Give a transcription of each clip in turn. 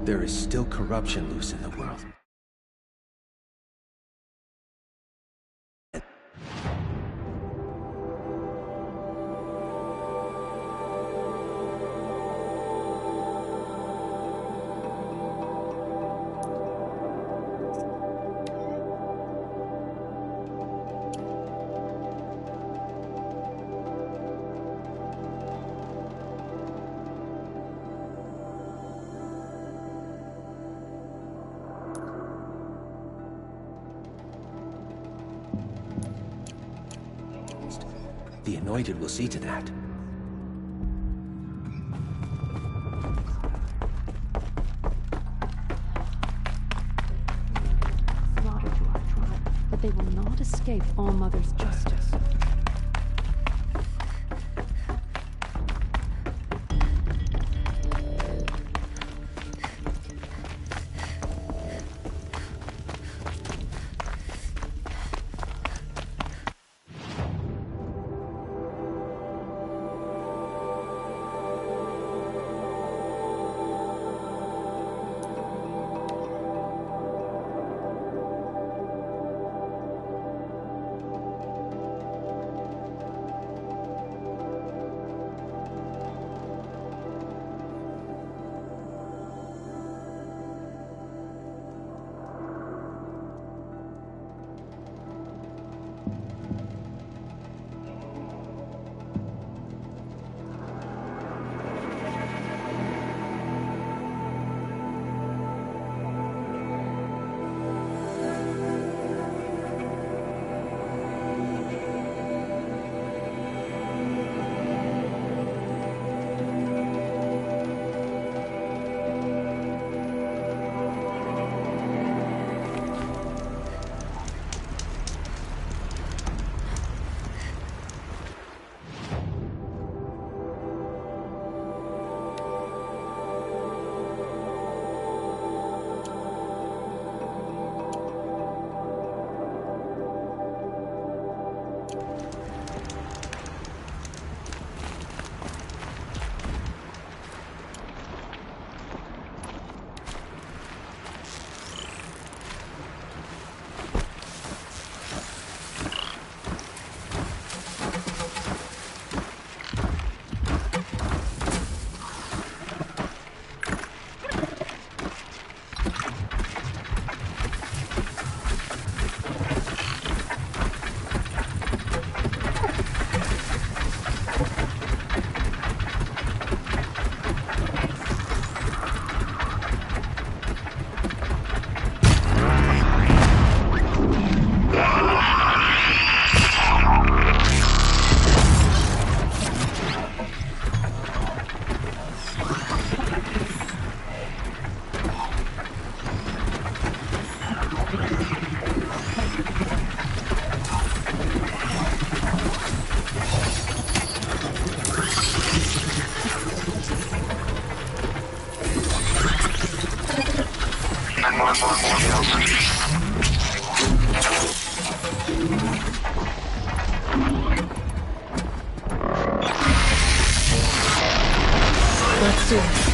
There is still corruption loose in the world. The Anointed will see to that. Slaughter to our tribe, but they will not escape All-Mother's justice. Let's do it.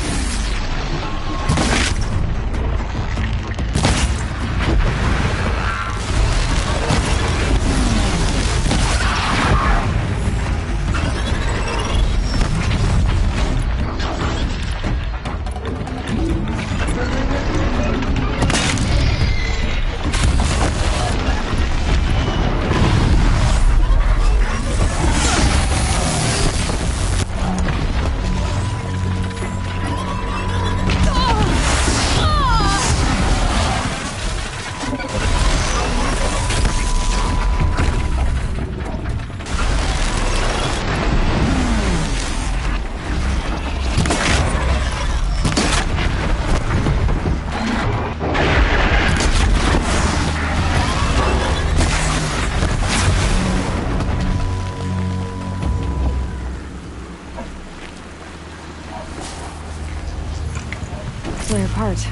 Play a part.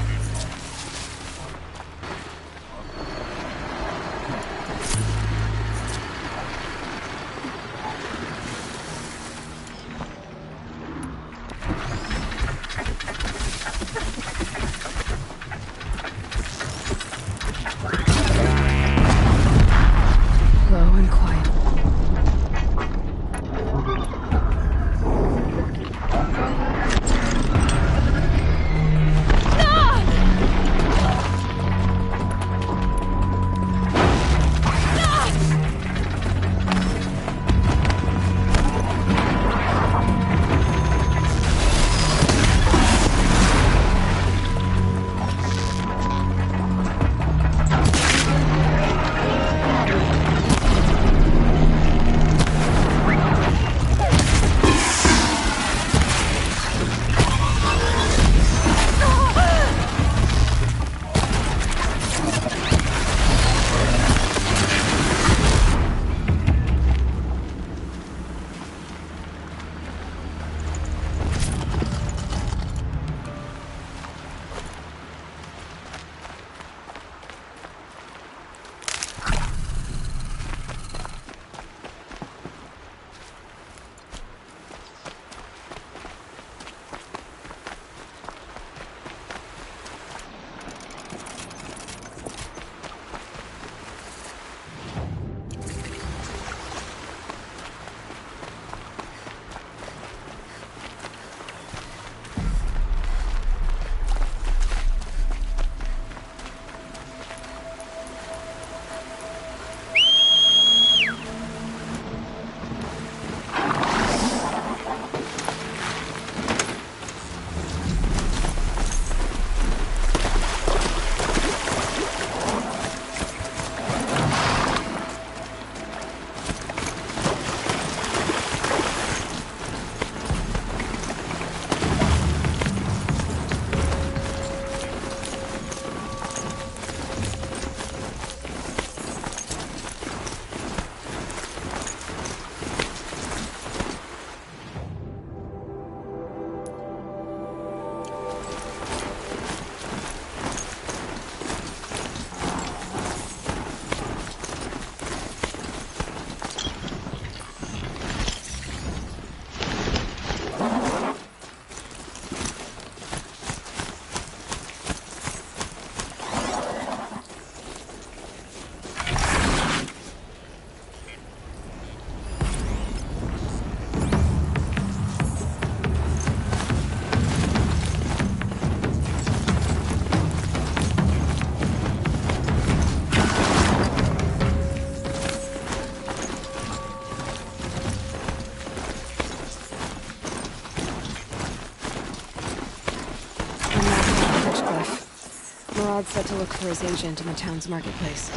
Rod's set to look for his agent in the town's marketplace.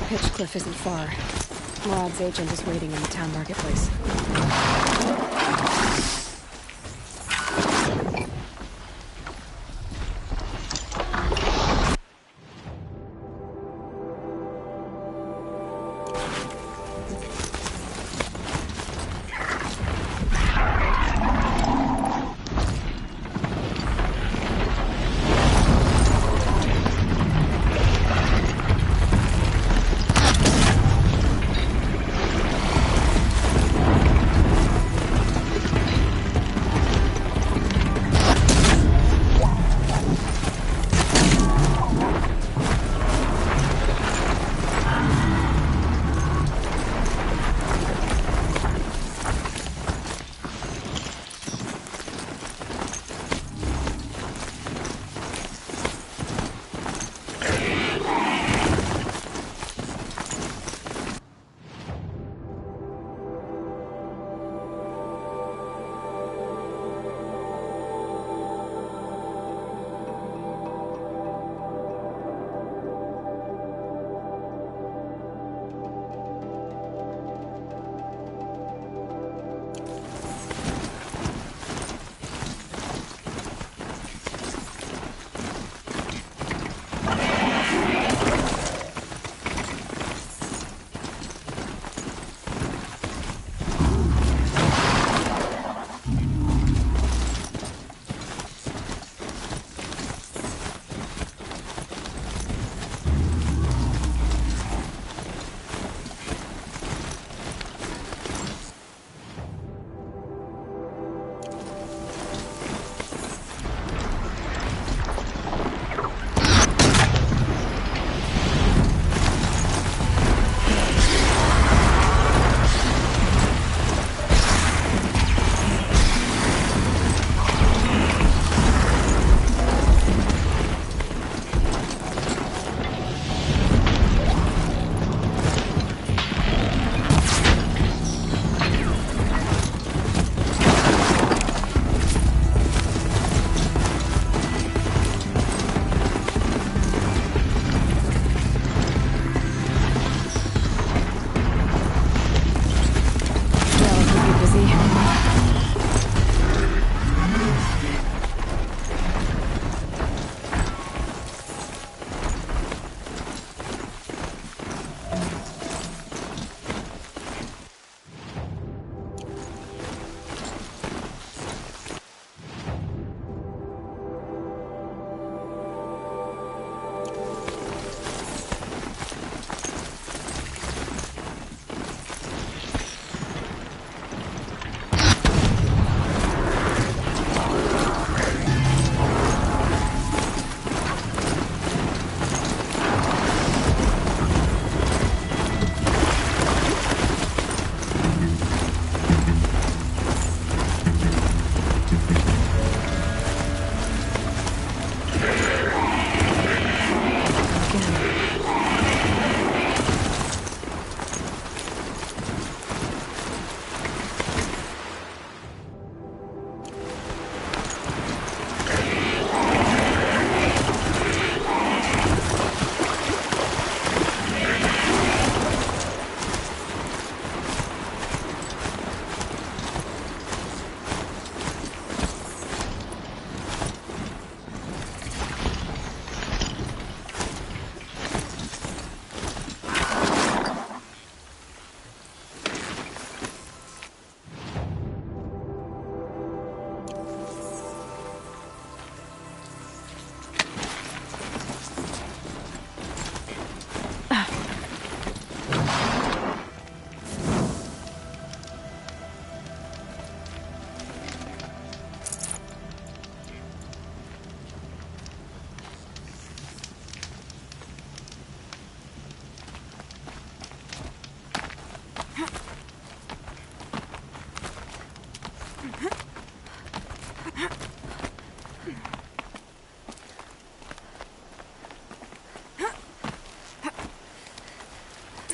Pitchcliff isn't far. Rod's agent is waiting in the town marketplace.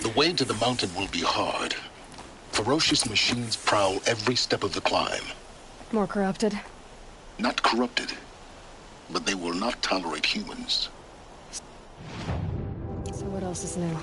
The way to the mountain will be hard. Ferocious machines prowl every step of the climb. More corrupted? Not corrupted. but they will not tolerate humans. So what else is new?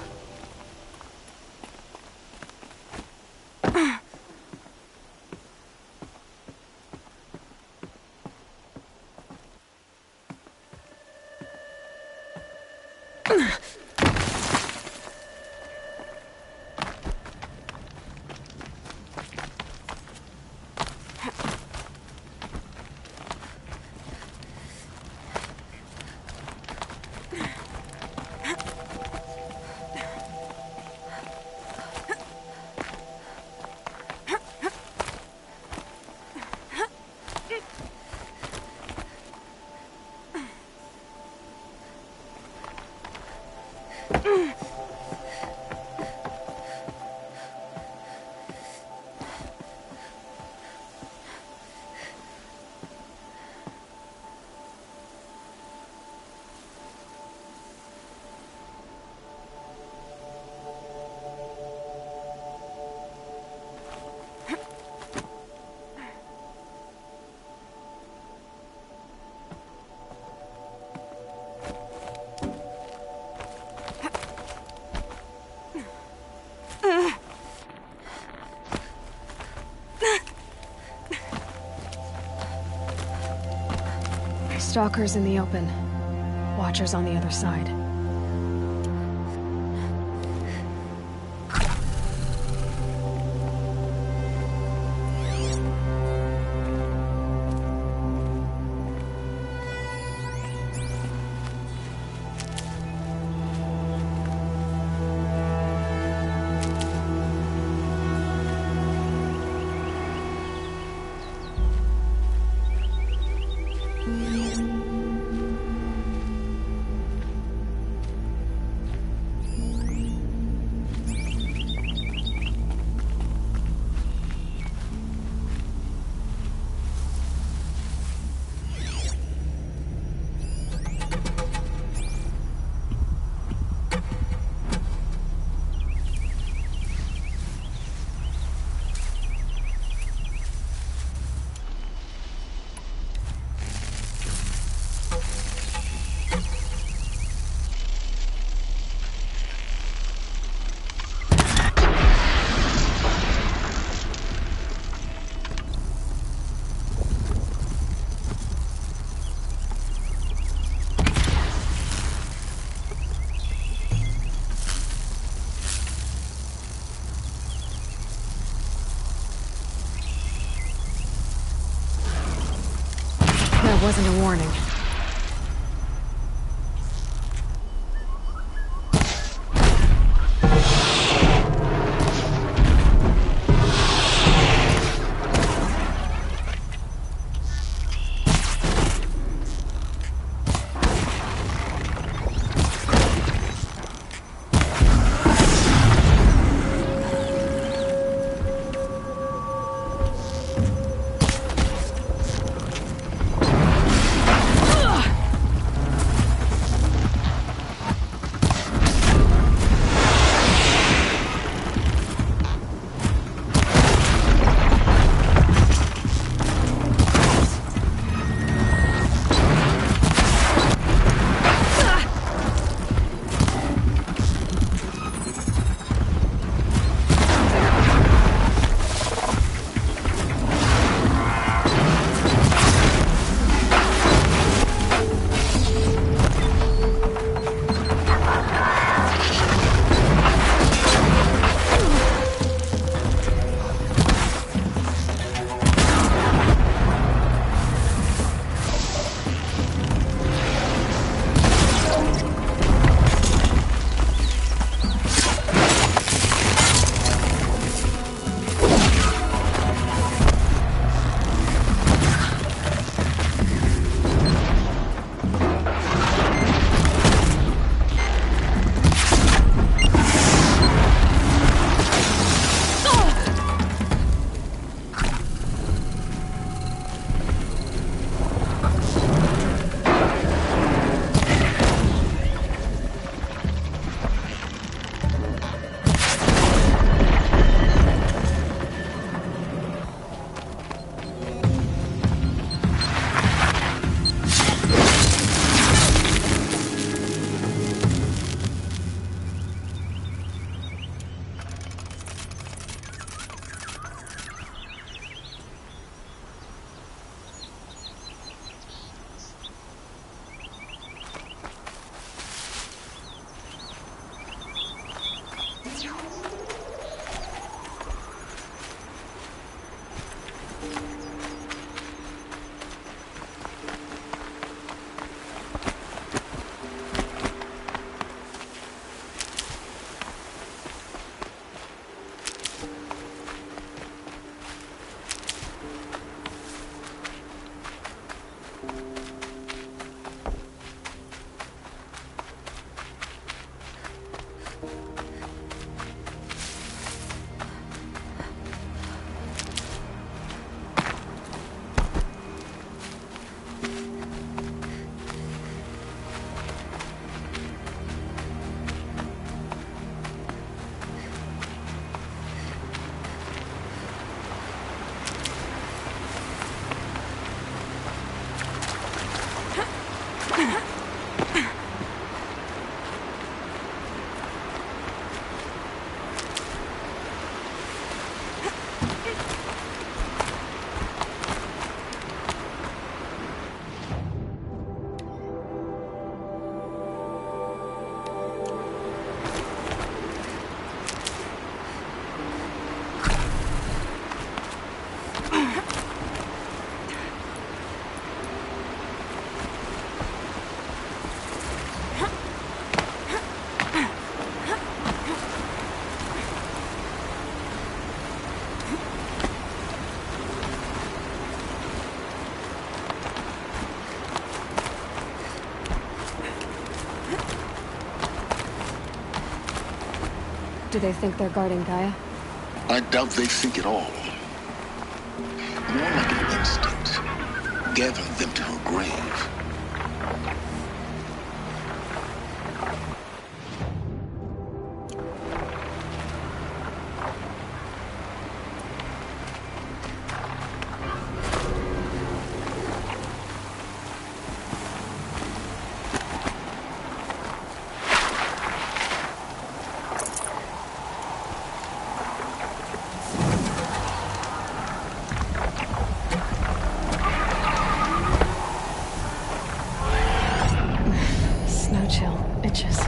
Stalkers in the open. Watchers on the other side. That wasn't a warning. Do they think they're guarding Gaia? I doubt they think at all. More like an instinct, gathering them to her grave. Snow chill. Itches.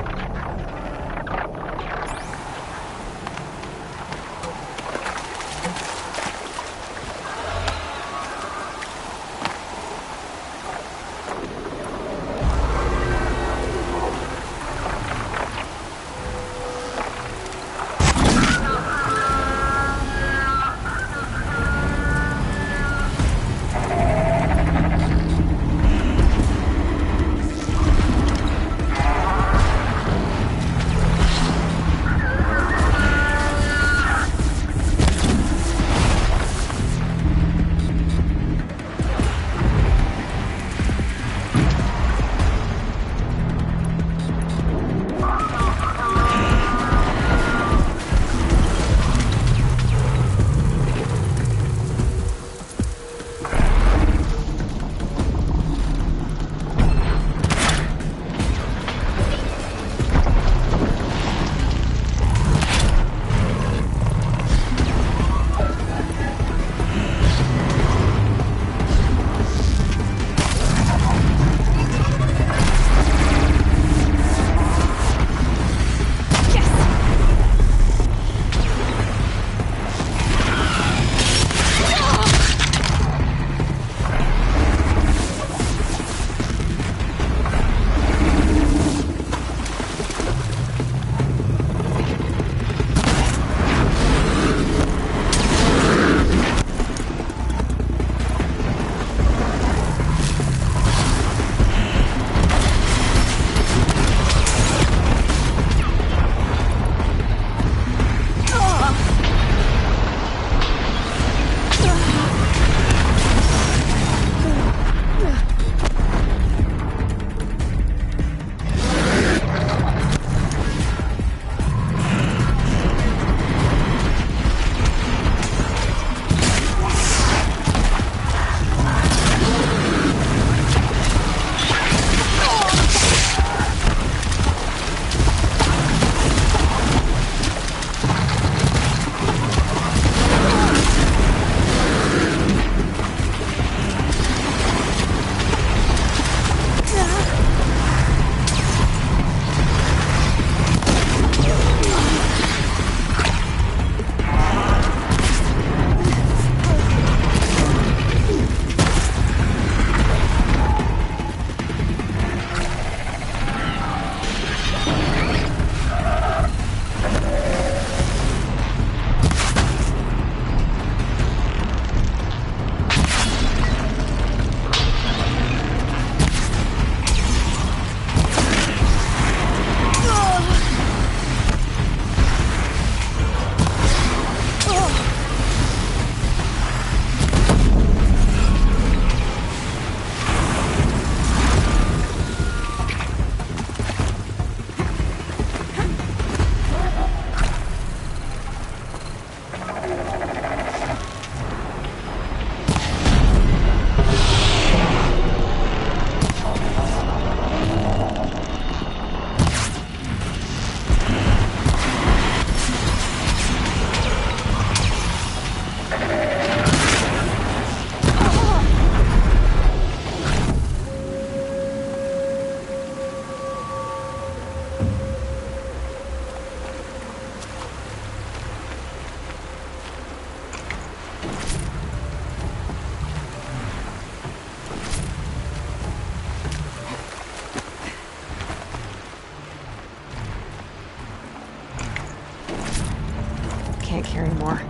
Can't carry more.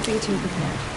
can't be too prepared.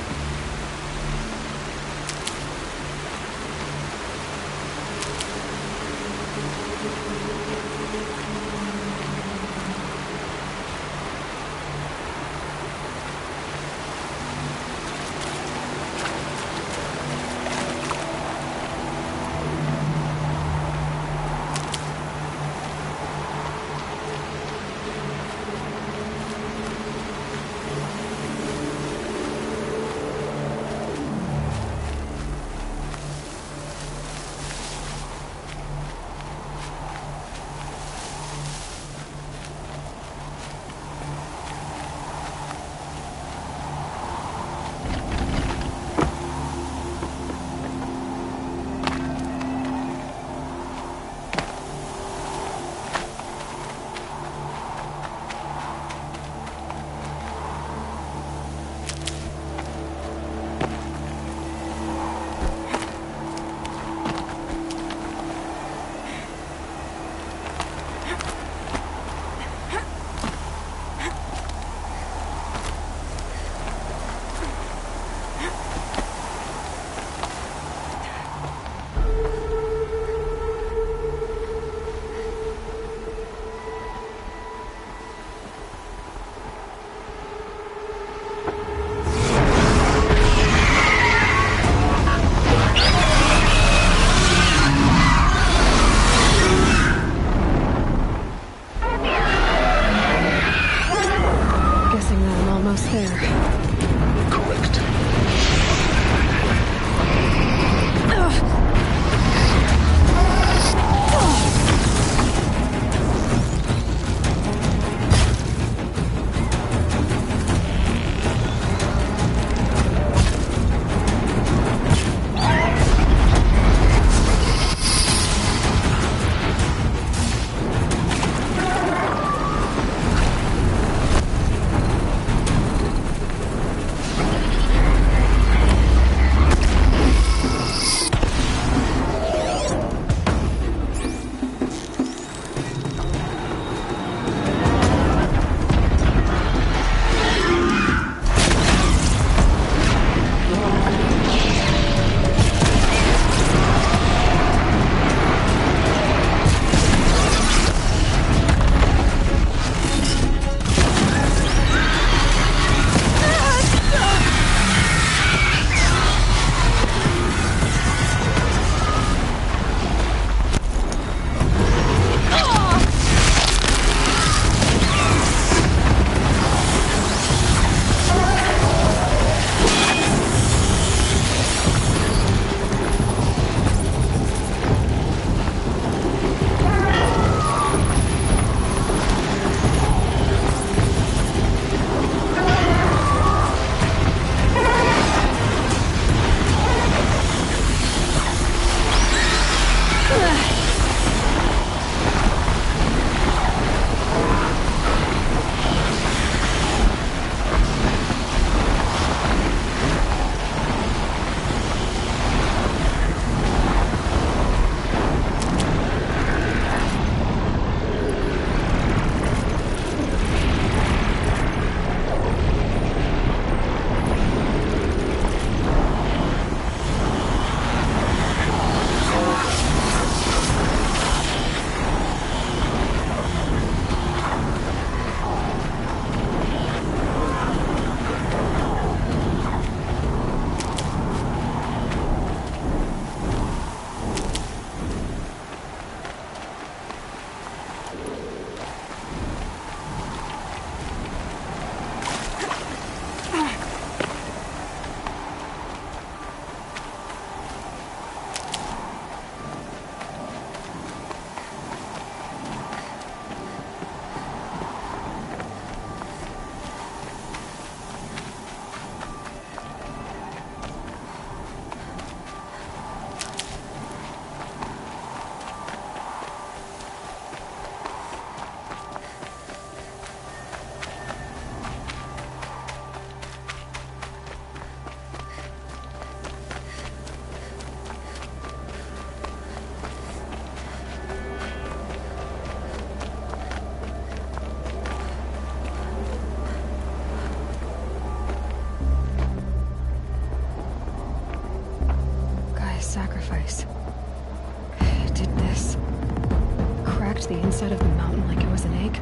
the inside of the mountain like it was an egg?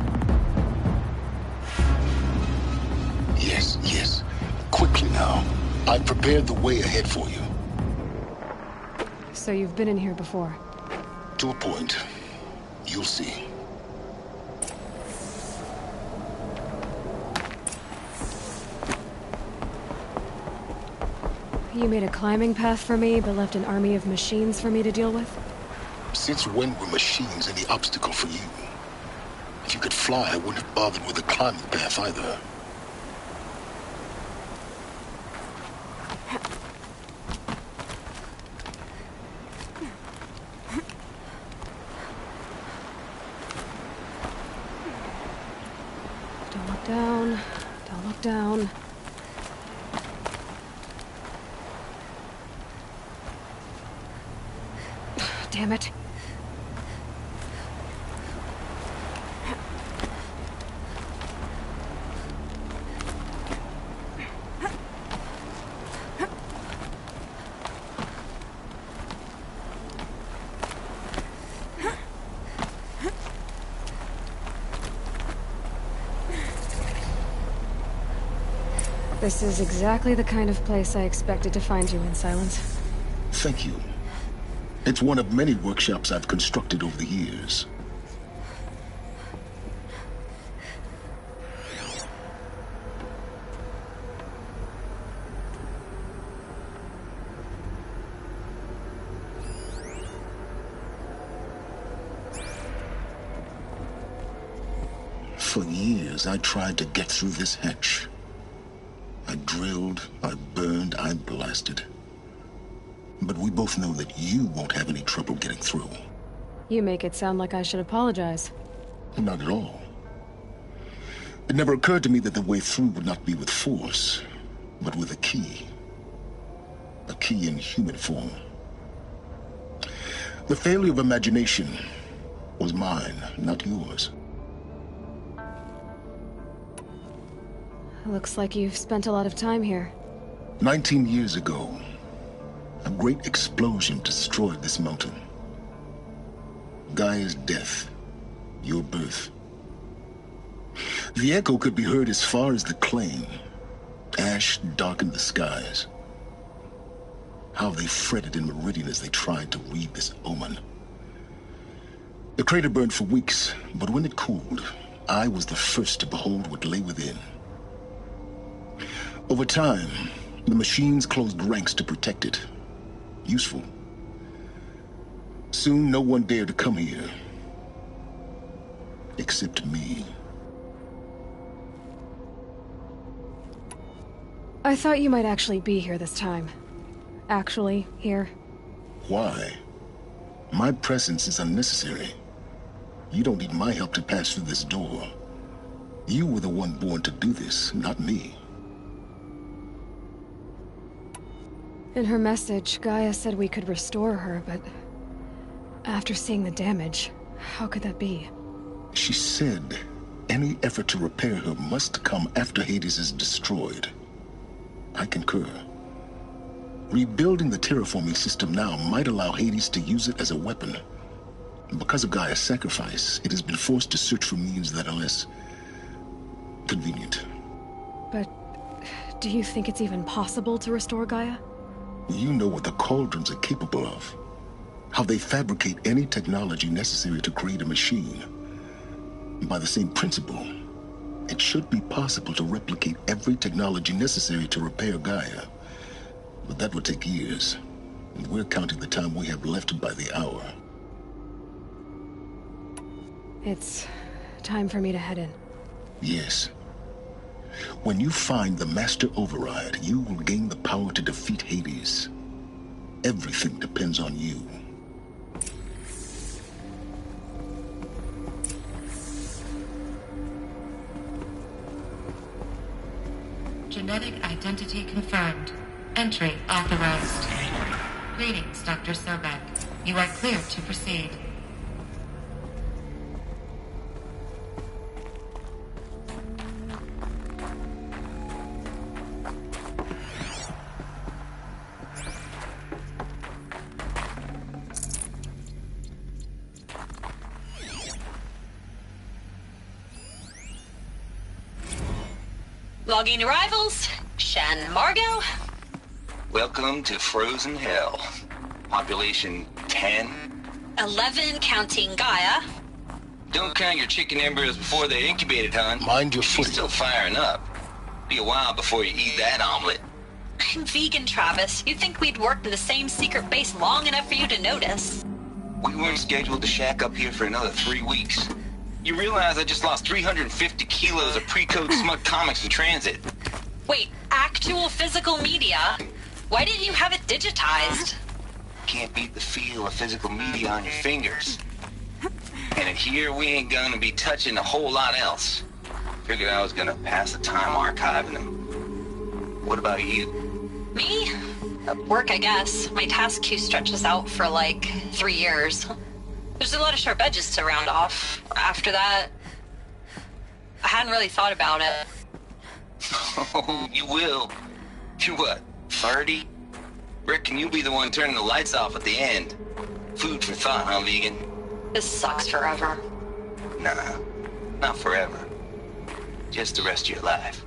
Yes, yes. Quickly now. I've prepared the way ahead for you. So you've been in here before? To a point. You'll see. You made a climbing path for me, but left an army of machines for me to deal with? Since when were machines any obstacle for you? If you could fly, I wouldn't have bothered with the climbing path either. Don't look down. Don't look down. Damn it. This is exactly the kind of place I expected to find you in, Silence. Thank you. It's one of many workshops I've constructed over the years. For years, I tried to get through this hatch. I drilled, I burned, I blasted. But we both know that you won't have any trouble getting through. You make it sound like I should apologize. Not at all. It never occurred to me that the way through would not be with force, but with a key. A key in human form. The failure of imagination was mine, not yours. Looks like you've spent a lot of time here. 19 years ago, a great explosion destroyed this mountain. Gaia's death, your birth. The echo could be heard as far as the claim. Ash darkened the skies. How they fretted in Meridian as they tried to read this omen. The crater burned for weeks, but when it cooled, I was the first to behold what lay within. Over time, the machines closed ranks to protect it. Useful. Soon, no one dared to come here. Except me. I thought you might actually be here this time. Actually, here. Why? My presence is unnecessary. You don't need my help to pass through this door. You were the one born to do this, not me. In her message, Gaia said we could restore her, but after seeing the damage, how could that be? She said any effort to repair her must come after Hades is destroyed. I concur. Rebuilding the terraforming system now might allow Hades to use it as a weapon. Because of Gaia's sacrifice, it has been forced to search for means that are less convenient. But do you think it's even possible to restore Gaia? You know what the Cauldrons are capable of. How they fabricate any technology necessary to create a machine. By the same principle, it should be possible to replicate every technology necessary to repair Gaia. But that would take years. And we're counting the time we have left by the hour. It's time for me to head in. Yes. When you find the Master Override, you will gain the power to defeat Hades. Everything depends on you. Genetic identity confirmed. Entry authorized. Greetings, Dr. Sobek. You are clear to proceed. Logging arrivals. Shen Margot. Welcome to Frozen Hell. Population 10. 11 counting Gaia. Don't count your chicken embryos before they're incubated, hon. Mind your She's footing. still firing up. Be a while before you eat that omelet. I'm vegan, Travis. You'd think we'd worked in the same secret base long enough for you to notice. We weren't scheduled to shack up here for another 3 weeks. You realize I just lost 350 kilos of pre-code smut comics in transit. Wait, actual physical media? Why didn't you have it digitized? Can't beat the feel of physical media on your fingers. And in here, we ain't gonna be touching a whole lot else. Figured I was gonna pass the time archiving them. What about you? Me? Work, I guess. My task queue stretches out for like 3 years. There's a lot of sharp edges to round off. After that, I hadn't really thought about it. Oh, you will. You're what, 30? Reckon you'll be the one turning the lights off at the end. Food for thought, huh, vegan? This sucks forever. Nah, not forever. Just the rest of your life.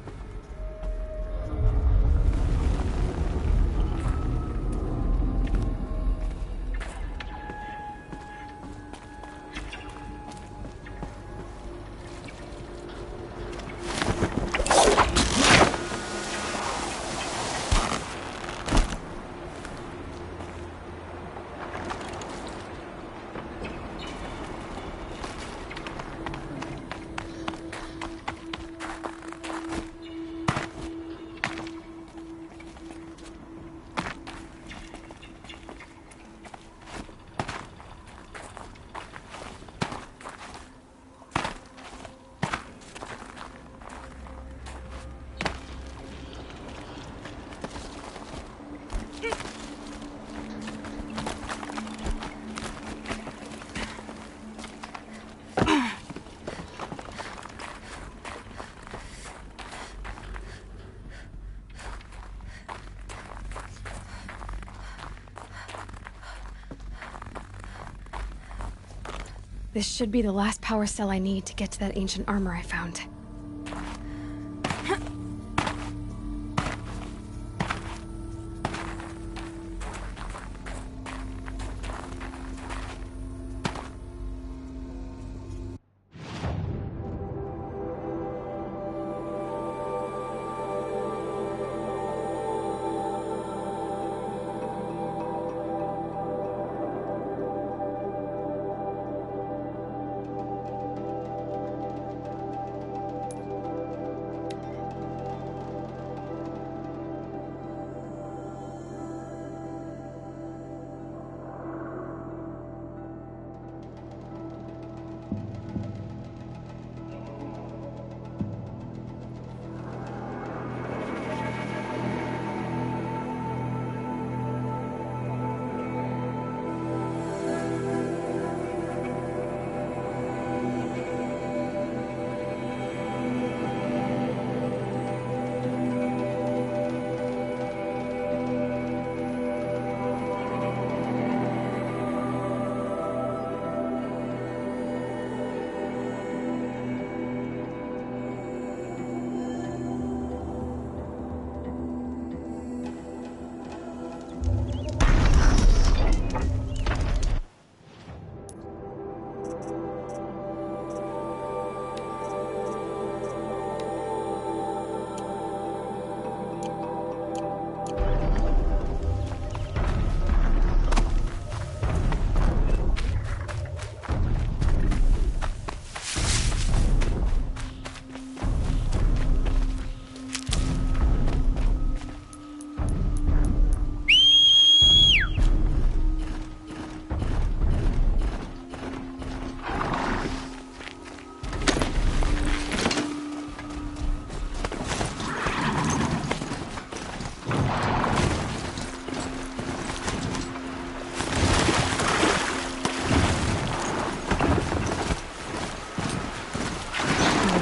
This should be the last power cell I need to get to that ancient armor I found.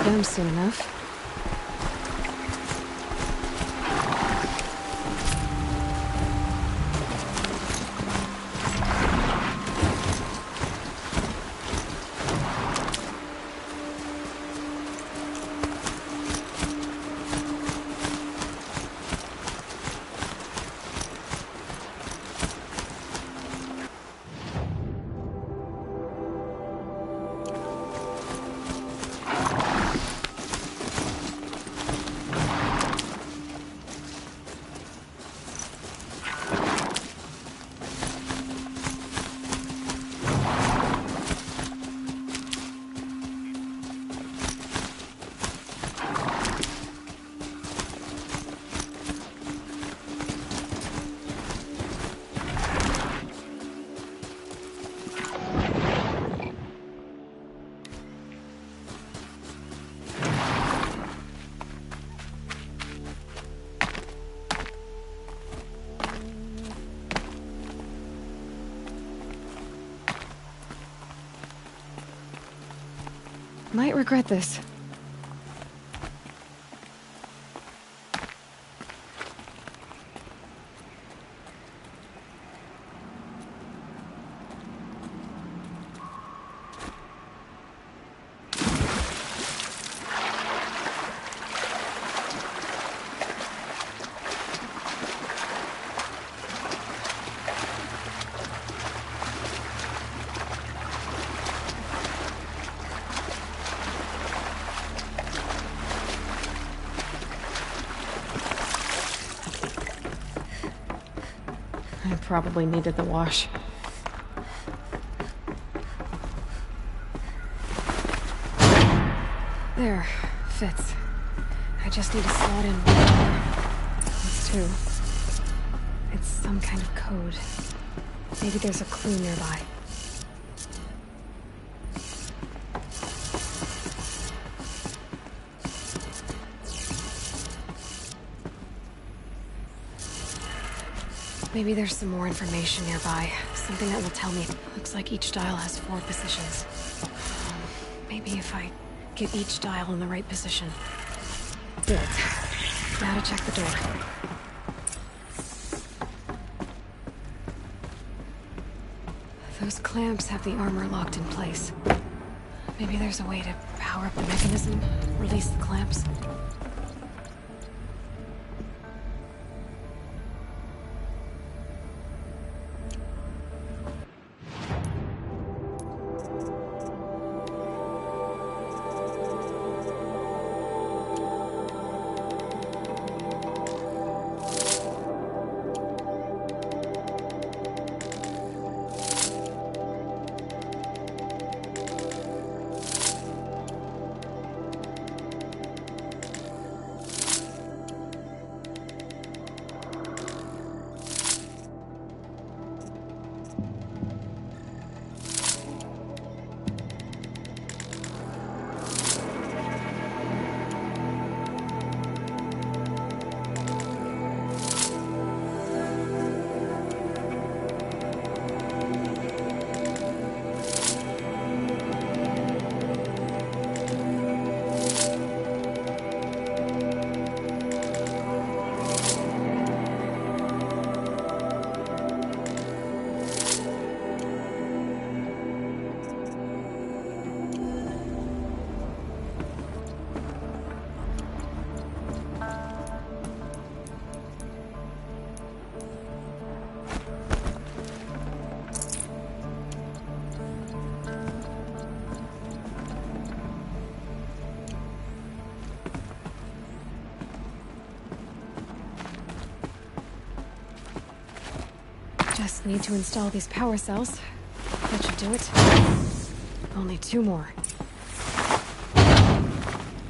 Done soon enough. Might regret this. I probably needed the wash. There. Fits. I just need to slot in one more. That's two. It's some kind of code. Maybe there's a clue nearby. Maybe there's some more information nearby. Something that will tell me. Looks like each dial has 4 positions. Maybe if I get each dial in the right position. Good. Now to check the door. Those clamps have the armor locked in place. Maybe there's a way to power up the mechanism, release the clamps. Just need to install these power cells. That should do it. Only 2 more.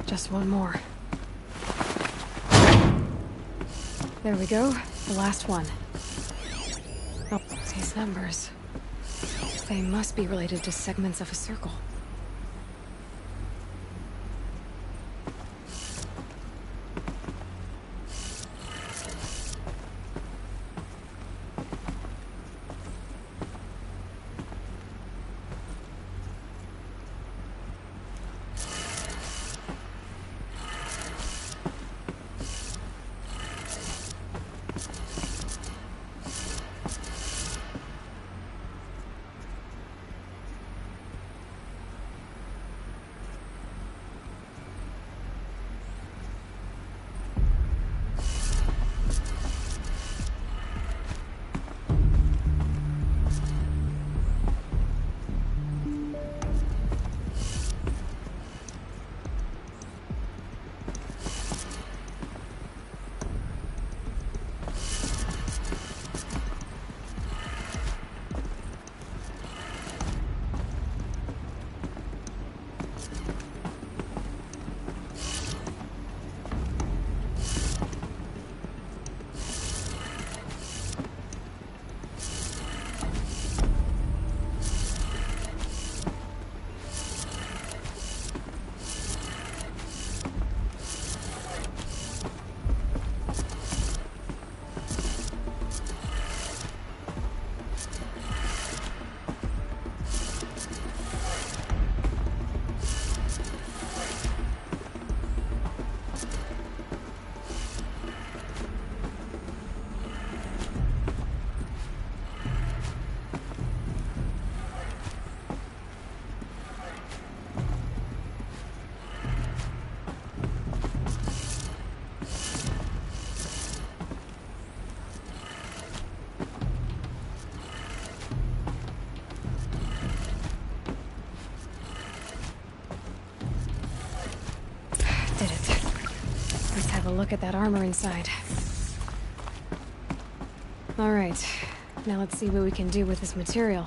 Just 1 more. There we go. The last one. Oh, these numbers. They must be related to segments of a circle. have a look at that armor inside. Alright, now let's see what we can do with this material.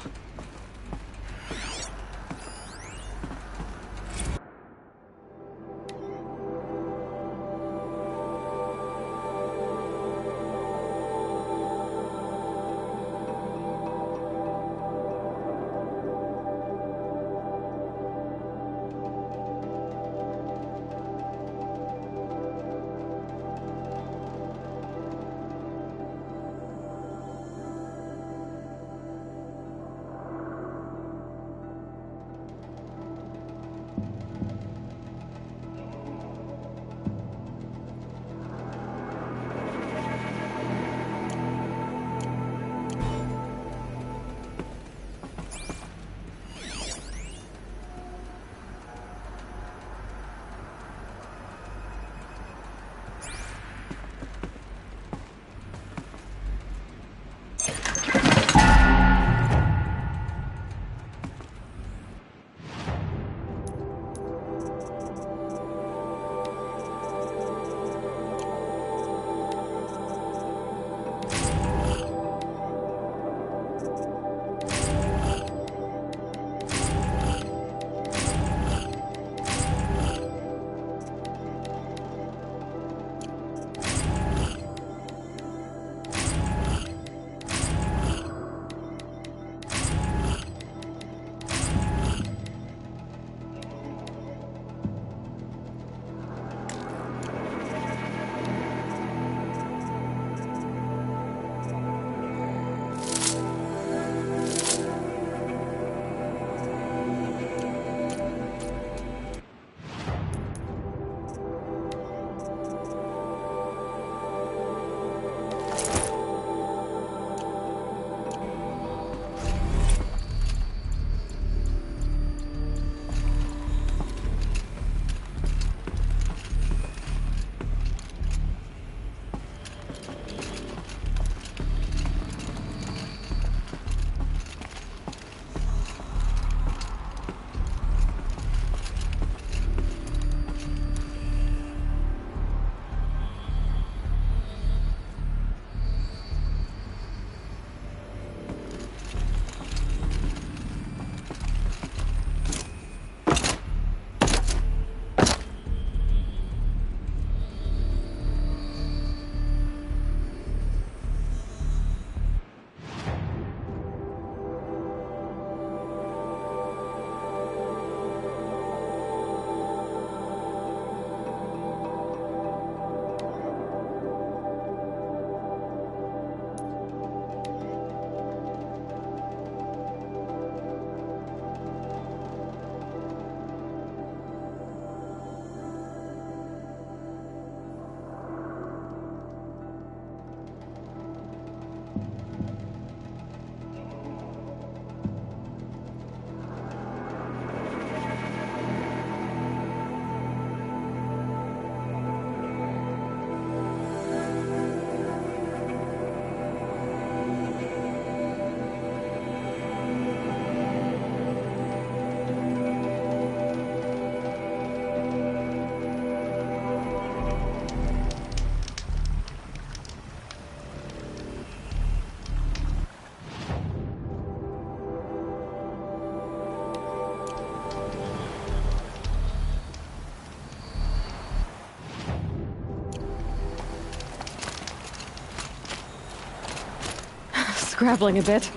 Scrabbling a bit.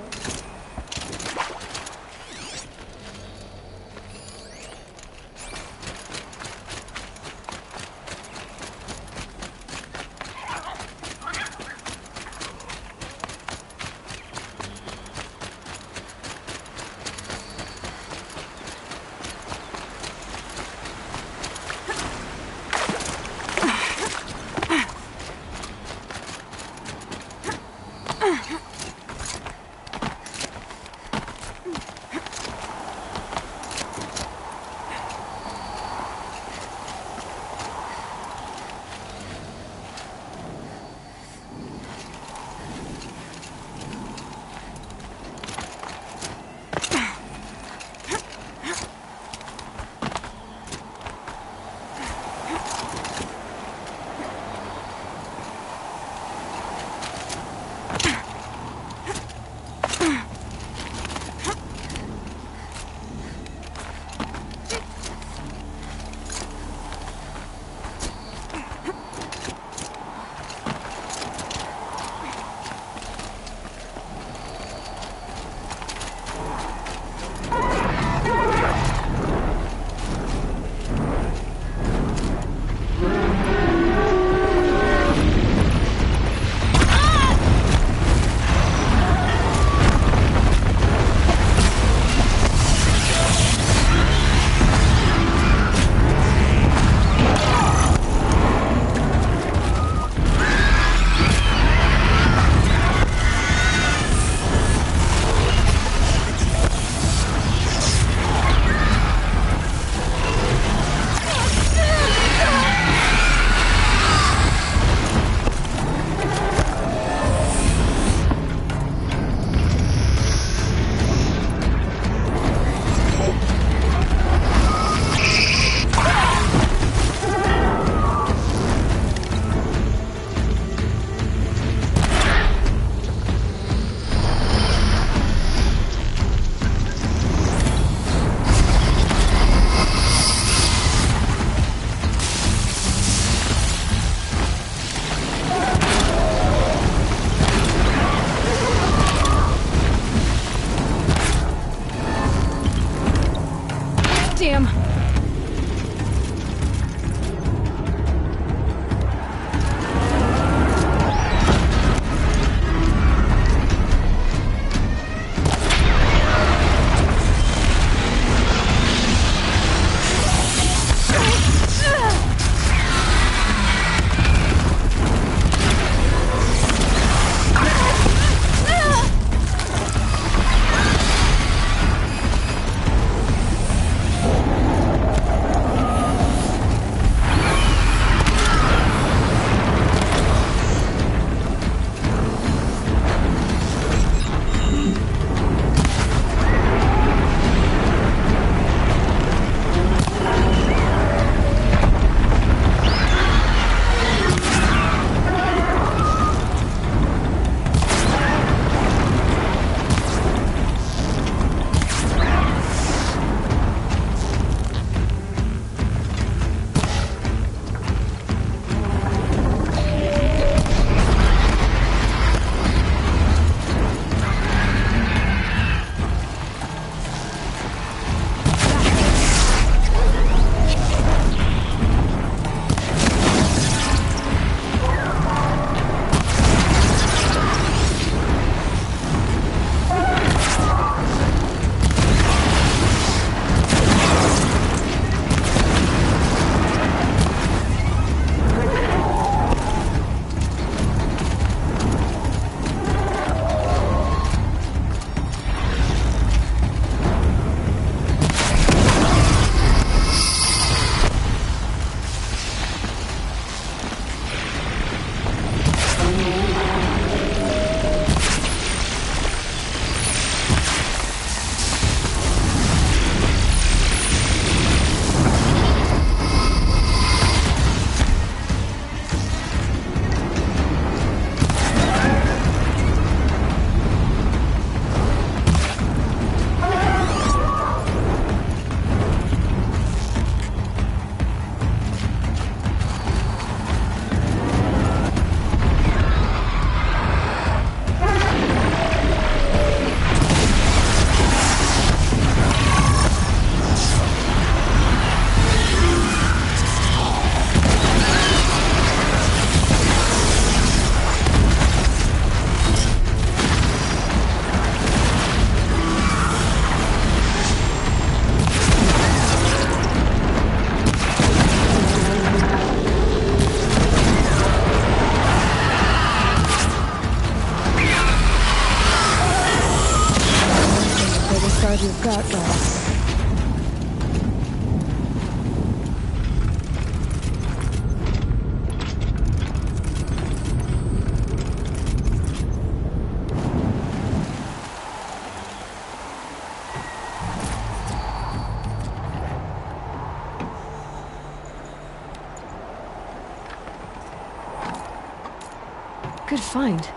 Good find.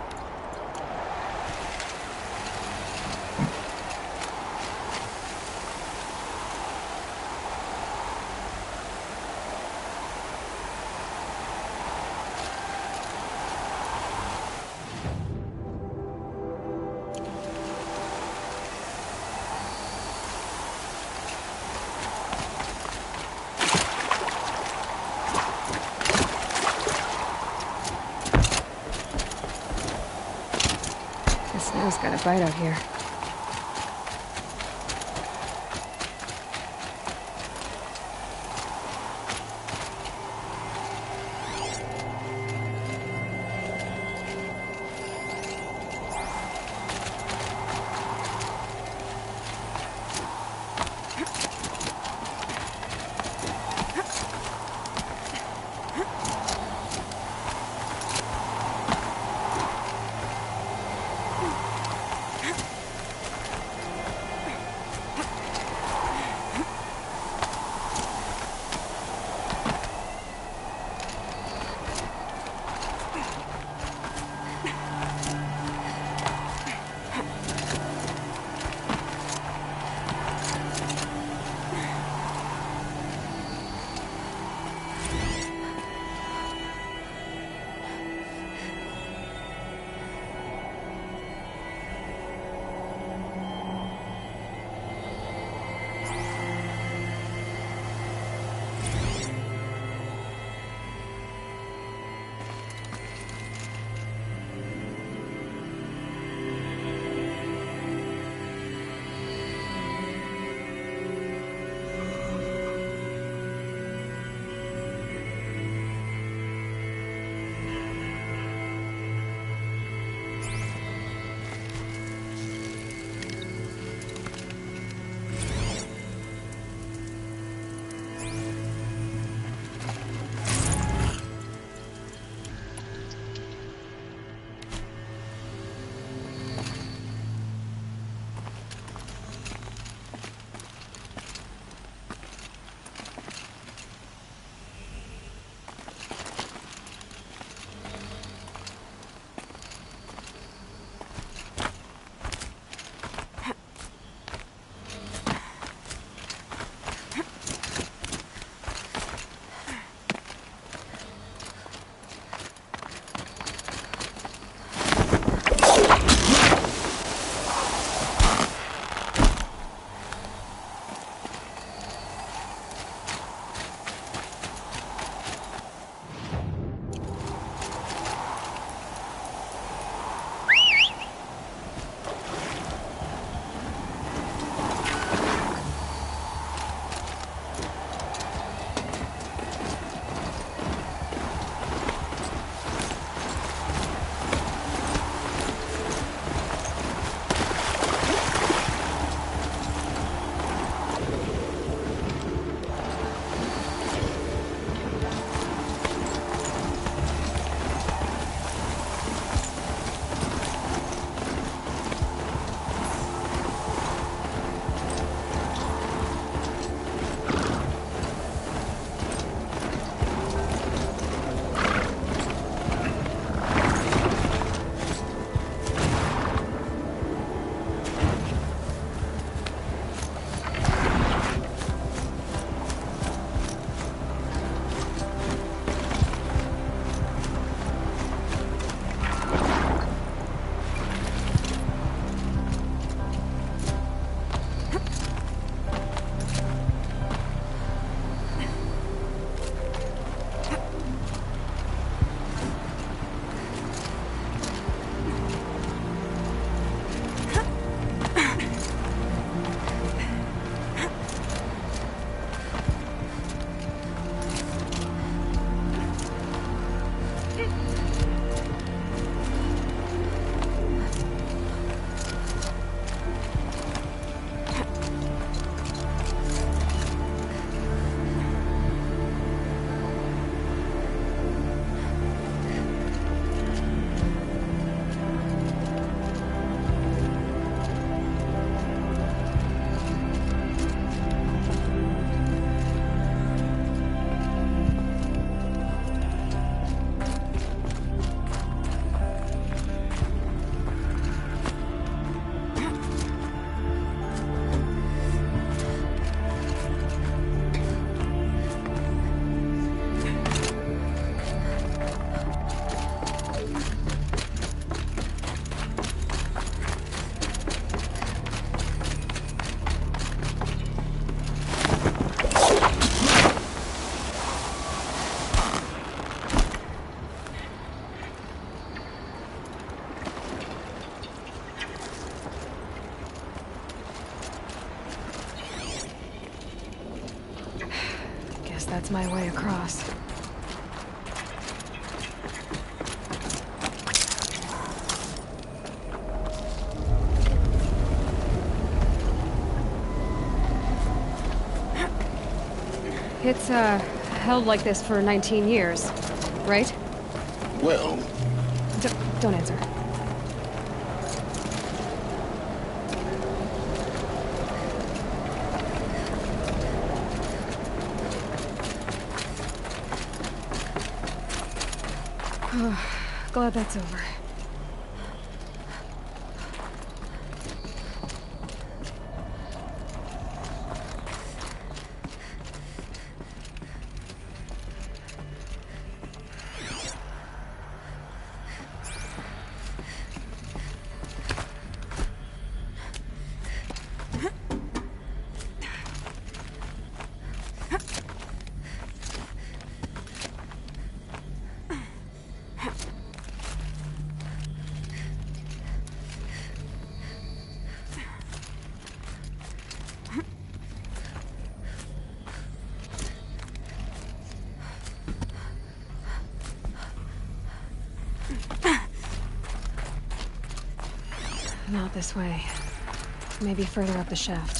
The snow's got a bite out here. my way across. It's, held like this for 19 years, right? Well, Don't answer. Glad that's over. Not this way. Maybe further up the shaft.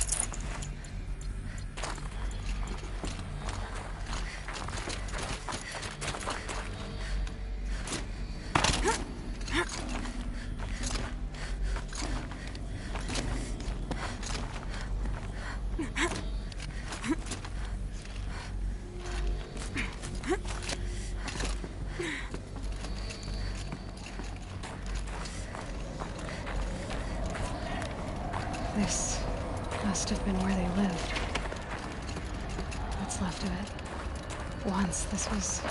This must have been where they lived. What's left of it. Once this was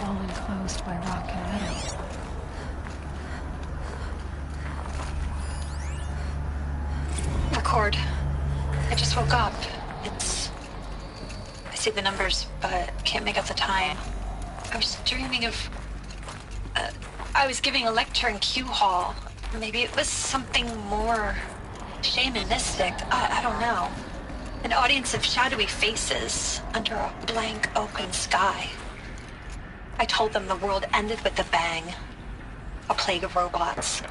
all enclosed by rock and metal. Record. I just woke up. I see the numbers, but can't make out the time. I was dreaming of... I was giving a lecture in Q Hall. Maybe it was something more shamanistic. I don't know. An audience of shadowy faces under a blank open sky. I told them the world ended with a bang. A plague of robots.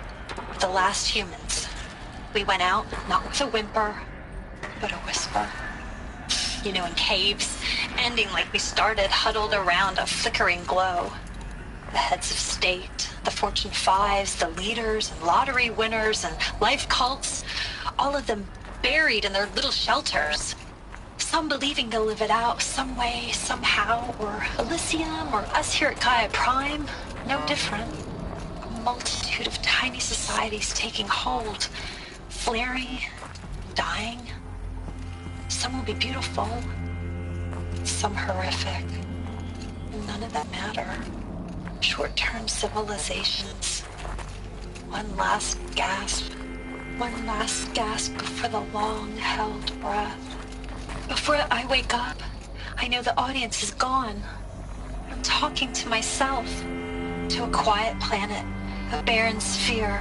The last humans. We went out, not with a whimper, but a whisper. You know, in caves, ending like we started, huddled around a flickering glow. The heads of state, the Fortune 5s, the leaders and lottery winners and life cults, all of them buried in their little shelters. Some believing they'll live it out some way, somehow, or Elysium, or us here at Gaia Prime, no different. A multitude of tiny societies taking hold, flaring, dying. Some will be beautiful, some horrific. None of that matter. Short-term civilizations. One last gasp. One last gasp before the long-held breath. Before I wake up, I know the audience is gone. I'm talking to myself. To a quiet planet, a barren sphere.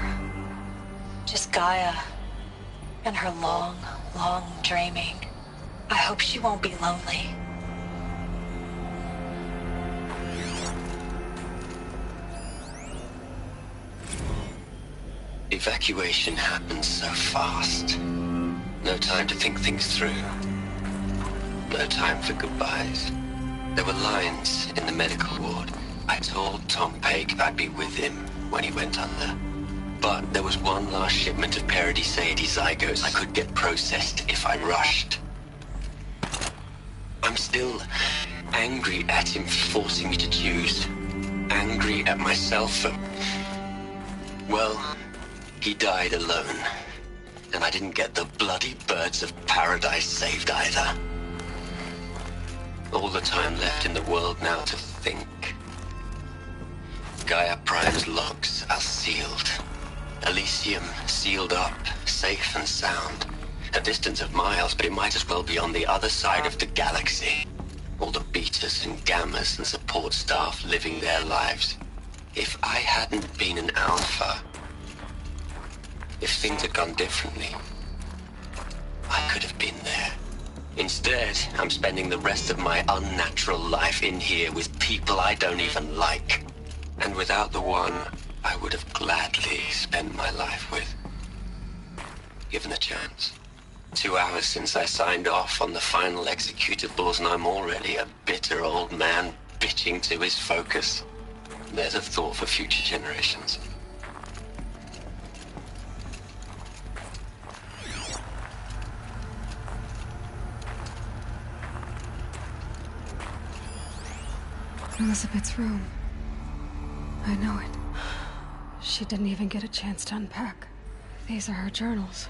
Just Gaia. And her long, long dreaming. I hope she won't be lonely. Evacuation happened so fast. No time to think things through. No time for goodbyes. There were lines in the medical ward. I told Tom Pake I'd be with him when he went under. But there was one last shipment of Paradis-Sadie zygotes I could get processed if I rushed. I'm still angry at him for forcing me to choose. Angry at myself for... well... he died alone, and I didn't get the bloody birds of paradise saved either. All the time left in the world now to think. Gaia Prime's logs are sealed. Elysium sealed up, safe and sound. A distance of miles, but it might as well be on the other side of the galaxy. All the betas and gammas and support staff living their lives. If I hadn't been an alpha... if things had gone differently, I could have been there. Instead, I'm spending the rest of my unnatural life in here with people I don't even like. And without the one I would have gladly spent my life with. Given a chance. 2 hours since I signed off on the final executables, and I'm already a bitter old man bitching to his focus. There's a thought for future generations. Elizabeth's room. I know it. She didn't even get a chance to unpack. These are her journals.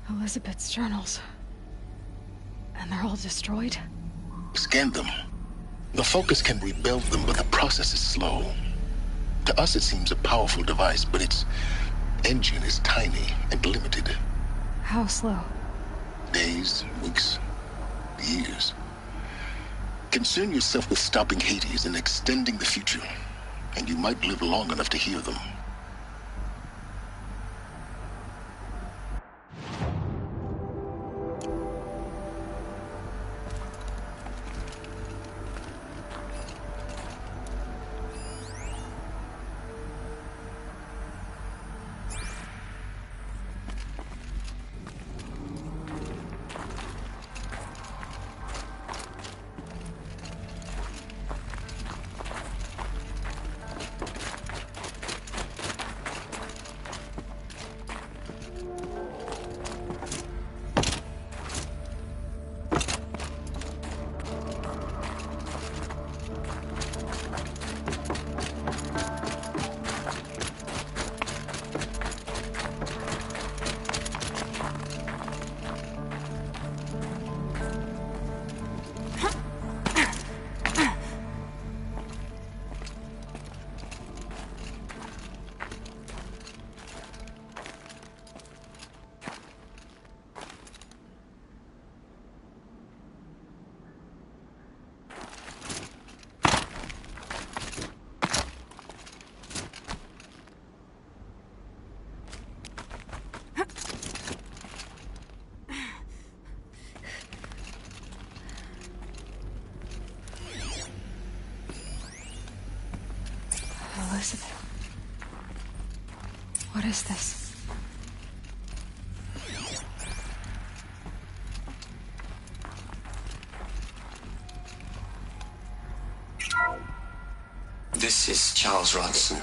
Elizabeth's journals. And they're all destroyed? Scan them. The Focus can rebuild them, but the process is slow. To us, it seems a powerful device, but its engine is tiny and limited. How slow? Days, weeks, years. Concern yourself with stopping Hades and extending the future, and you might live long enough to hear them. Elizabeth. What is this? This is Charles Ronson.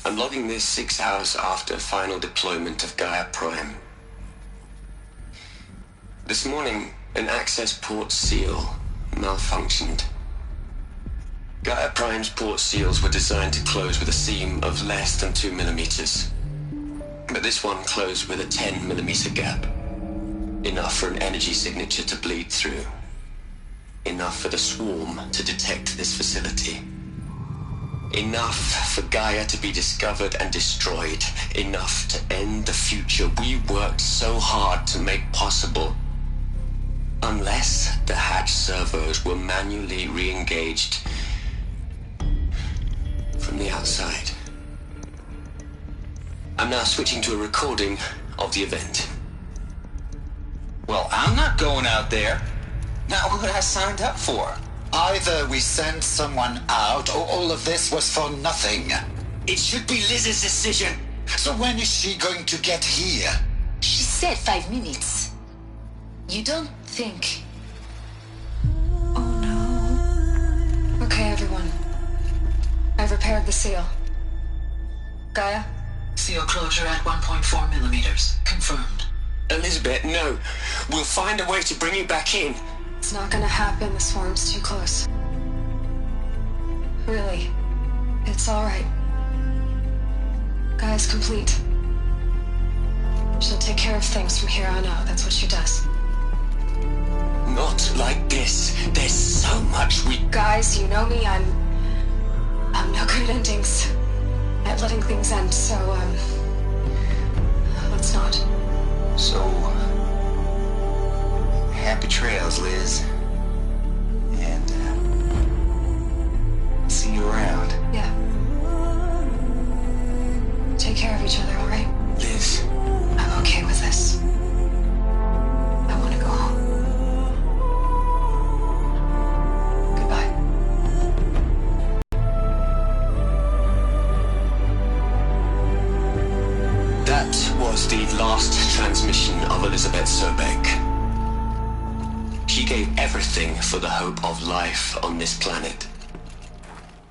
I'm logging this 6 hours after final deployment of Gaia Prime. This morning, an access port seal malfunctioned. Gaia Prime's port seals were designed to close with a seam of less than 2 millimeters. But this one closed with a 10 millimeter gap. Enough for an energy signature to bleed through. Enough for the swarm to detect this facility. Enough for Gaia to be discovered and destroyed. Enough to end the future we worked so hard to make possible. Unless the hatch servos were manually re-engaged from the outside. I'm now switching to a recording of the event. Well, I'm not going out there. Not what I signed up for. Either we send someone out, or all of this was for nothing. It should be Liz's decision. So when is she going to get here? She said 5 minutes. You don't think... Oh no. Okay, everyone. I've repaired the seal. Gaia? Seal closure at 1.4 millimeters. Confirmed. Elizabeth, no. We'll find a way to bring you back in. It's not gonna happen. The swarm's too close. Really. It's alright. Gaia's complete. She'll take care of things from here on out. That's what she does. Not like this. There's so much we... Guys, you know me. I'm no good at endings. At letting things end, so, let's not. So, happy trails, Liz. And, see you around. Yeah. Take care of each other, alright? Liz. I'm okay with this. everything for the hope of life on this planet.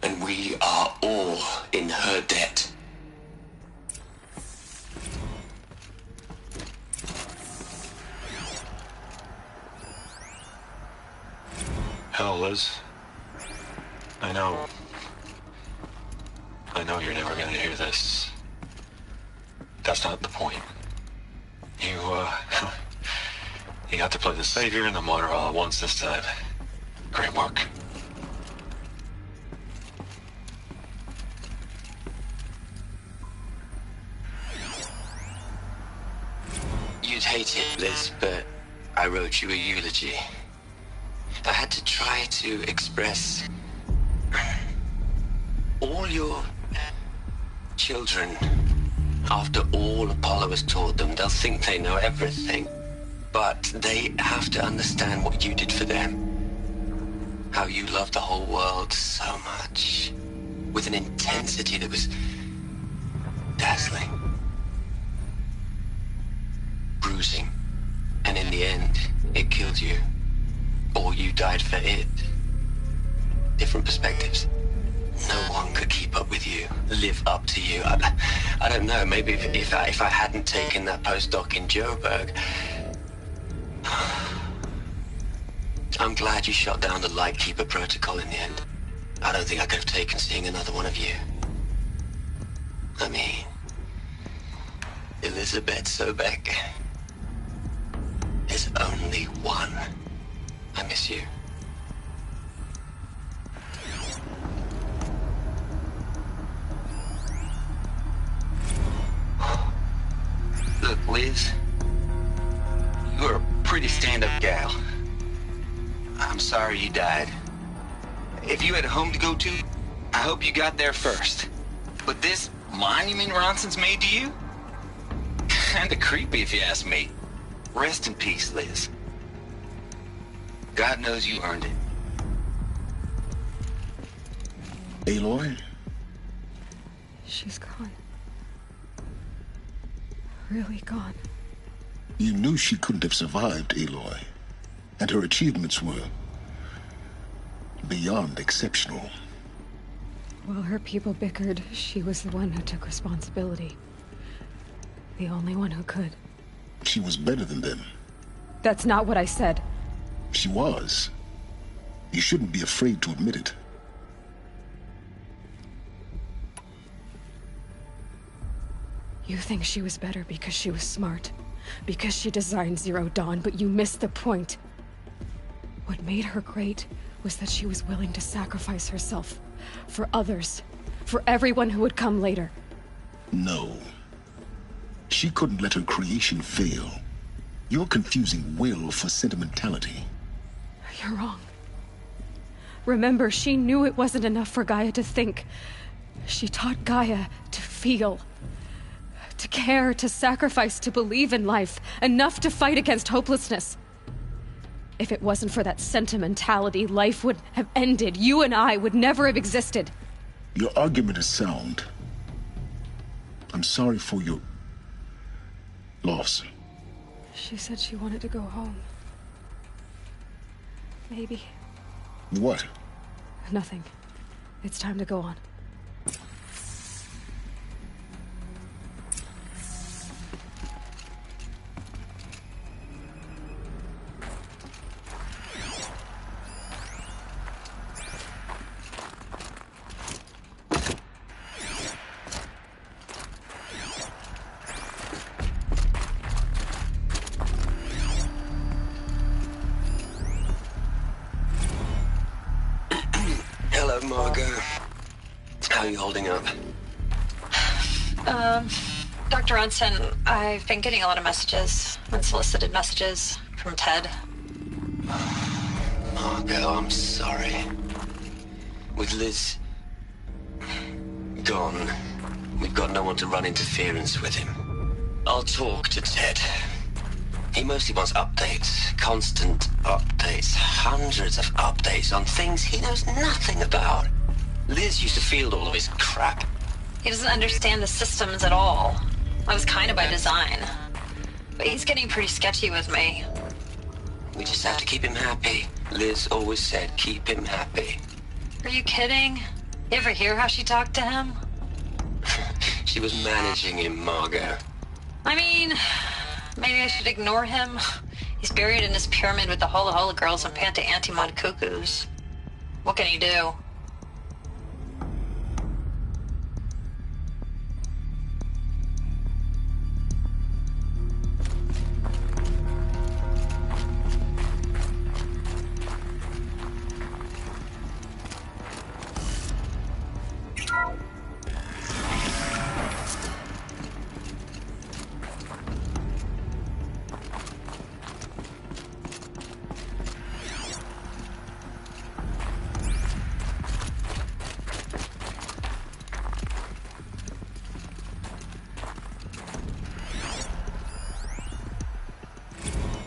And we are all in her debt. Hell, Liz. I know you're never gonna hear this. That's not the point. You got to play the savior and the martyr all at once this time. Great work. You'd hate it, Liz, but I wrote you a eulogy. I had to try to express all your children. After all Apollo has taught them, they'll think they know everything. But they have to understand what you did for them. How you loved the whole world so much. With an intensity that was dazzling. Bruising. And in the end, it killed you. Or you died for it. Different perspectives. No one could keep up with you, live up to you. I don't know, maybe if I hadn't taken that postdoc in Joburg. I'm glad you shot down the Lightkeeper protocol in the end. I don't think I could have taken seeing another one of you. I mean, Elizabeth Sobek. There's only one. I miss you. Look, Liz, you're a pretty stand-up gal. I'm sorry you died. If you had a home to go to, I hope you got there first. But this monument Ronson's made to you? Kinda creepy if you ask me. Rest in peace, Liz. God knows you earned it. Aloy? She's gone. Really gone. You knew she couldn't have survived, Aloy. And her achievements were beyond exceptional. While her people bickered, she was the one who took responsibility. The only one who could. She was better than them. That's not what I said. She was. You shouldn't be afraid to admit it. You think she was better because she was smart, because she designed Zero Dawn, but you missed the point. What made her great was that she was willing to sacrifice herself for others, for everyone who would come later. No. She couldn't let her creation fail. You're confusing will for sentimentality. You're wrong. Remember, she knew it wasn't enough for Gaia to think. She taught Gaia to feel. To care, to sacrifice, to believe in life. Enough to fight against hopelessness. If it wasn't for that sentimentality, life would have ended. You and I would never have existed. Your argument is sound. I'm sorry for your loss. She said she wanted to go home. Maybe. What? Nothing. It's time to go on. Hello, Margot. How are you holding up? Dr. Ronson, I've been getting a lot of messages, unsolicited messages from Ted. Margot, I'm sorry. With Liz gone, we've got no one to run interference with him. I'll talk to Ted. He mostly wants updates, constant updates, hundreds of updates on things he knows nothing about. Liz used to field all of his crap. He doesn't understand the systems at all. That was kind of by design. But he's getting pretty sketchy with me. We just have to keep him happy. Liz always said, keep him happy. Are you kidding? You ever hear how she talked to him? She was managing him, Margot. I mean, maybe I should ignore him. He's buried in his pyramid with the Hola Hola girls and Panta Antimon cuckoos. What can he do?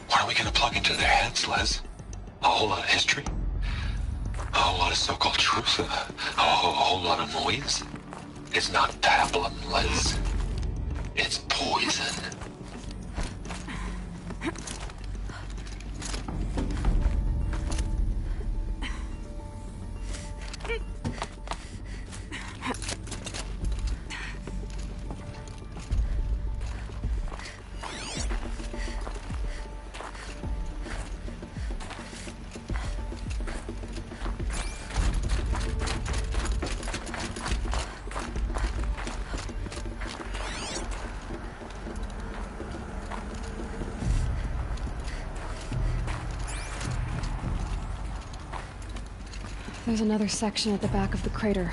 What are we gonna plug into their heads, Les? A whole lot of history? A whole lot of so-called truth? A whole lot of noise? It's not pablum, Les. It's poison. There's another section at the back of the crater.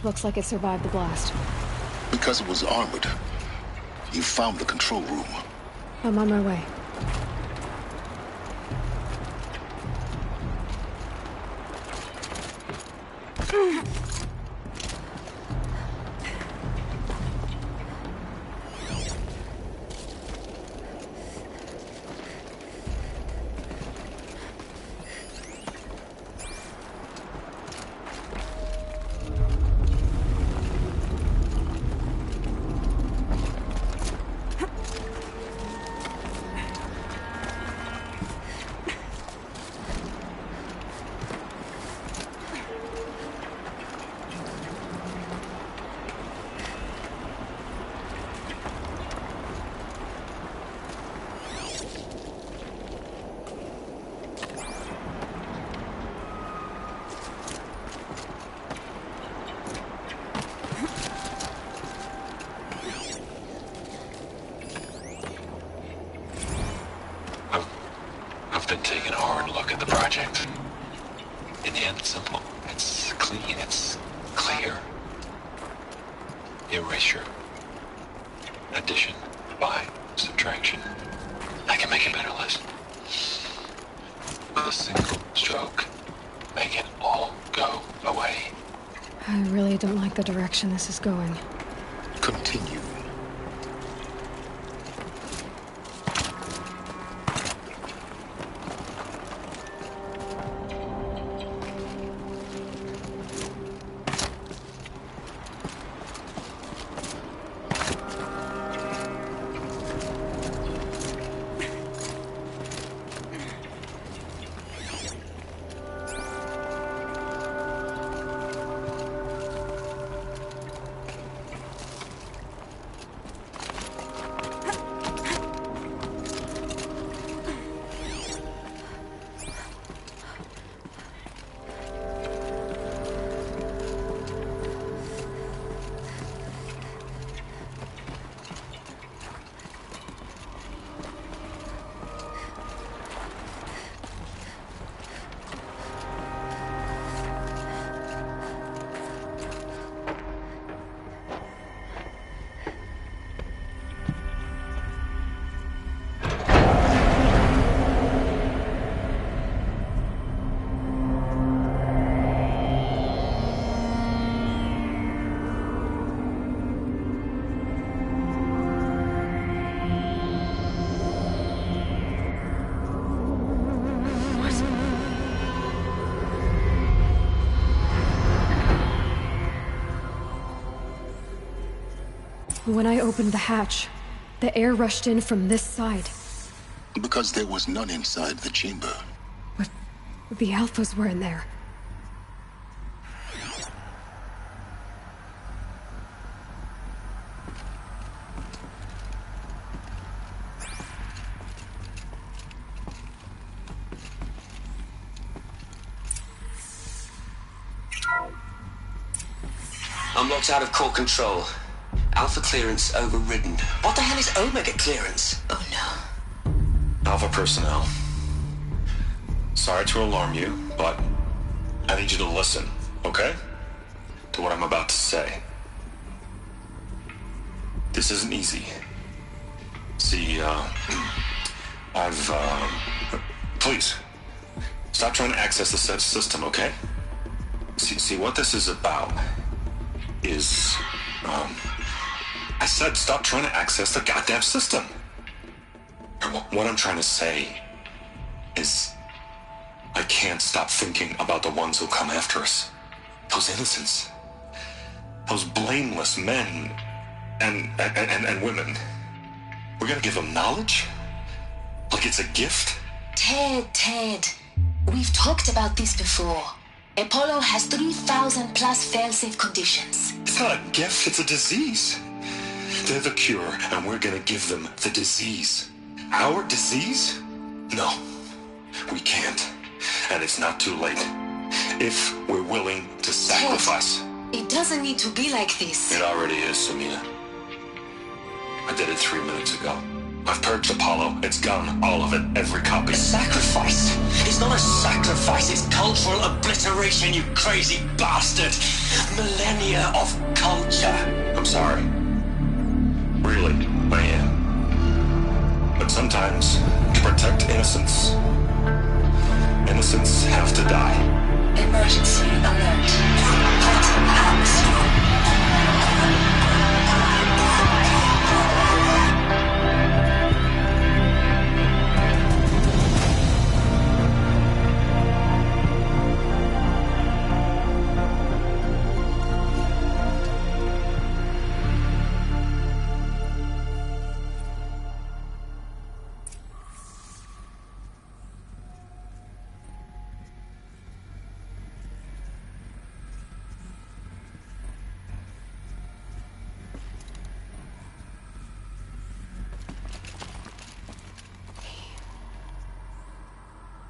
Looks like it survived the blast. Because it was armored, you found the control room. I'm on my way. I've been taking a hard look at the project. In the end, it's simple. It's clean. It's clear. Erasure. Addition. By. Subtraction. I can make a better list. With a single stroke. Make it all go away. I really don't like the direction this is going. Continue. When I opened the hatch, the air rushed in from this side. Because there was none inside the chamber. But the Alphas were in there. I'm locked out of core control. Alpha clearance overridden. What the hell is Omega clearance? Oh no. Alpha personnel. Sorry to alarm you, but I need you to listen, okay? To what I'm about to say. This isn't easy. See, please, stop trying to access the system, okay? See, what this is about is, I said stop trying to access the goddamn system. What I'm trying to say is I can't stop thinking about the ones who come after us. Those innocents. Those blameless men and women. We're gonna give them knowledge? Like it's a gift? Ted. We've talked about this before. Apollo has 3,000 plus fail-safe conditions. It's not a gift, it's a disease. They're the cure, and we're gonna give them the disease. Our disease? No, we can't. And it's not too late. If we're willing to sacrifice. Ted, it doesn't need to be like this. It already is, Samina. I did it 3 minutes ago. I've purged Apollo. It's gone. All of it. Every copy. A sacrifice? It's not a sacrifice. It's cultural obliteration, you crazy bastard. Millennia of culture. I'm sorry. Really, I am. But sometimes, to protect innocence, innocents have to die. Emergency alert. Quantum atmosphere.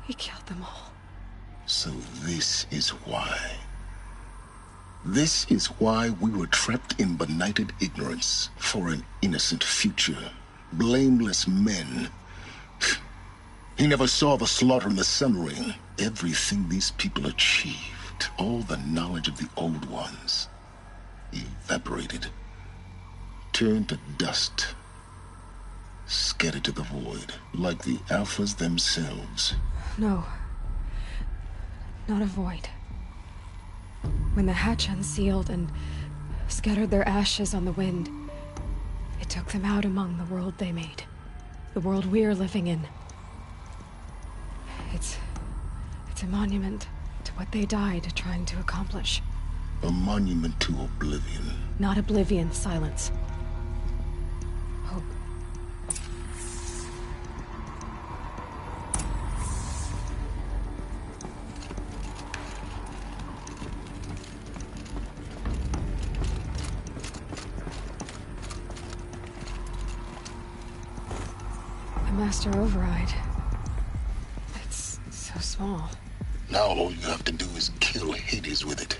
He killed them all. So this is why. This is why we were trapped in benighted ignorance for an innocent future. Blameless men. He never saw the slaughter in the Sun Ring. Everything these people achieved, all the knowledge of the old ones, evaporated, turned to dust, scattered to the void, like the Alphas themselves. No. Not a void. When the hatch unsealed and scattered their ashes on the wind, it took them out among the world they made. The world we're living in. It's a monument to what they died trying to accomplish. A monument to oblivion. Not oblivion, silence. Hope. The Master Override. It's so small. Now all you have to do is kill Hades with it.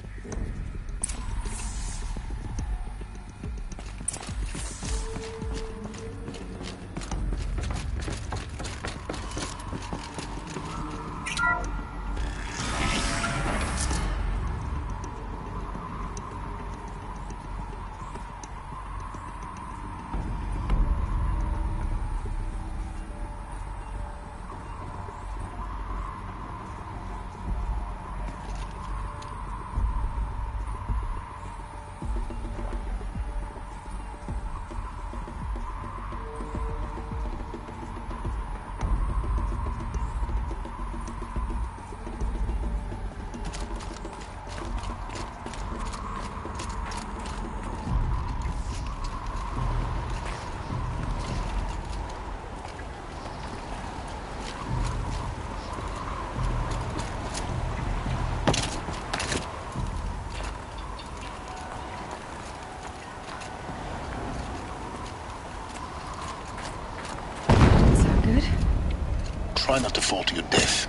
Try not to fall to your death.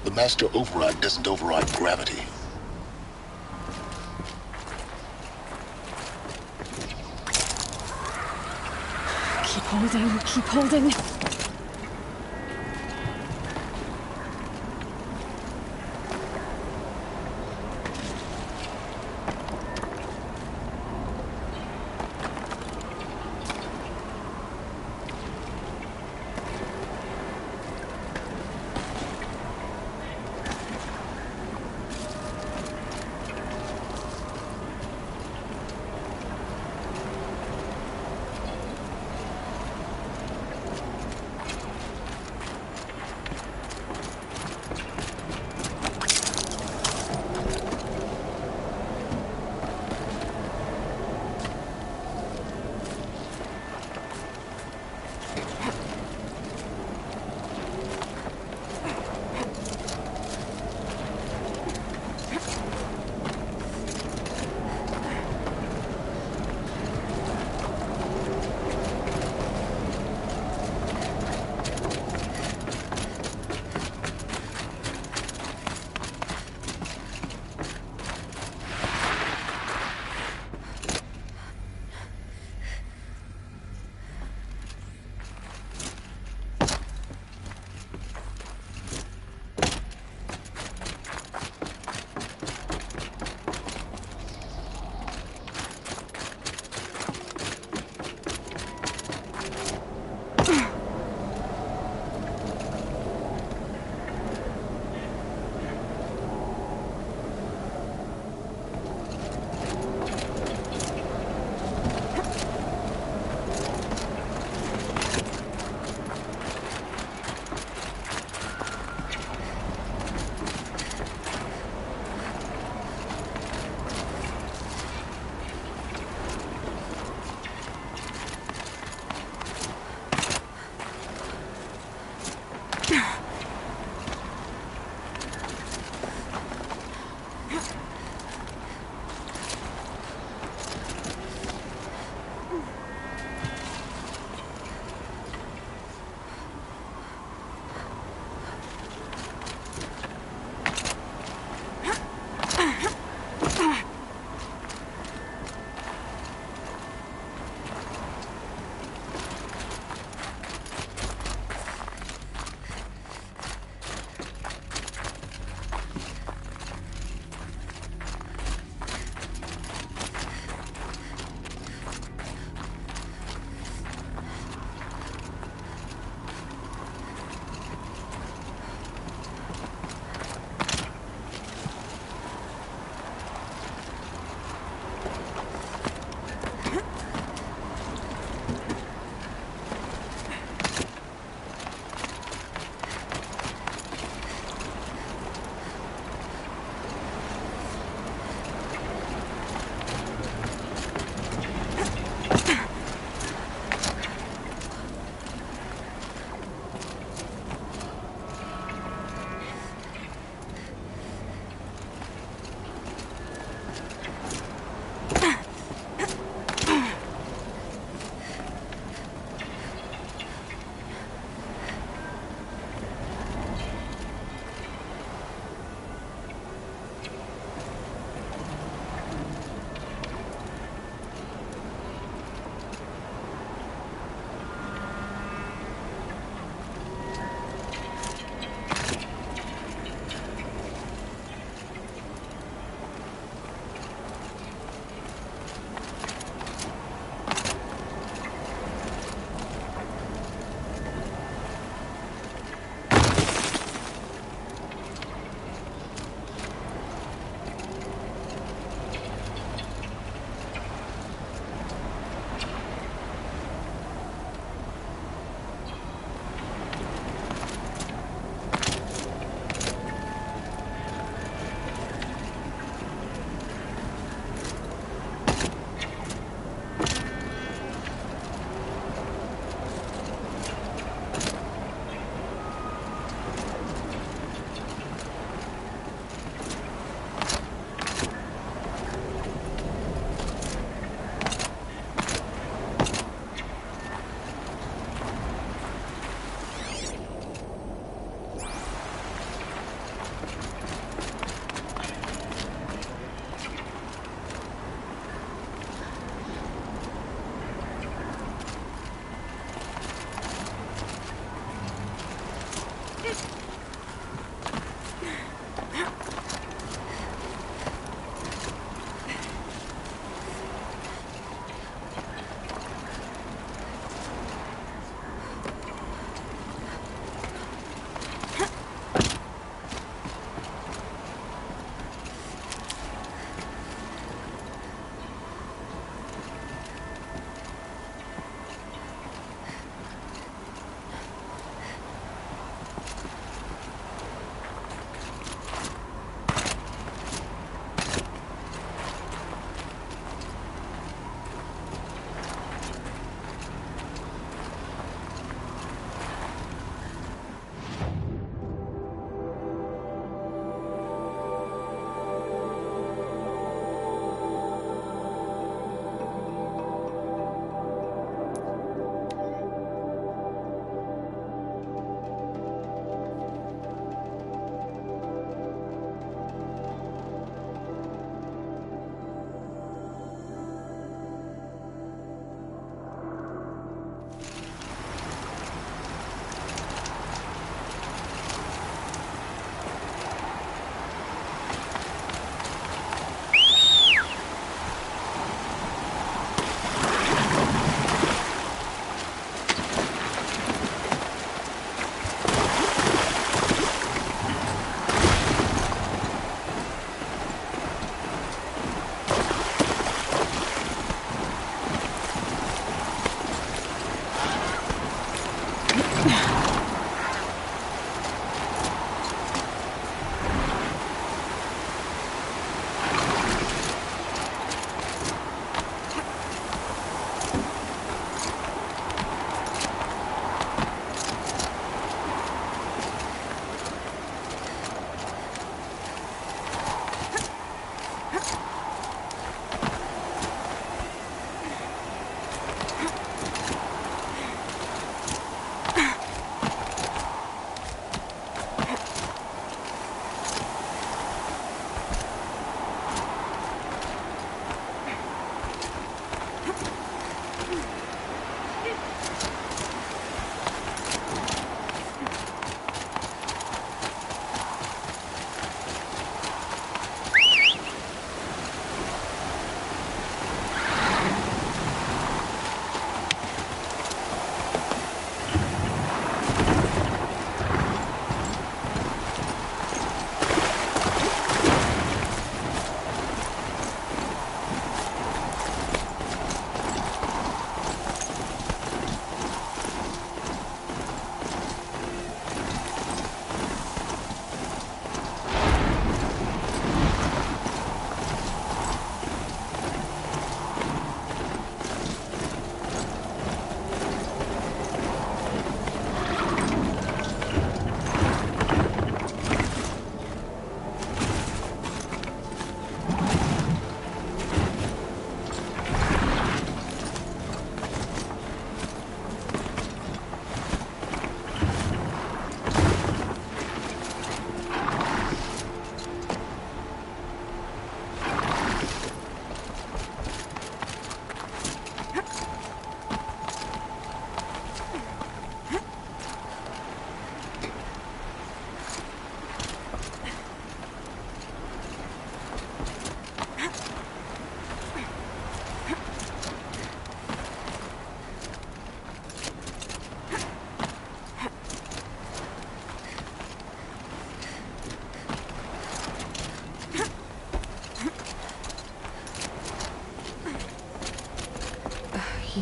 The master override doesn't override gravity. Keep holding, keep holding.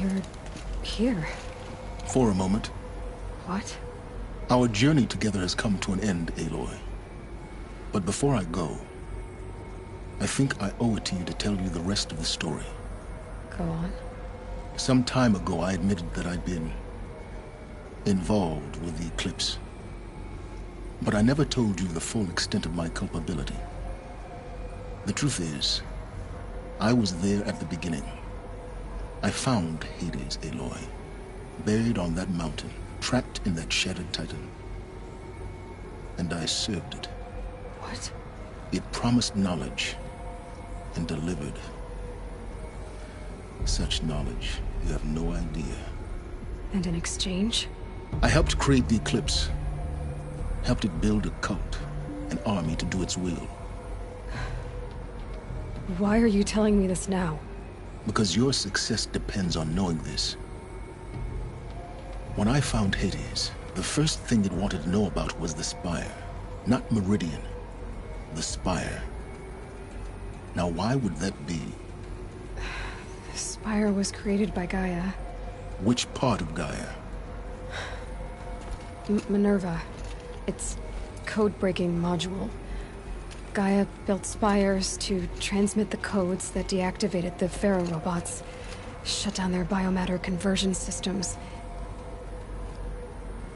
You're here. For a moment. What? Our journey together has come to an end, Aloy. But before I go, I think I owe it to you to tell you the rest of the story. Go on. Some time ago, I admitted that I'd been involved with the eclipse. But I never told you the full extent of my culpability. The truth is, I was there at the beginning. I found Hades, Aloy, buried on that mountain, trapped in that shattered titan. And I served it. What? It promised knowledge and delivered. Such knowledge, you have no idea. And in exchange? I helped create the Eclipse. Helped it build a cult, an army to do its will. Why are you telling me this now? Because your success depends on knowing this. When I found Hades, the first thing it wanted to know about was the Spire. Not Meridian. The Spire. Now why would that be? The Spire was created by Gaia. Which part of Gaia? Minerva. Its code-breaking module. Gaia built spires to transmit the codes that deactivated the Pharaoh robots, shut down their biomatter conversion systems.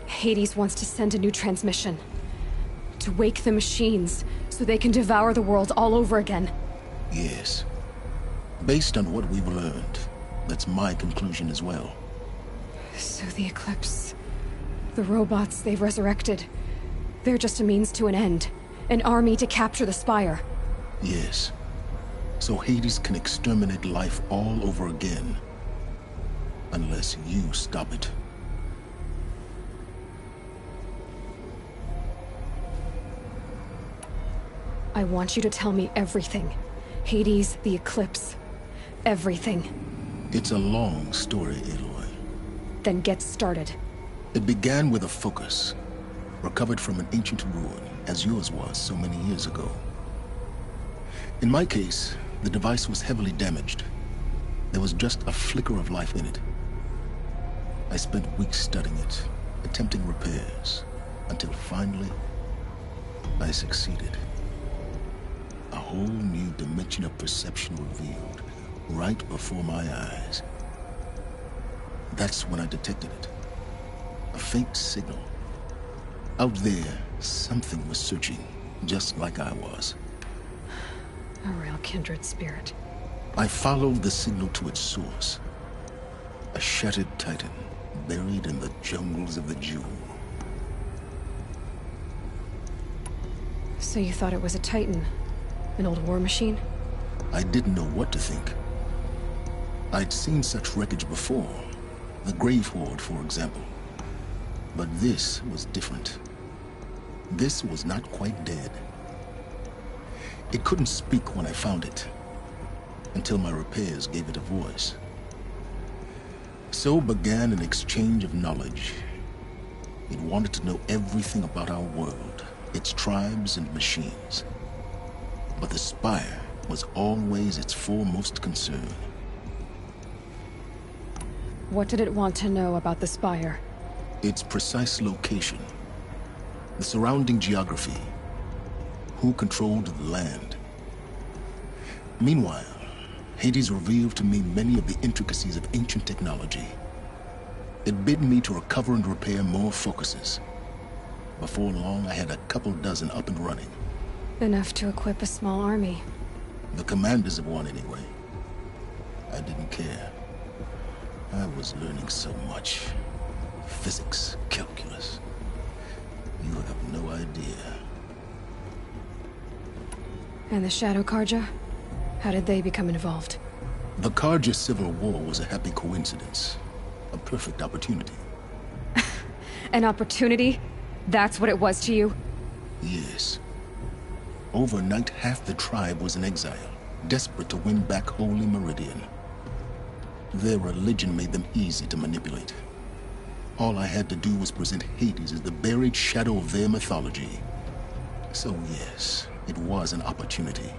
Hades wants to send a new transmission. To wake the machines, so they can devour the world all over again. Yes. Based on what we've learned, that's my conclusion as well. So the Eclipse... the robots they've resurrected... they're just a means to an end. An army to capture the Spire. Yes. So Hades can exterminate life all over again. Unless you stop it. I want you to tell me everything. Hades, the Eclipse. Everything. It's a long story, Aloy. Then get started. It began with a focus. Recovered from an ancient ruin, as yours was so many years ago. In my case, the device was heavily damaged. There was just a flicker of life in it. I spent weeks studying it, attempting repairs, until finally, I succeeded. A whole new dimension of perception revealed, right before my eyes. That's when I detected it. A faint signal. Out there, something was searching, just like I was. A real kindred spirit. I followed the signal to its source. A shattered titan, buried in the jungles of the Jewel. So you thought it was a titan? An old war machine? I didn't know what to think. I'd seen such wreckage before. The Grave Horde, for example. But this was different. This was not quite dead. It couldn't speak when I found it, until my repairs gave it a voice. So began an exchange of knowledge. It wanted to know everything about our world, its tribes and machines. But the Spire was always its foremost concern. What did it want to know about the Spire? Its precise location, the surrounding geography, who controlled the land. Meanwhile, Hades revealed to me many of the intricacies of ancient technology. It bid me to recover and repair more focuses. Before long, I had a couple dozen up and running. Enough to equip a small army. The commanders of one, anyway. I didn't care. I was learning so much. Physics, calculus. You have no idea. And the Shadow Karja? How did they become involved? The Karja Civil War was a happy coincidence. A perfect opportunity. An opportunity? That's what it was to you? Yes. Overnight, half the tribe was in exile, desperate to win back Holy Meridian. Their religion made them easy to manipulate. All I had to do was present Hades as the buried shadow of their mythology. So yes, it was an opportunity.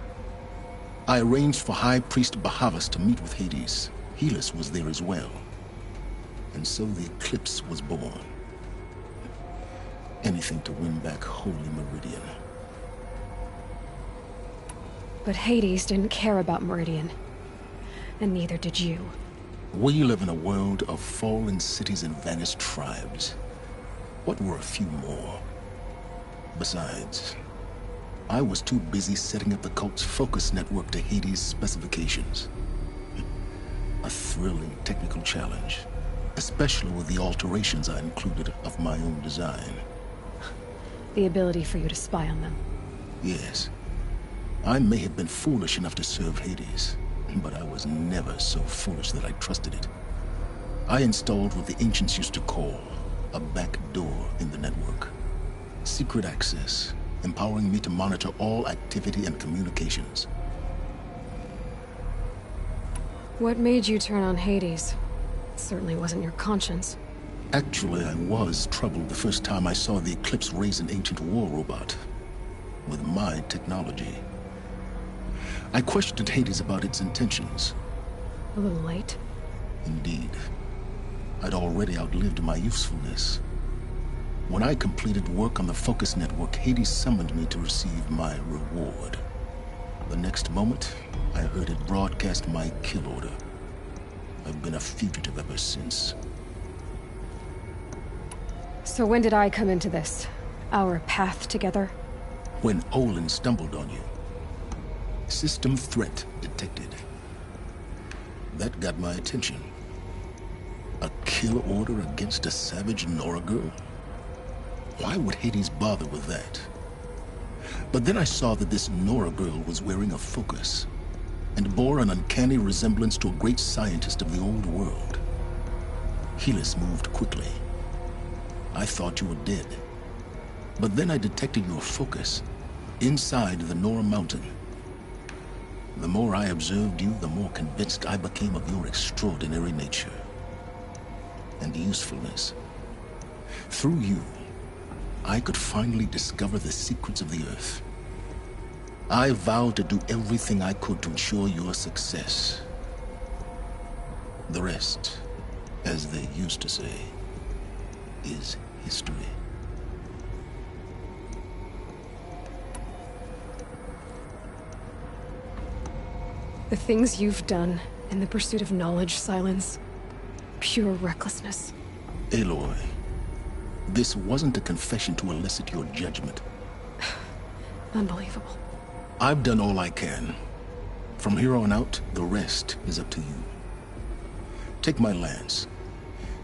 I arranged for High Priest Bahavas to meet with Hades. Helis was there as well. And so the Eclipse was born. Anything to win back Holy Meridian. But Hades didn't care about Meridian. And neither did you. We live in a world of fallen cities and vanished tribes. What were a few more? Besides, I was too busy setting up the cult's focus network to Hades' specifications. A thrilling technical challenge, especially with the alterations I included of my own design. The ability for you to spy on them. Yes. I may have been foolish enough to serve Hades, but I was never so foolish that I trusted it. I installed what the ancients used to call a back door in the network. Secret access, empowering me to monitor all activity and communications. What made you turn on Hades? It certainly wasn't your conscience. Actually, I was troubled the first time I saw the Eclipse raise an ancient war robot with my technology. I questioned Hades about its intentions. A little late. Indeed. I'd already outlived my usefulness. When I completed work on the Focus Network, Hades summoned me to receive my reward. The next moment, I heard it broadcast my kill order. I've been a fugitive ever since. So when did I come into this? Our path together? When Olin stumbled on you. System threat detected. That got my attention. A kill order against a savage Nora girl? Why would Hades bother with that? But then I saw that this Nora girl was wearing a focus, and bore an uncanny resemblance to a great scientist of the old world. Helis moved quickly. I thought you were dead. But then I detected your focus inside the Nora mountain. The more I observed you, the more convinced I became of your extraordinary nature and usefulness. Through you, I could finally discover the secrets of the Earth. I vowed to do everything I could to ensure your success. The rest, as they used to say, is history. The things you've done in the pursuit of knowledge, Silence. Pure recklessness. Aloy, this wasn't a confession to elicit your judgment. Unbelievable. I've done all I can. From here on out, the rest is up to you. Take my lance.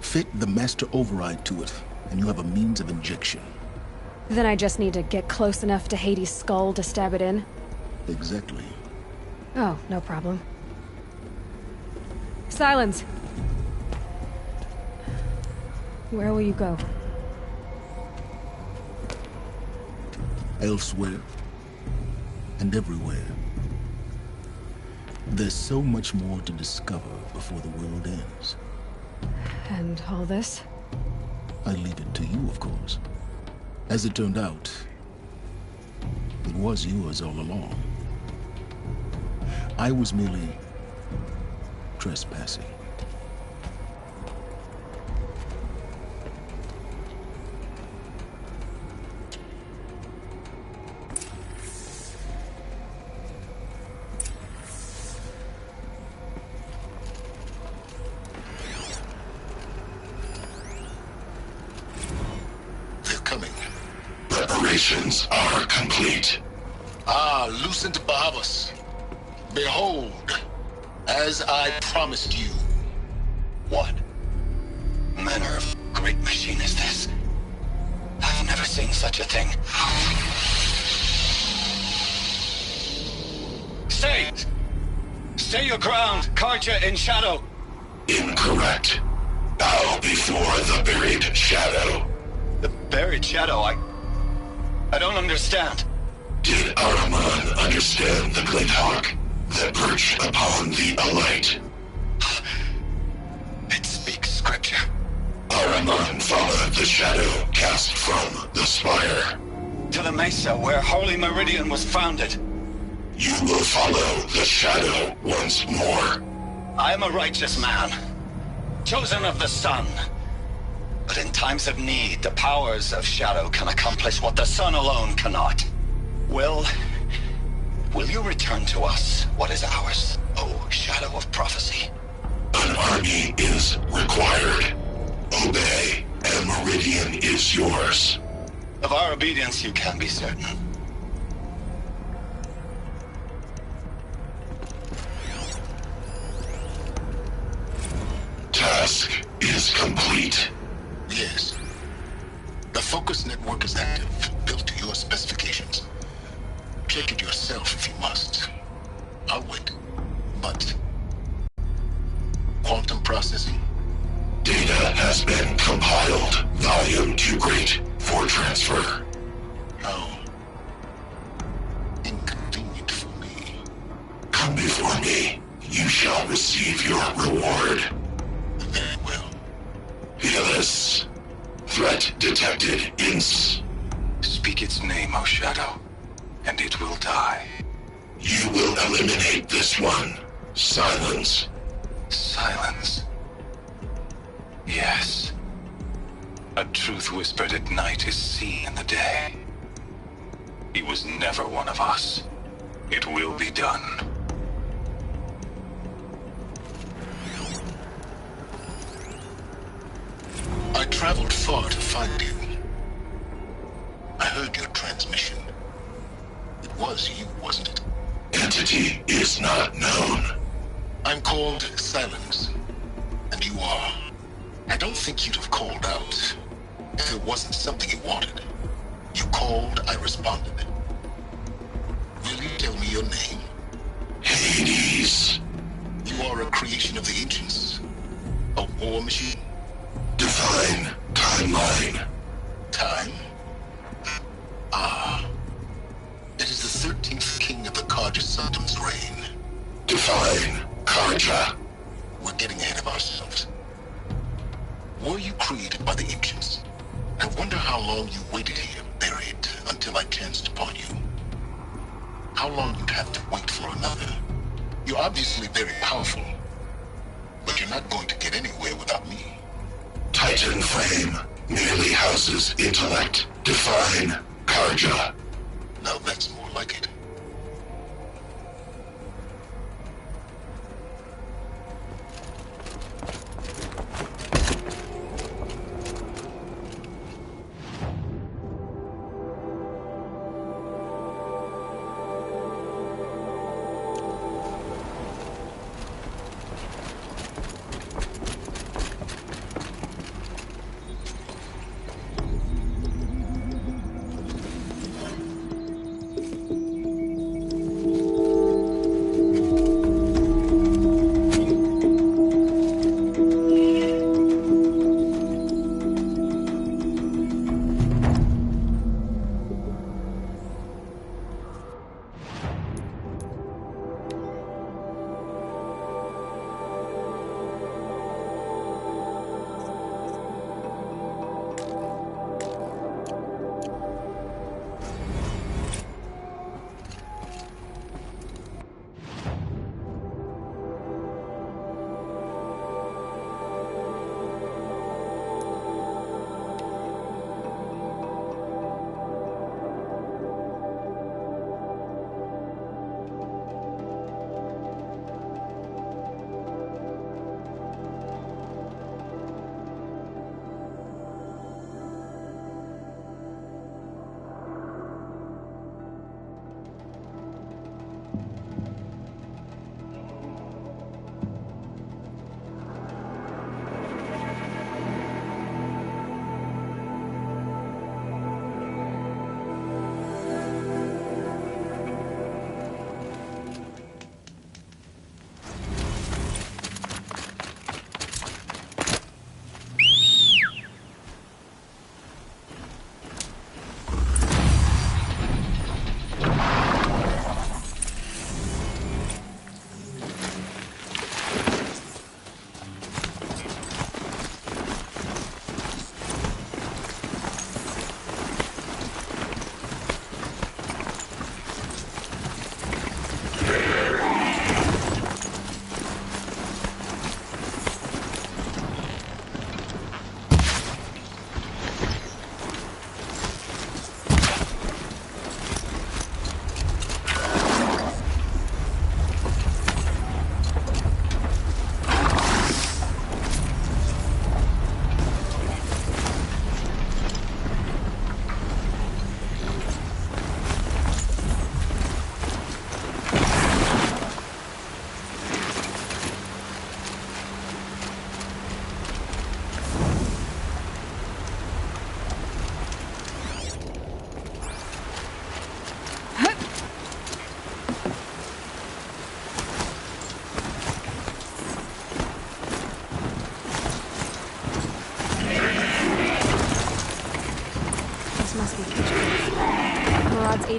Fit the master override to it, and you have a means of injection. Then I just need to get close enough to Hades' skull to stab it in? Exactly. Oh, no problem. Silence! Where will you go? Elsewhere. And everywhere. There's so much more to discover before the world ends. And all this? I leave it to you, of course. As it turned out, it was yours all along. I was merely trespassing. They're coming. Preparations are complete. Ah, Lucent Bahavas. Behold, as I promised you. What manner of great machine is this? I've never seen such a thing. Stay! Stay your ground, Karja in shadow! Incorrect. Bow before the buried shadow. The buried shadow? I don't understand. Did Araman understand the glint hawk that perched upon the alight? It speaks scripture. Araman followed the shadow cast from the spire. To the mesa where Holy Meridian was founded. You will follow the shadow once more. I am a righteous man. chosen of the sun. But in times of need, the powers of shadow can accomplish what the sun alone cannot. Will you return to us what is ours, O Shadow of Prophecy? An army is required. Obey, and Meridian is yours. Of our obedience you can be certain. Task is complete. Yes. The focus network is active, built to your specifications. Check it yourself if you must. I'll wait. But... quantum processing? Data has been compiled. Volume too great for transfer. How inconvenient for me. Come before me. You shall receive your reward. Very well. Fearless. Threat detected. Speak its name, O Shadow, and it will die. You will eliminate this one. Silence. Silence. Yes. A truth whispered at night is seen in the day. He was never one of us. It will be done. I traveled far to find you. I heard your transmission. It was you, wasn't it? Entity is not known. I'm called Silence, and you are. I don't think you'd have called out if it wasn't something you wanted. You called, I responded. Will you tell me your name? Hades. You are a creation of the ancients. A war machine? Define timeline. Time? Ah. It is the 13th king of the Karja Sultan's reign. Define Karja. We're getting ahead of ourselves. Were you created by the ancients? I wonder how long you waited here, buried, until I chanced upon you. How long you'd have to wait for another. You're obviously very powerful, but you're not going to get anywhere without me. Titan Flame merely houses intellect. Define Karja. Now that's more like it.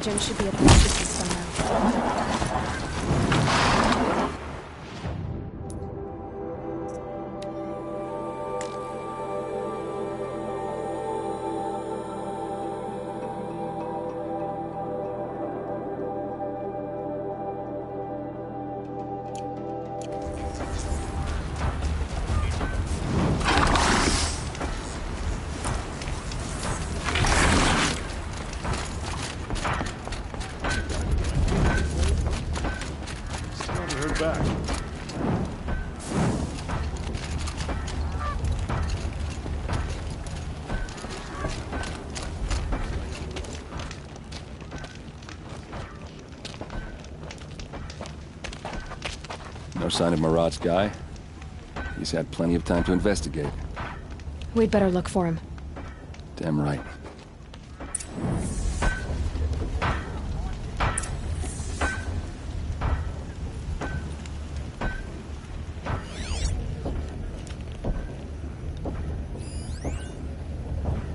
agent should be at the offices somehow. Back. No sign of Marat's guy? He's had plenty of time to investigate. We'd better look for him. Damn right.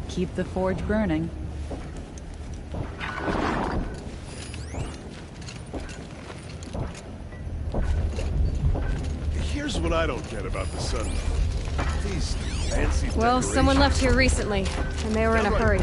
Keep the forge burning. Here's what I don't get about the sun. These fancy Well, someone left here recently, and they were in a hurry.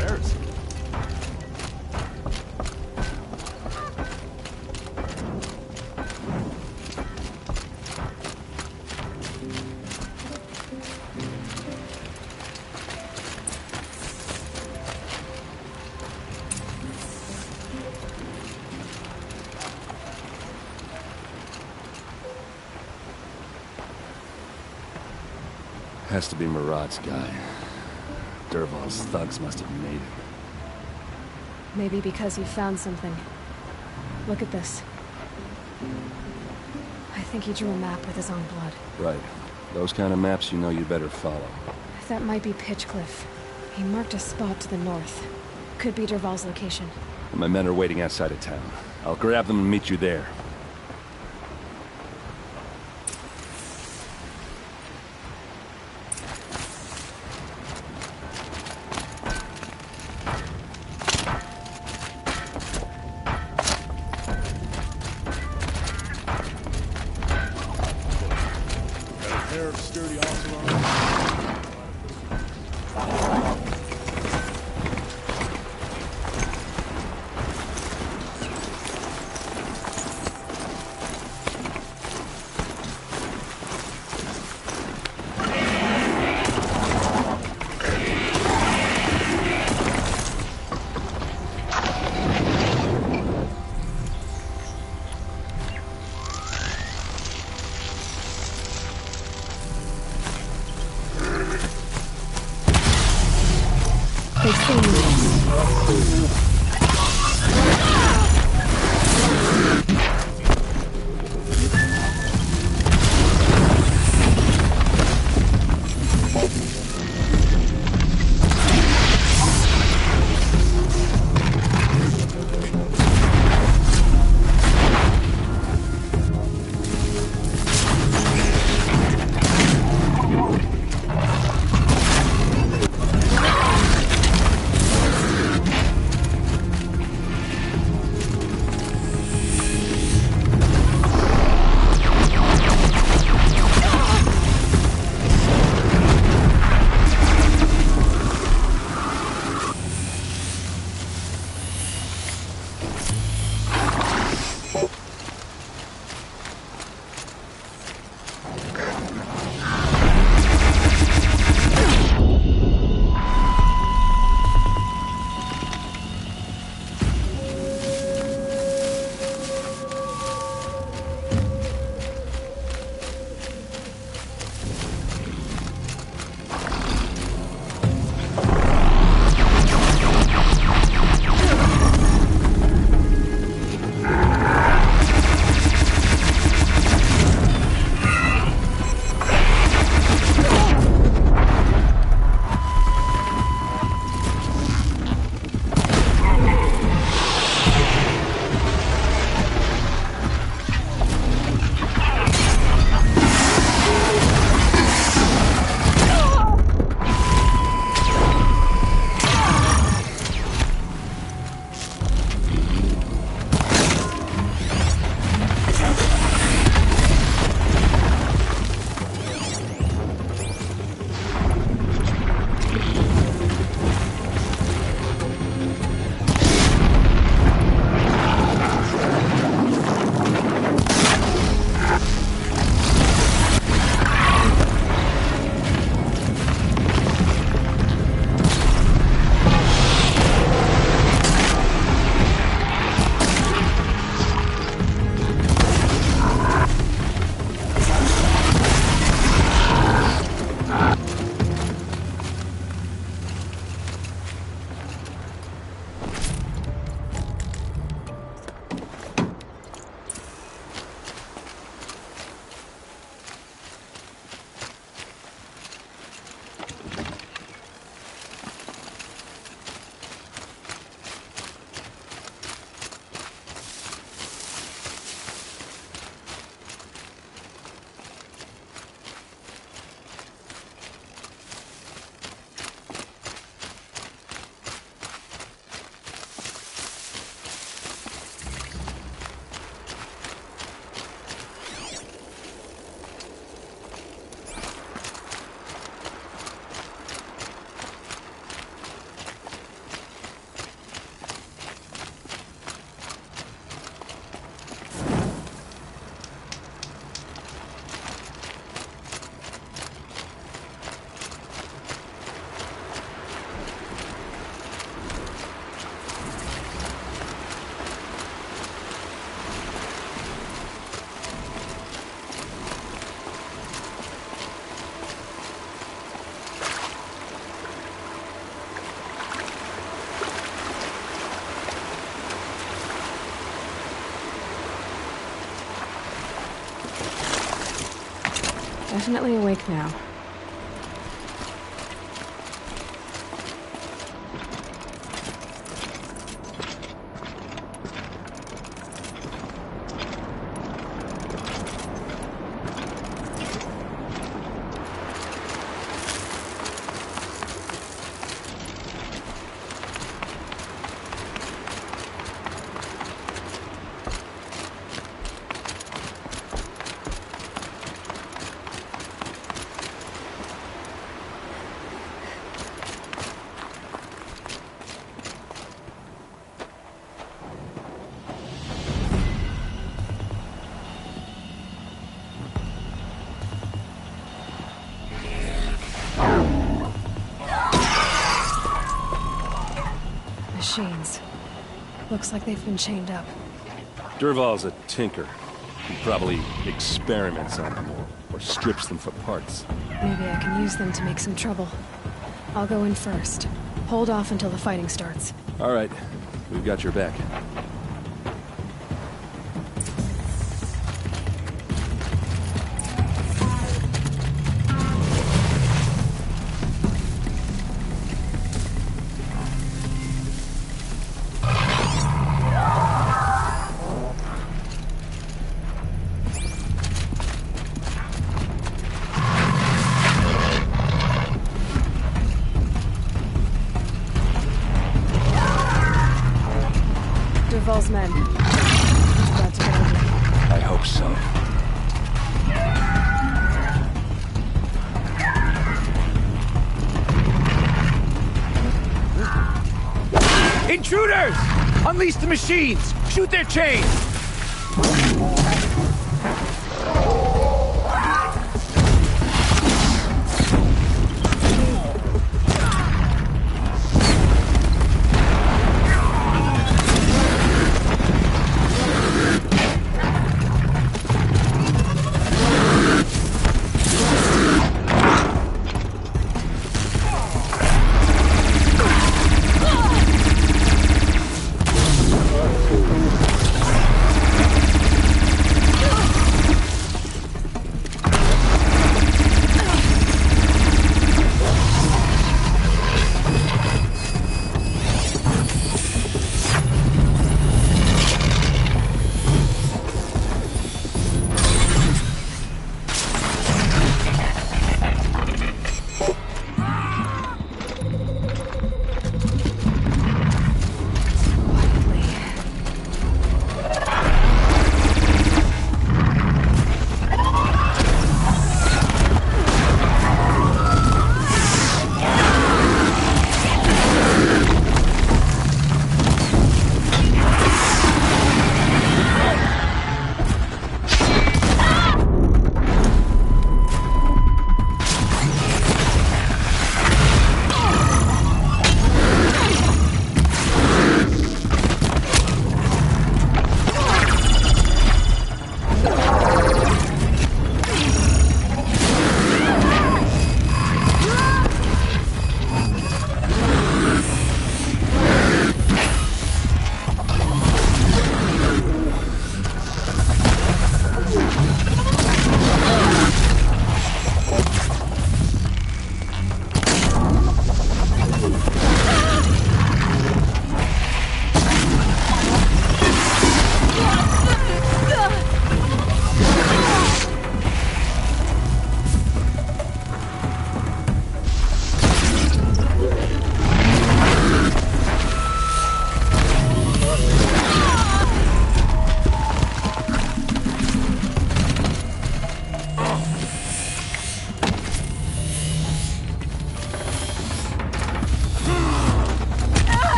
Has to be Marat's guy. Dervahl's thugs must have made it. Maybe because he found something. Look at this. I think he drew a map with his own blood. Right. Those kind of maps you know you better follow. That might be Pitchcliff. He marked a spot to the north. Could be Dervahl's location. My men are waiting outside of town. I'll grab them and meet you there. Sturdy also. Definitely awake now. Machines. Looks like they've been chained up. Durval's a tinker. He probably experiments on them or strips them for parts. Maybe I can use them to make some trouble. I'll go in first. Hold off until the fighting starts. All right. We've got your back. Durval's men. About to get over. I hope so. Intruders! Unleash the machines! Shoot their chains!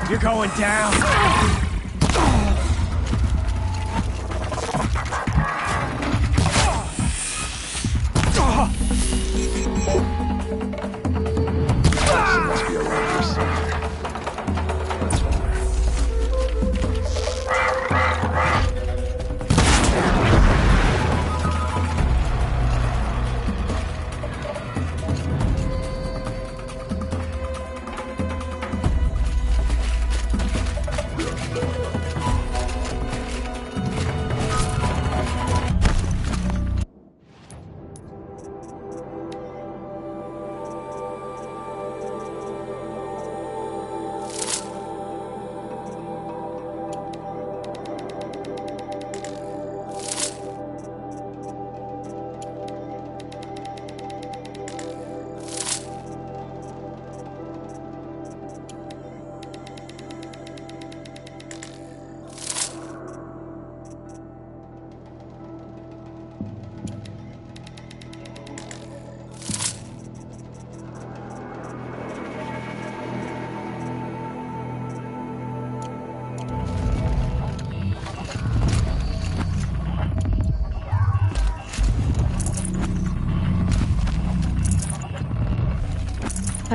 You're going down. Must be around here somewhere. That's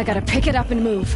I gotta pick it up and move.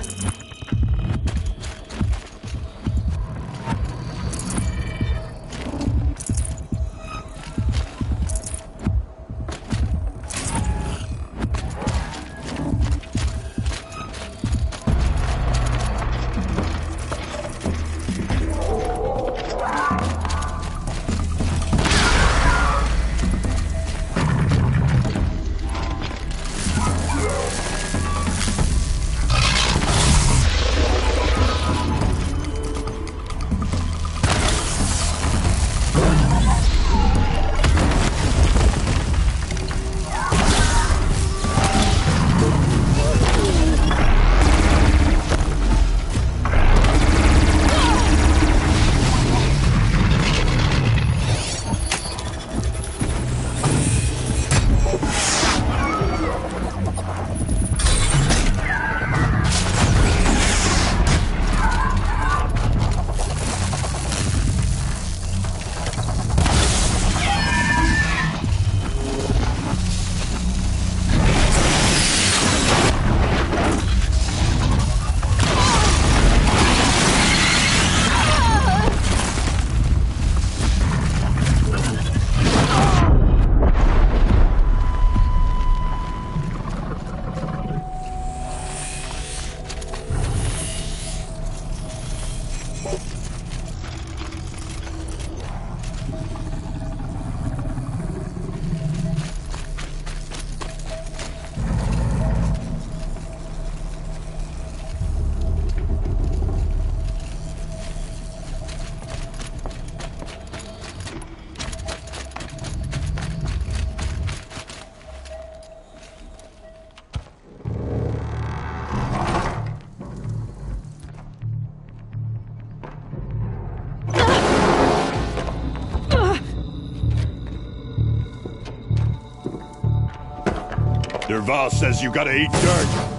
Derval says you gotta eat dirt.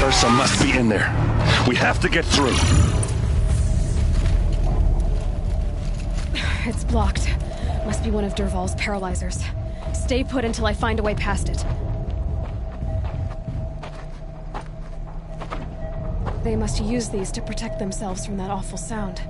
Ursa must be in there. We have to get through. It's blocked. Must be one of Derval's paralyzers. Stay put until I find a way past it. They must use these to protect themselves from that awful sound.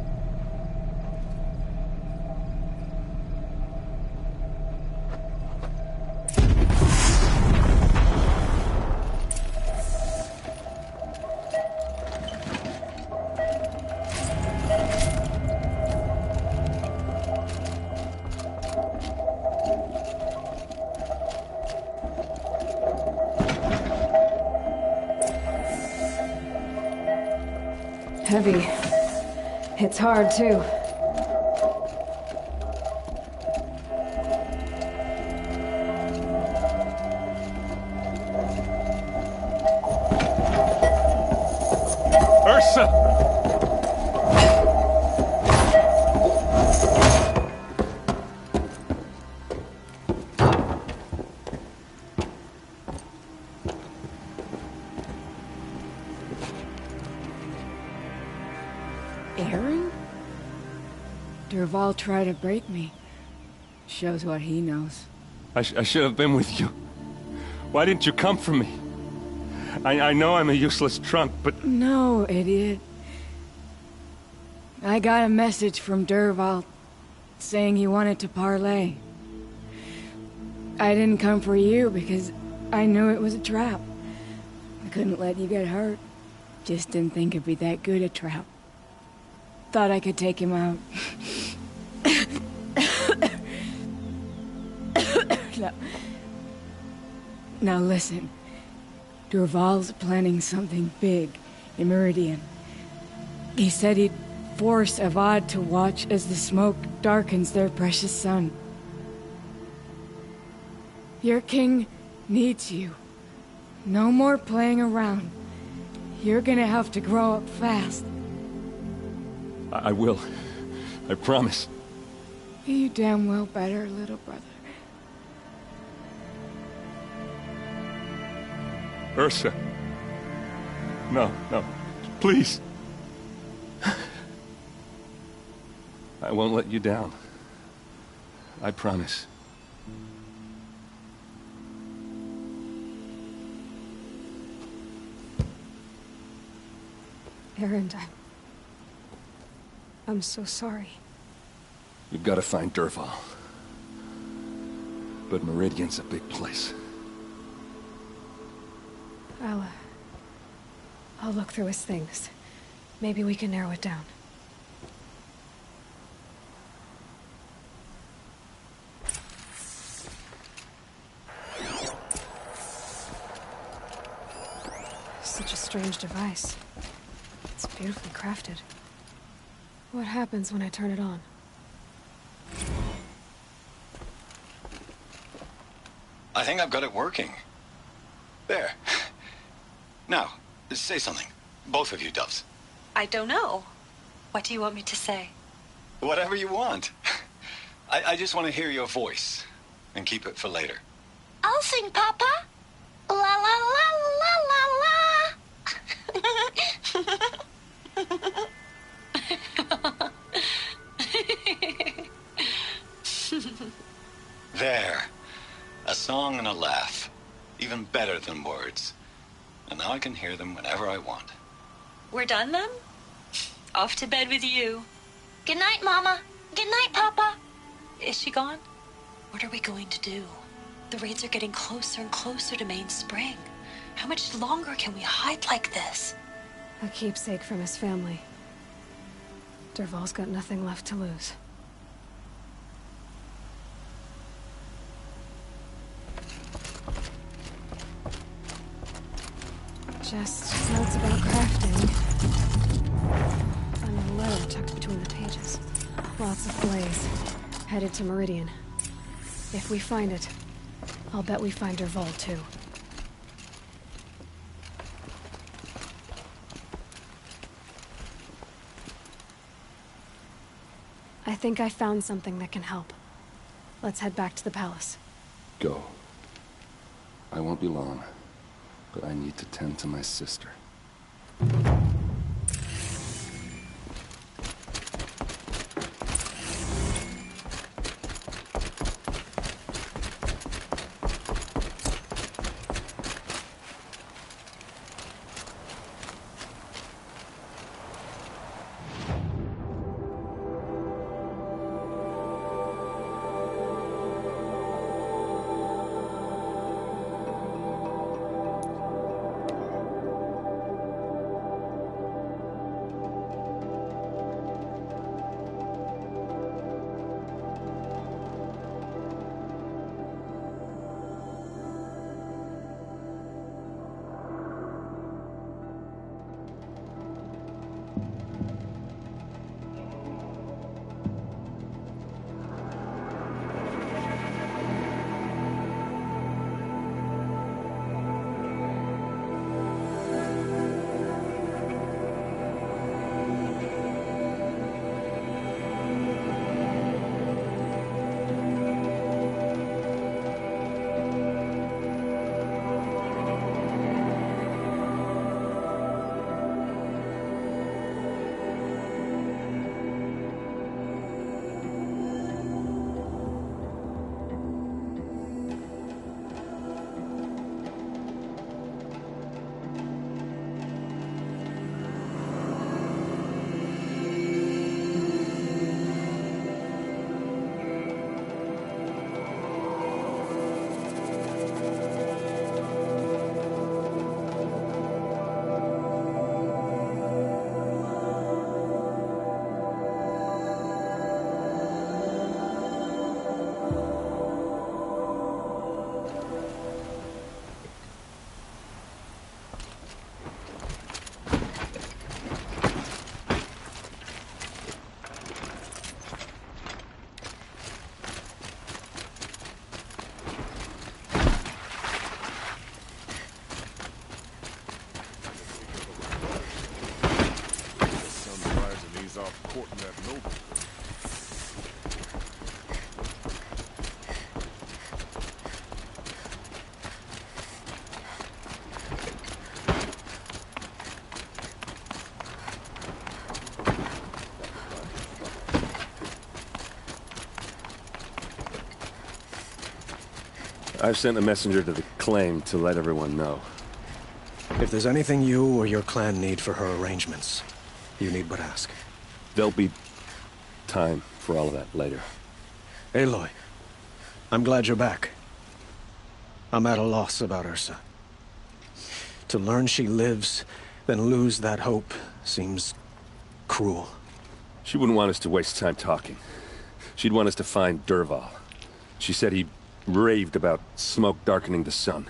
Heavy. It's hard, too. Ursa! Aaron? Derval tried to break me. Shows what he knows. I should have been with you. Why didn't you come for me? I know I'm a useless trunk, but... No, idiot. I got a message from Derval saying he wanted to parlay. I didn't come for you because I knew it was a trap. I couldn't let you get hurt. Just didn't think it'd be that good a trap. Thought I could take him out. No. Now listen. Durval's planning something big in Meridian. He said he'd force Avad to watch as the smoke darkens their precious sun. Your king needs you. No more playing around. You're gonna have to grow up fast. I will. I promise. You damn well better, little brother. Ursa. No, no. Please. I won't let you down. I promise. Erend, I'm so sorry. We've got to find Dervahl. But Meridian's a big place. I'll look through his things. Maybe we can narrow it down. Such a strange device. It's beautifully crafted. What happens when I turn it on? I think I've got it working. There. Now, say something. Both of you, doves. I don't know. What do you want me to say? Whatever you want. I just want to hear your voice. And keep it for later. I'll sing, Papa. La la la la la la. There. A song and a laugh. Even better than words. And now I can hear them whenever I want. We're done then? Off to bed with you. Good night, Mama. Good night, Papa. Is she gone? What are we going to do? The raids are getting closer and closer to Main Spring. How much longer can we hide like this? A keepsake from his family. Dervahl's got nothing left to lose. Just notes about crafting. Found a letter tucked between the pages. Lots of blaze. Headed to Meridian. If we find it, I'll bet we find Dervahl too. I think I found something that can help. Let's head back to the palace. Go. I won't be long, but I need to tend to my sister. days off courting that noble. I've sent a messenger to the claim to let everyone know. If there's anything you or your clan need for her arrangements, you need but ask. There'll be time for all of that later. Aloy, I'm glad you're back. I'm at a loss about Ursa. To learn she lives, then lose that hope seems cruel. She wouldn't want us to waste time talking. She'd want us to find Dervahl. She said he raved about smoke darkening the sun.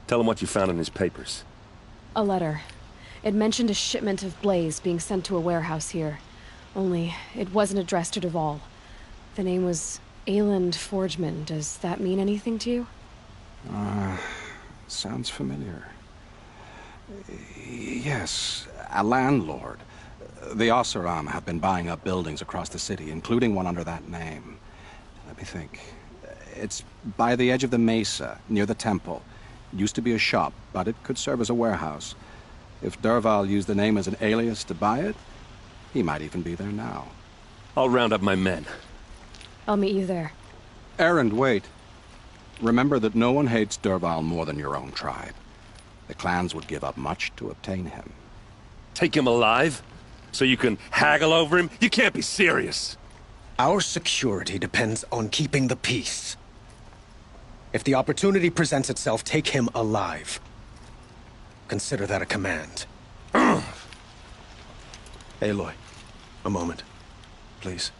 Tell him what you found in his papers. A letter. It mentioned a shipment of blaze being sent to a warehouse here. Only, it wasn't addressed to Dervahl. The name was Ayland Forgeman. Does that mean anything to you? Sounds familiar. Yes, a landlord. The Oseram have been buying up buildings across the city, including one under that name. Let me think. It's by the edge of the mesa, near the temple. It used to be a shop, but it could serve as a warehouse. If Dervahl used the name as an alias to buy it, he might even be there now. I'll round up my men. I'll meet you there. Erend, wait. Remember that no one hates Dervahl more than your own tribe. The clans would give up much to obtain him. Take him alive? So you can haggle over him? You can't be serious. Our security depends on keeping the peace. If the opportunity presents itself, take him alive. Consider that a command. Aloy, a moment, please.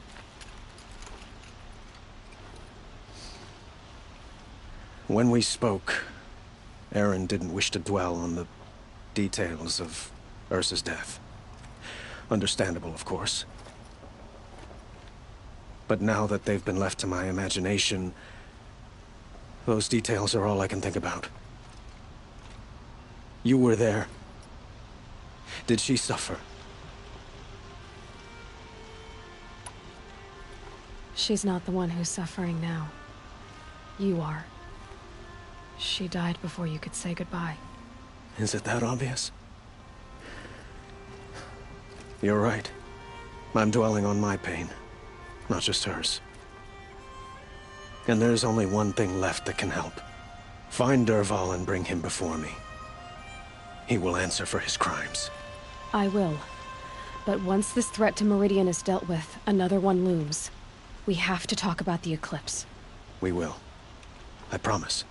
When we spoke, Aaron didn't wish to dwell on the details of Ursa's death. Understandable, of course. But now that they've been left to my imagination, those details are all I can think about. You were there. Did she suffer? She's not the one who's suffering now. You are. She died before you could say goodbye. Is it that obvious? You're right. I'm dwelling on my pain, not just hers. And there's only one thing left that can help. Find Dervahl and bring him before me. He will answer for his crimes. I will. But once this threat to Meridian is dealt with, another one looms. We have to talk about the eclipse. We will. I promise.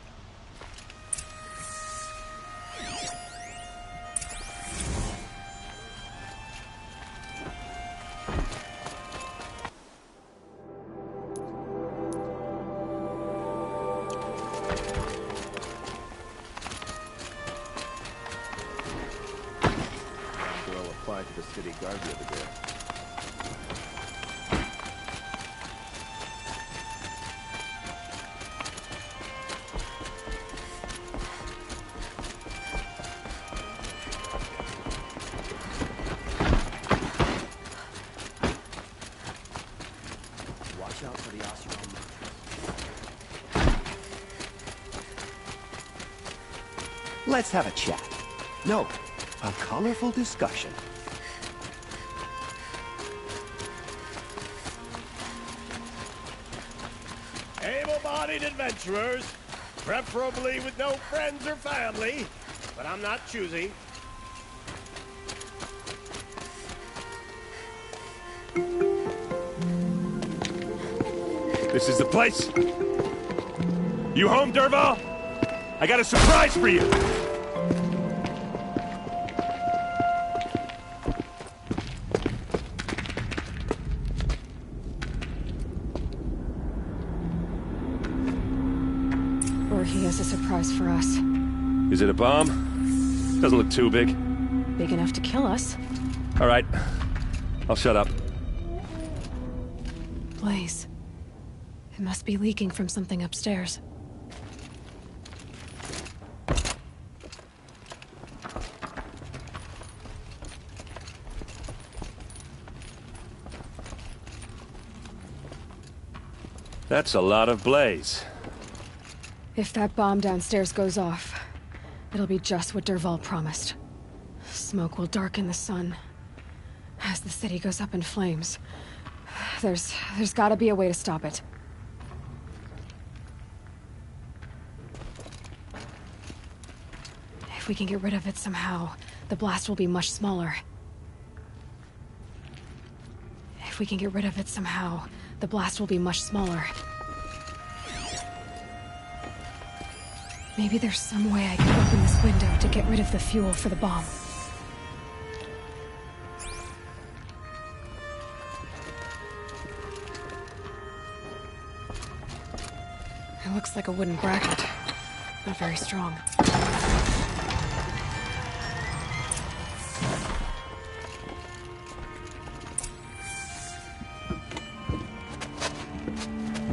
To the city guard the other day. Watch out for the Oseram. Let's have a chat. No, a colorful discussion. Able-bodied adventurers, preferably with no friends or family, but I'm not choosy. This is the place. You home, Dervahl? I got a surprise for you. Or he has a surprise for us. Is it a bomb? Doesn't look too big. Big enough to kill us. All right. I'll shut up. Blaze. It must be leaking from something upstairs. That's a lot of blaze. If that bomb downstairs goes off, it'll be just what Dervahl promised. Smoke will darken the sun. As the city goes up in flames, there's gotta be a way to stop it. If we can get rid of it somehow, the blast will be much smaller. If we can get rid of it somehow, the blast will be much smaller. Maybe there's some way I can open this window to get rid of the fuel for the bomb. It looks like a wooden bracket. Not very strong.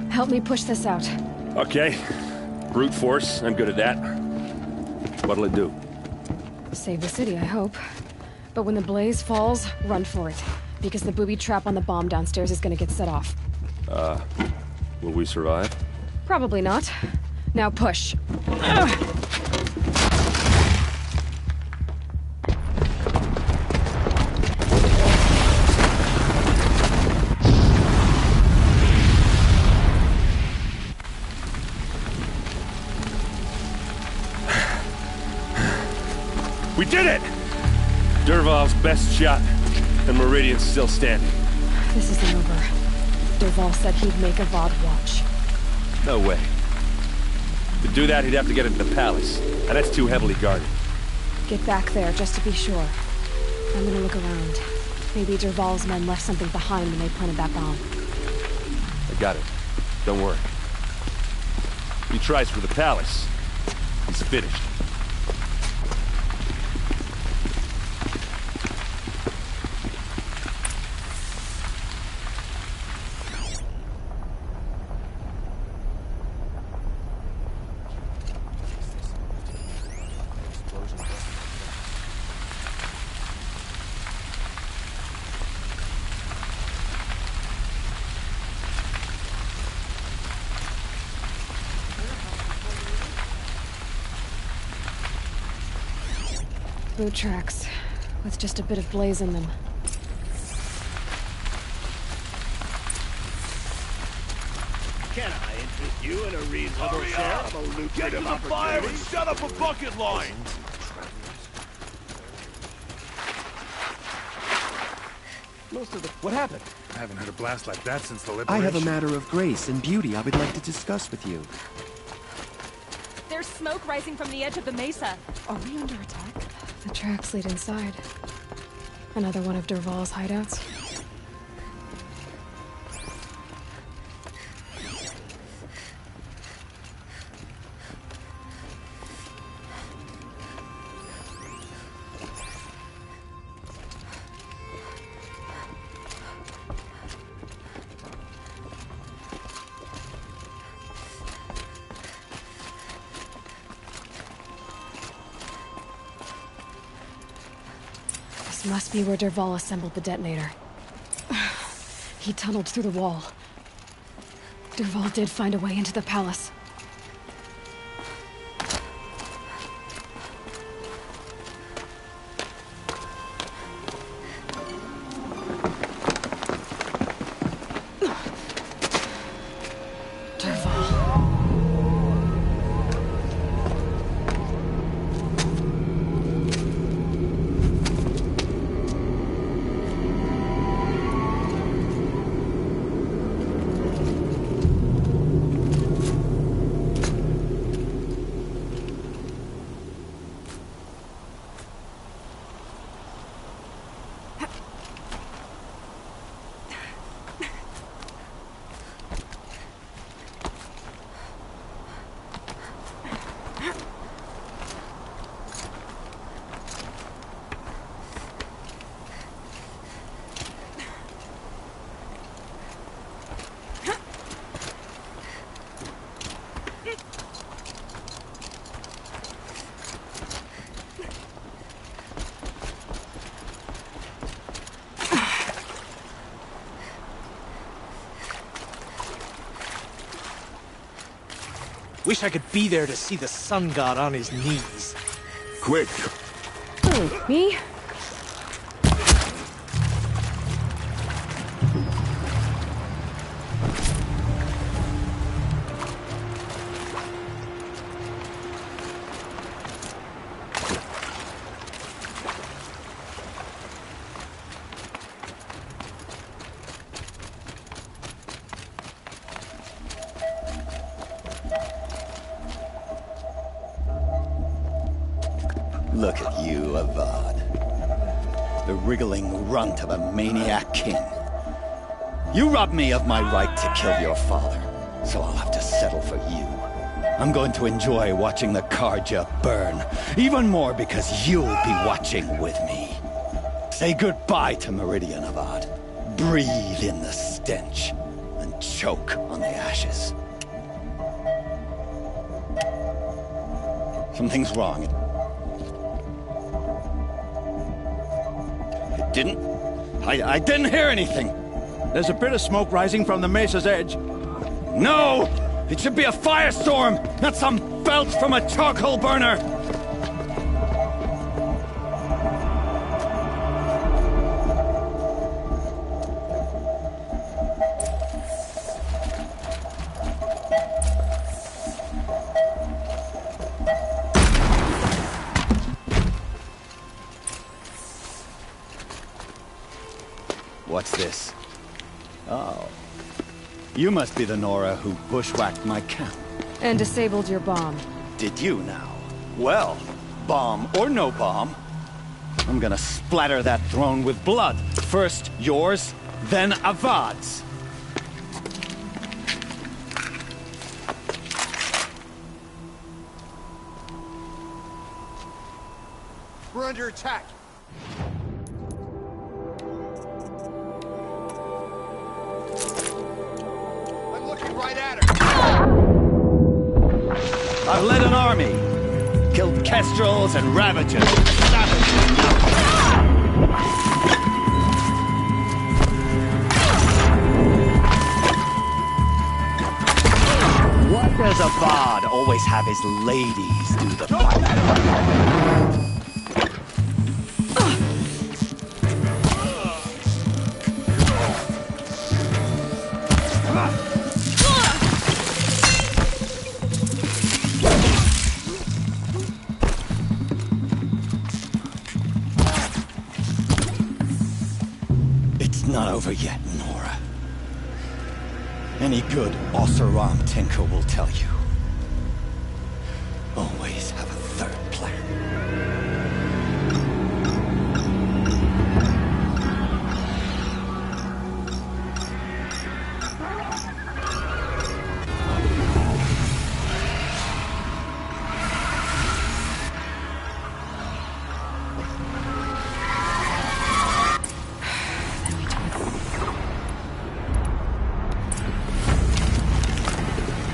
Help me push this out. Okay. Brute force, I'm good at that. What'll it do? Save the city, I hope. But when the blaze falls, run for it. Because the booby trap on the bomb downstairs is gonna get set off. Will we survive? Probably not. Now push. Ugh. We did it! Dervahl's best shot, and Meridian's still standing. This isn't over. Dervahl said he'd make a VOD watch. No way. To do that, he'd have to get into the palace, and that's too heavily guarded. Get back there, just to be sure. I'm gonna look around. Maybe Dervahl's men left something behind when they planted that bomb. I got it. Don't worry. If he tries for the palace, he's finished. Boot tracks, with just a bit of blaze in them. Can I interest you in a reasonable share of a lucrative opportunity? And set up a bucket line! What happened? I haven't heard a blast like that since the I liberation. have a matter of grace and beauty I would like to discuss with you. There's smoke rising from the edge of the mesa. Are we under attack? The tracks lead inside. Another one of Dervahl's hideouts. This must be where Dervahl assembled the detonator. He tunneled through the wall. Dervahl did find a way into the palace. Wish I could be there to see the sun god on his knees. Quick! Oh, me? Look at you, Avad. The wriggling runt of a maniac king. You robbed me of my right to kill your father, so I'll have to settle for you. I'm going to enjoy watching the Karja burn, even more because you'll be watching with me. Say goodbye to Meridian, Avad. Breathe in the stench, and choke on the ashes. Something's wrong. I didn't hear anything. There's a bit of smoke rising from the mesa's edge. No! It should be a firestorm, not some belch from a charcoal burner! What's this? Oh. You must be the Nora who bushwhacked my camp. And disabled your bomb. Did you now? Well, bomb or no bomb, I'm gonna splatter that throne with blood. First yours, then Avad's. We're under attack. I'm looking right at her. I've led an army. Killed kestrels and ravagers. Savages now. Why does Avad always have his ladies do the fighting? Not over yet, Nora. Any good Oseram tinker will tell you. Always have a third plan.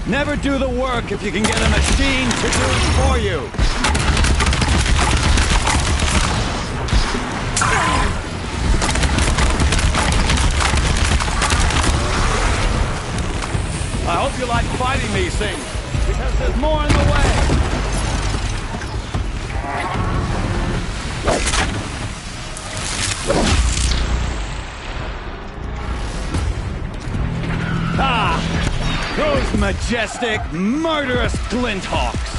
Never do the work if you can get a machine to do it for you. I hope you like fighting these things, because there's more in the way. Those majestic, murderous glinthawks!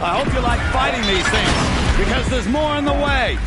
I hope you like fighting these things, because there's more in the way!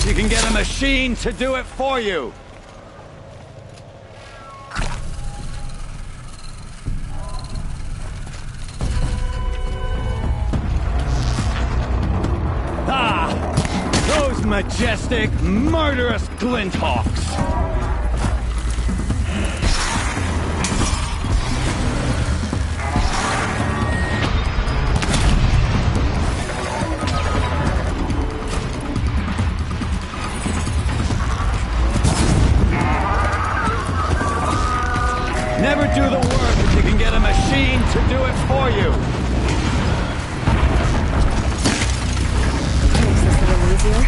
You can get a machine to do it for you. majestic, murderous glinthawks! Never do the work if you can get a machine to do it for you! Makes this a little easier.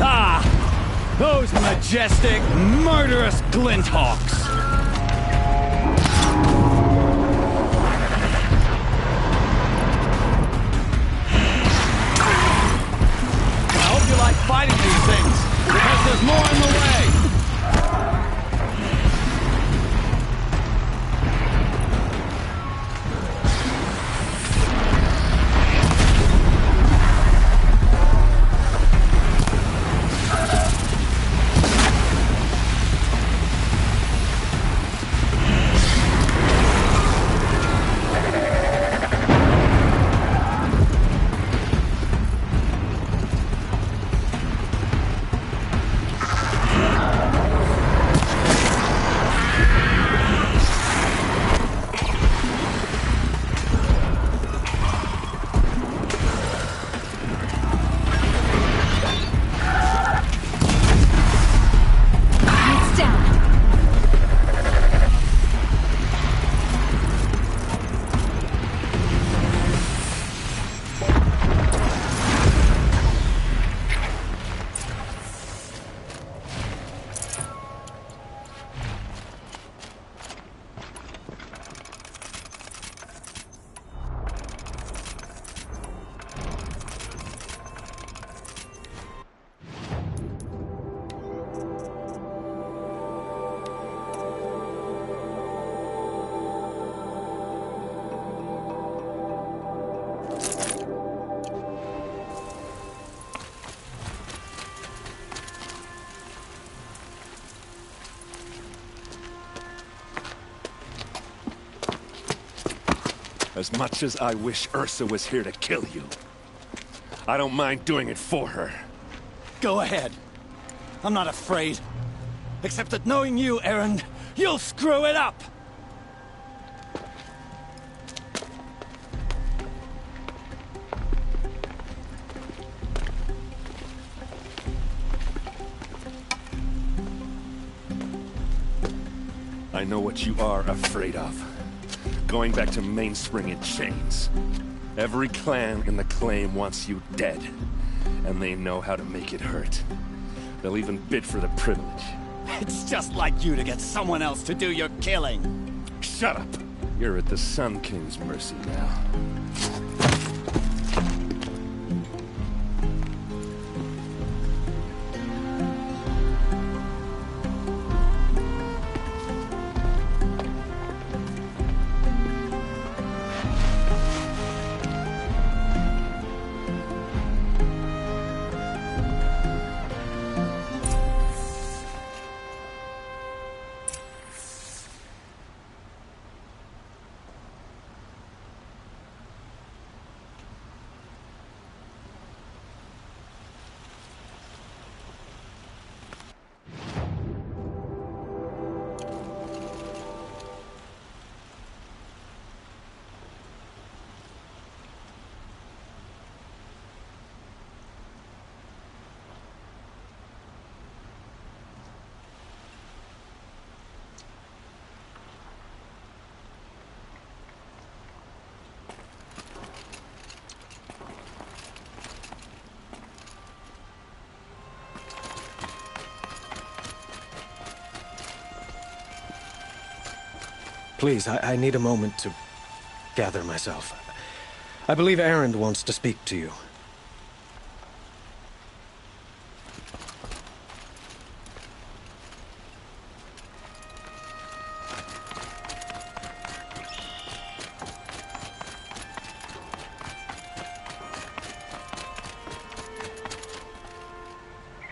Ah! Those majestic, murderous glinthawks! Fighting these things, because there's more in the way! As much as I wish Ursa was here to kill you, I don't mind doing it for her. Go ahead. I'm not afraid. Except that knowing you, Erend, you'll screw it up! I know what you are afraid of. Going back to Mainspring in chains. Every clan in the claim wants you dead. And they know how to make it hurt. They'll even bid for the privilege. It's just like you to get someone else to do your killing. Shut up! You're at the Sun King's mercy now. Please, I need a moment to gather myself. I believe Erend wants to speak to you.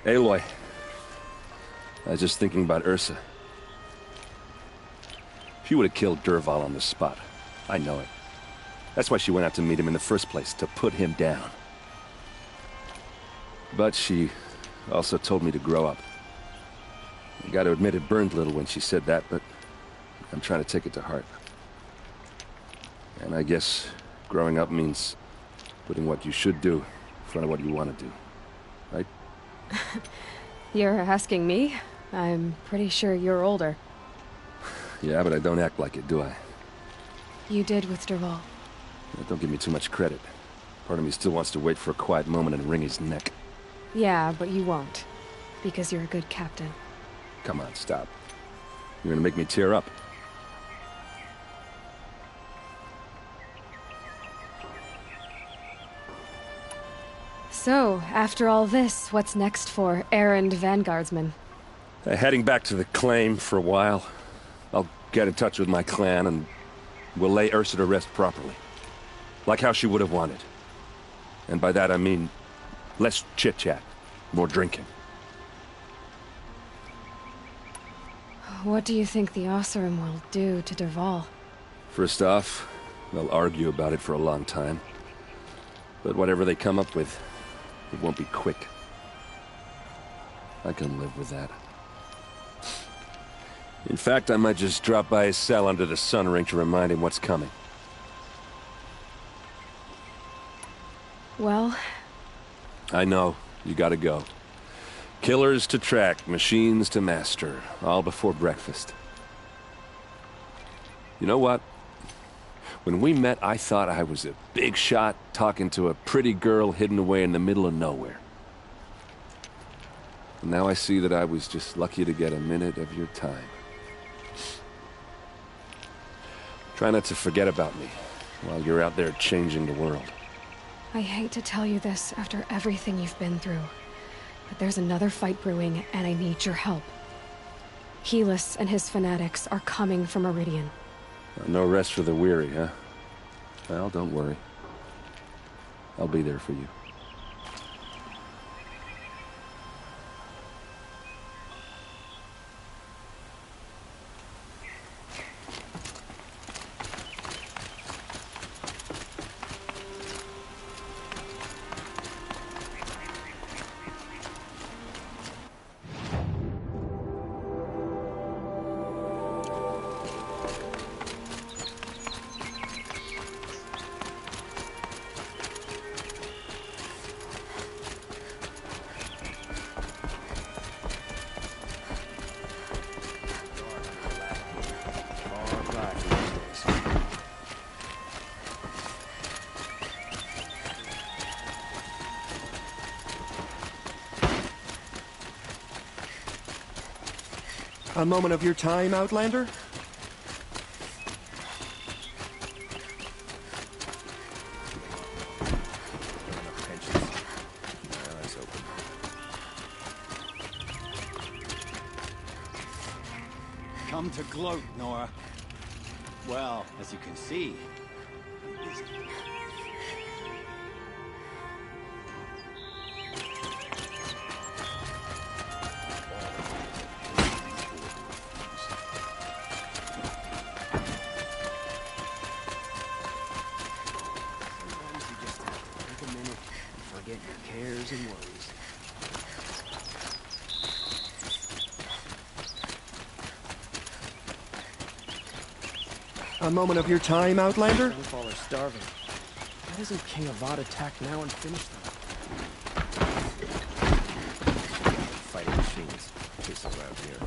Aloy. I was just thinking about Ursa. She would have killed Dervahl on the spot. I know it. That's why she went out to meet him in the first place, to put him down. But she also told me to grow up. I gotta admit it burned a little when she said that, but I'm trying to take it to heart. And I guess growing up means putting what you should do in front of what you want to do. Right? You're asking me? I'm pretty sure you're older. Yeah, but I don't act like it, do I? You did with Dervahl. Don't give me too much credit. Part of me still wants to wait for a quiet moment and wring his neck. Yeah, but you won't. Because you're a good captain. Come on, stop. You're gonna make me tear up. So, after all this, what's next for errand vanguardsman? Heading back to the claim for a while. I'll get in touch with my clan and we'll lay Ursa to rest properly. Like how she would have wanted. And by that I mean less chit-chat, more drinking. What do you think the Oseram will do to Dervahl? First off, they'll argue about it for a long time. But whatever they come up with, it won't be quick. I can live with that. In fact, I might just drop by his cell under the sun ring to remind him what's coming. Well... I know. You gotta go. Killers to track, machines to master, all before breakfast. You know what? When we met, I thought I was a big shot talking to a pretty girl hidden away in the middle of nowhere. And now I see that I was just lucky to get a minute of your time. Try not to forget about me while you're out there changing the world. I hate to tell you this after everything you've been through, but there's another fight brewing, and I need your help. Helis and his fanatics are coming for Meridian. No rest for the weary, huh? Well, don't worry. I'll be there for you. A moment of your time, Outlander? Come to gloat, Nora. Well, as you can see, I'm busy. Cares and worries. A moment of your time, Outlander? Sunfall are starving. Why doesn't King Avad attack now and finish them? Fighting machines. Peace around here.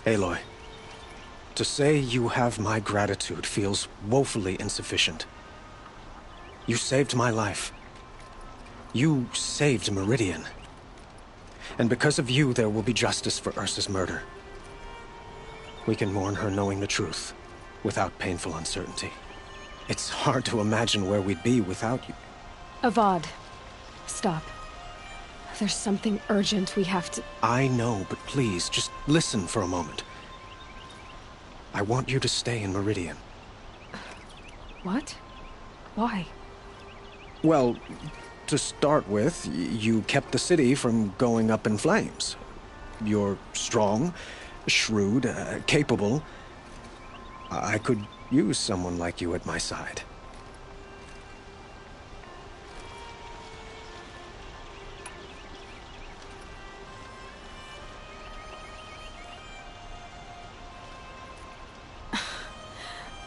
Aloy, to say you have my gratitude feels woefully insufficient. You saved my life. You saved Meridian. And because of you, there will be justice for Ursa's murder. We can mourn her knowing the truth, without painful uncertainty. It's hard to imagine where we'd be without you. Avad, stop. There's something urgent we have to... I know, but please, just listen for a moment. I want you to stay in Meridian. What? Why? Well, to start with, you kept the city from going up in flames. You're strong, shrewd, capable. I could use someone like you at my side.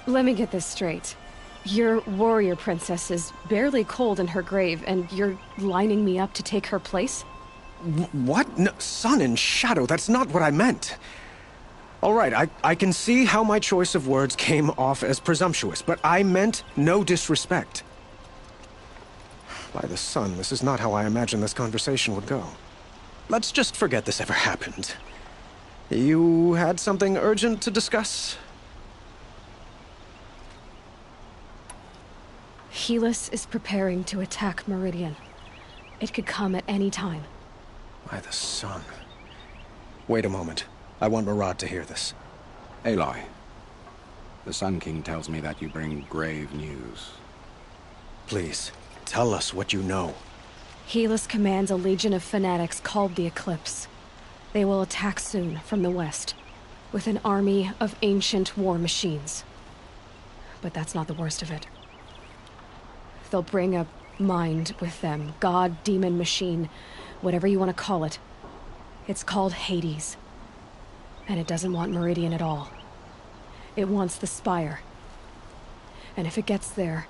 Let me get this straight. Your warrior princess is barely cold in her grave, and you're lining me up to take her place? What? No, sun and shadow, that's not what I meant. All right, I can see how my choice of words came off as presumptuous, but I meant no disrespect. By the sun, this is not how I imagined this conversation would go. Let's just forget this ever happened. You had something urgent to discuss? Helis is preparing to attack Meridian. It could come at any time. By the sun. Wait a moment. I want Murad to hear this. Aloy, the Sun King tells me that you bring grave news. Please, tell us what you know. Helis commands a legion of fanatics called the Eclipse. They will attack soon from the west, with an army of ancient war machines. But that's not the worst of it. They'll bring a mind with them, god, demon, machine, whatever you want to call it. It's called Hades. And it doesn't want Meridian at all. It wants the Spire. And if it gets there,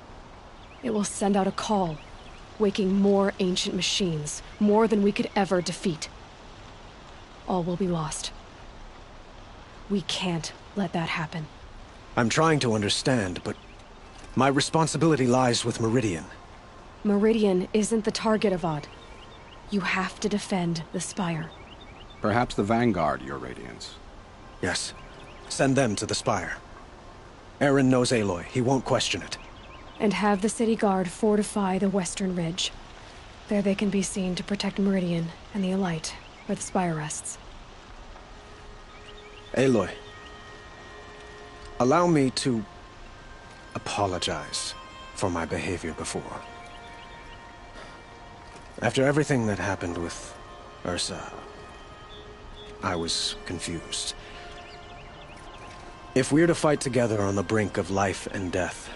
it will send out a call, waking more ancient machines, more than we could ever defeat. All will be lost. We can't let that happen. I'm trying to understand, but my responsibility lies with Meridian. Meridian isn't the target, Avad. You have to defend the Spire. Perhaps the Vanguard, Your Radiance. Yes. Send them to the Spire. Eren knows Aloy. He won't question it. And have the city guard fortify the western ridge. There they can be seen to protect Meridian and the Elite, where the Spire rests. Aloy. Allow me to apologize for my behavior before. After everything that happened with Ursa, I was confused. If we're to fight together on the brink of life and death,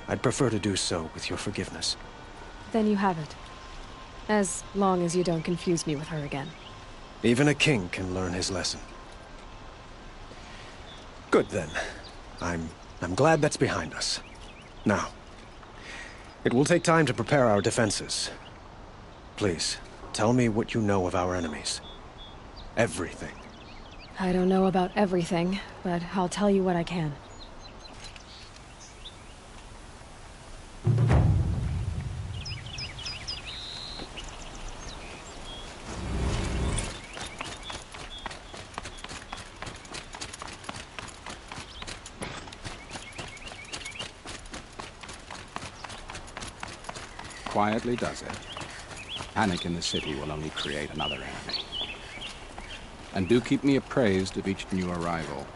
I'd prefer to do so with your forgiveness. Then you have it. As long as you don't confuse me with her again. Even a king can learn his lesson. Good then. I'm glad that's behind us. Now, it will take time to prepare our defenses. Please, tell me what you know of our enemies. Everything. I don't know about everything, but I'll tell you what I can. Quietly does it. Panic in the city will only create another enemy. And do keep me appraised of each new arrival.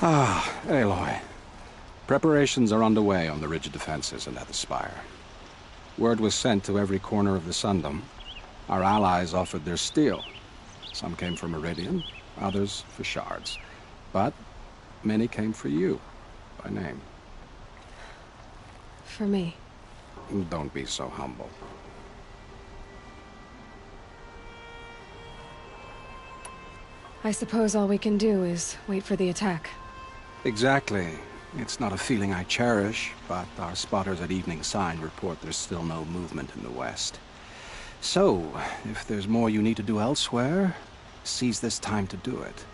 Ah, Aloy. Preparations are underway on the ridge defenses and at the Spire. Word was sent to every corner of the Sundom. Our allies offered their steel. Some came for Meridian, others for shards. But many came for you, by name. For me. Don't be so humble. I suppose all we can do is wait for the attack. Exactly. It's not a feeling I cherish, but our spotters at Evening Sign report there's still no movement in the west. So, if there's more you need to do elsewhere, seize this time to do it.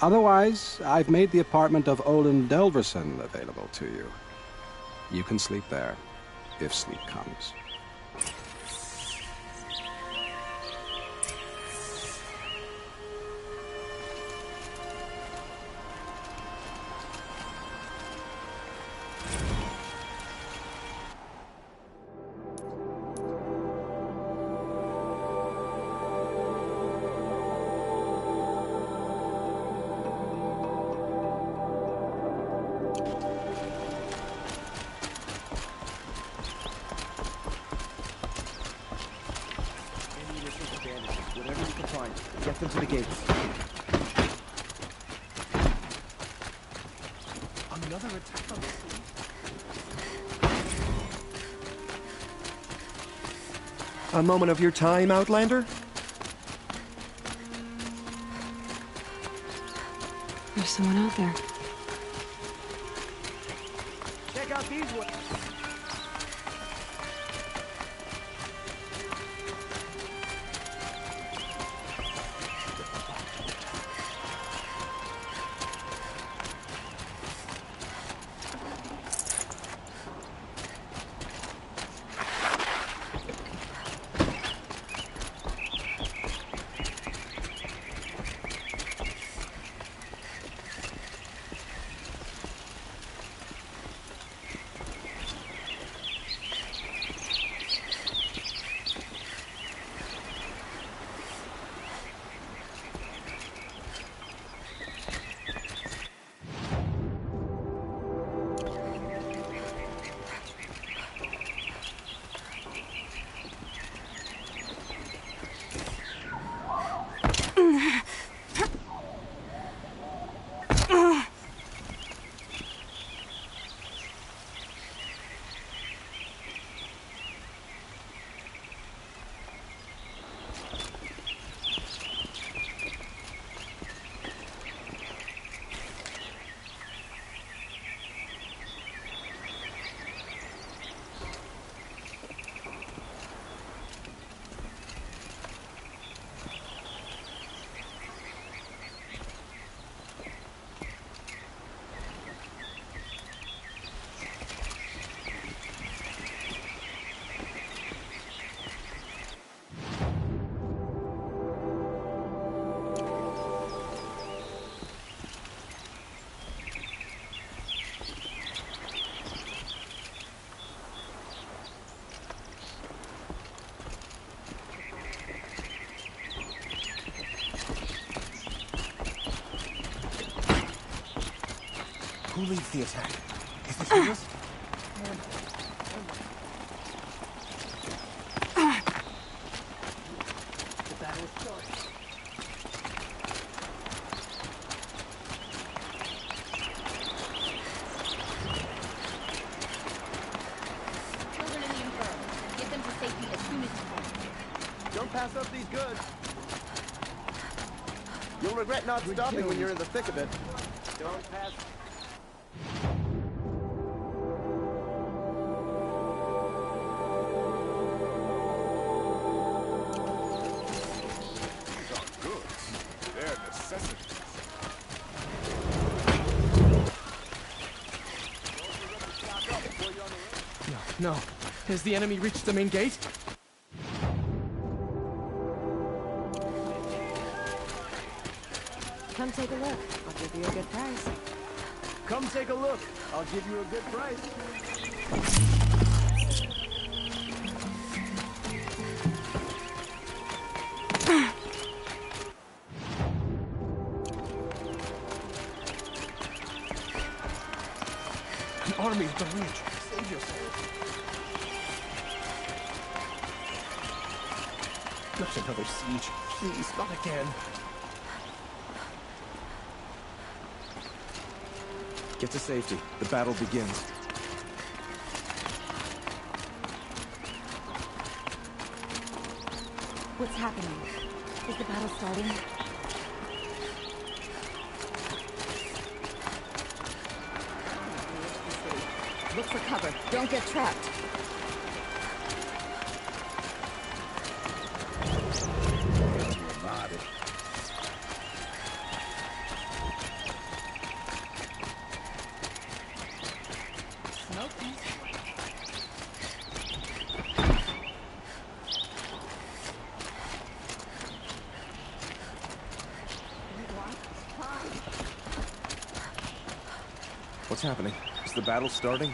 Otherwise, I've made the apartment of Olin Delverson available to you. You can sleep there, if sleep comes. them to the gates. Another attack on the city? A moment of your time, Outlander? There's someone out there. Check out these ones. Who leads the attack? Is this yours? The battle is starting. Children in the infirm. Get them to safety as soon as you can. Don't pass up these goods. You'll regret not stopping when you're in the thick of it. Don't pass. These aren't goods. They're necessities. No. Has the enemy reached the main gate? Come take a look. I'll give you a good price. Come take a look. I'll give you a good price. An army at the ridge. Save yourself. Not another siege. Please, not again. Get to safety. The battle begins. What's happening? Is the battle starting? Look for cover. Don't get trapped. What's happening? Is the battle starting?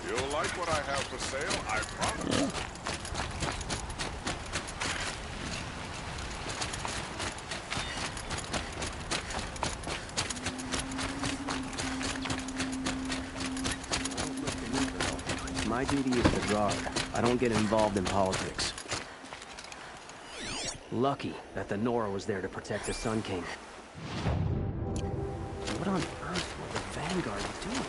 You'll like what I have for sale, I promise. My duty is to guard. I don't get involved in politics. Lucky that the Nora was there to protect the Sun King. What on earth were the Vanguard doing?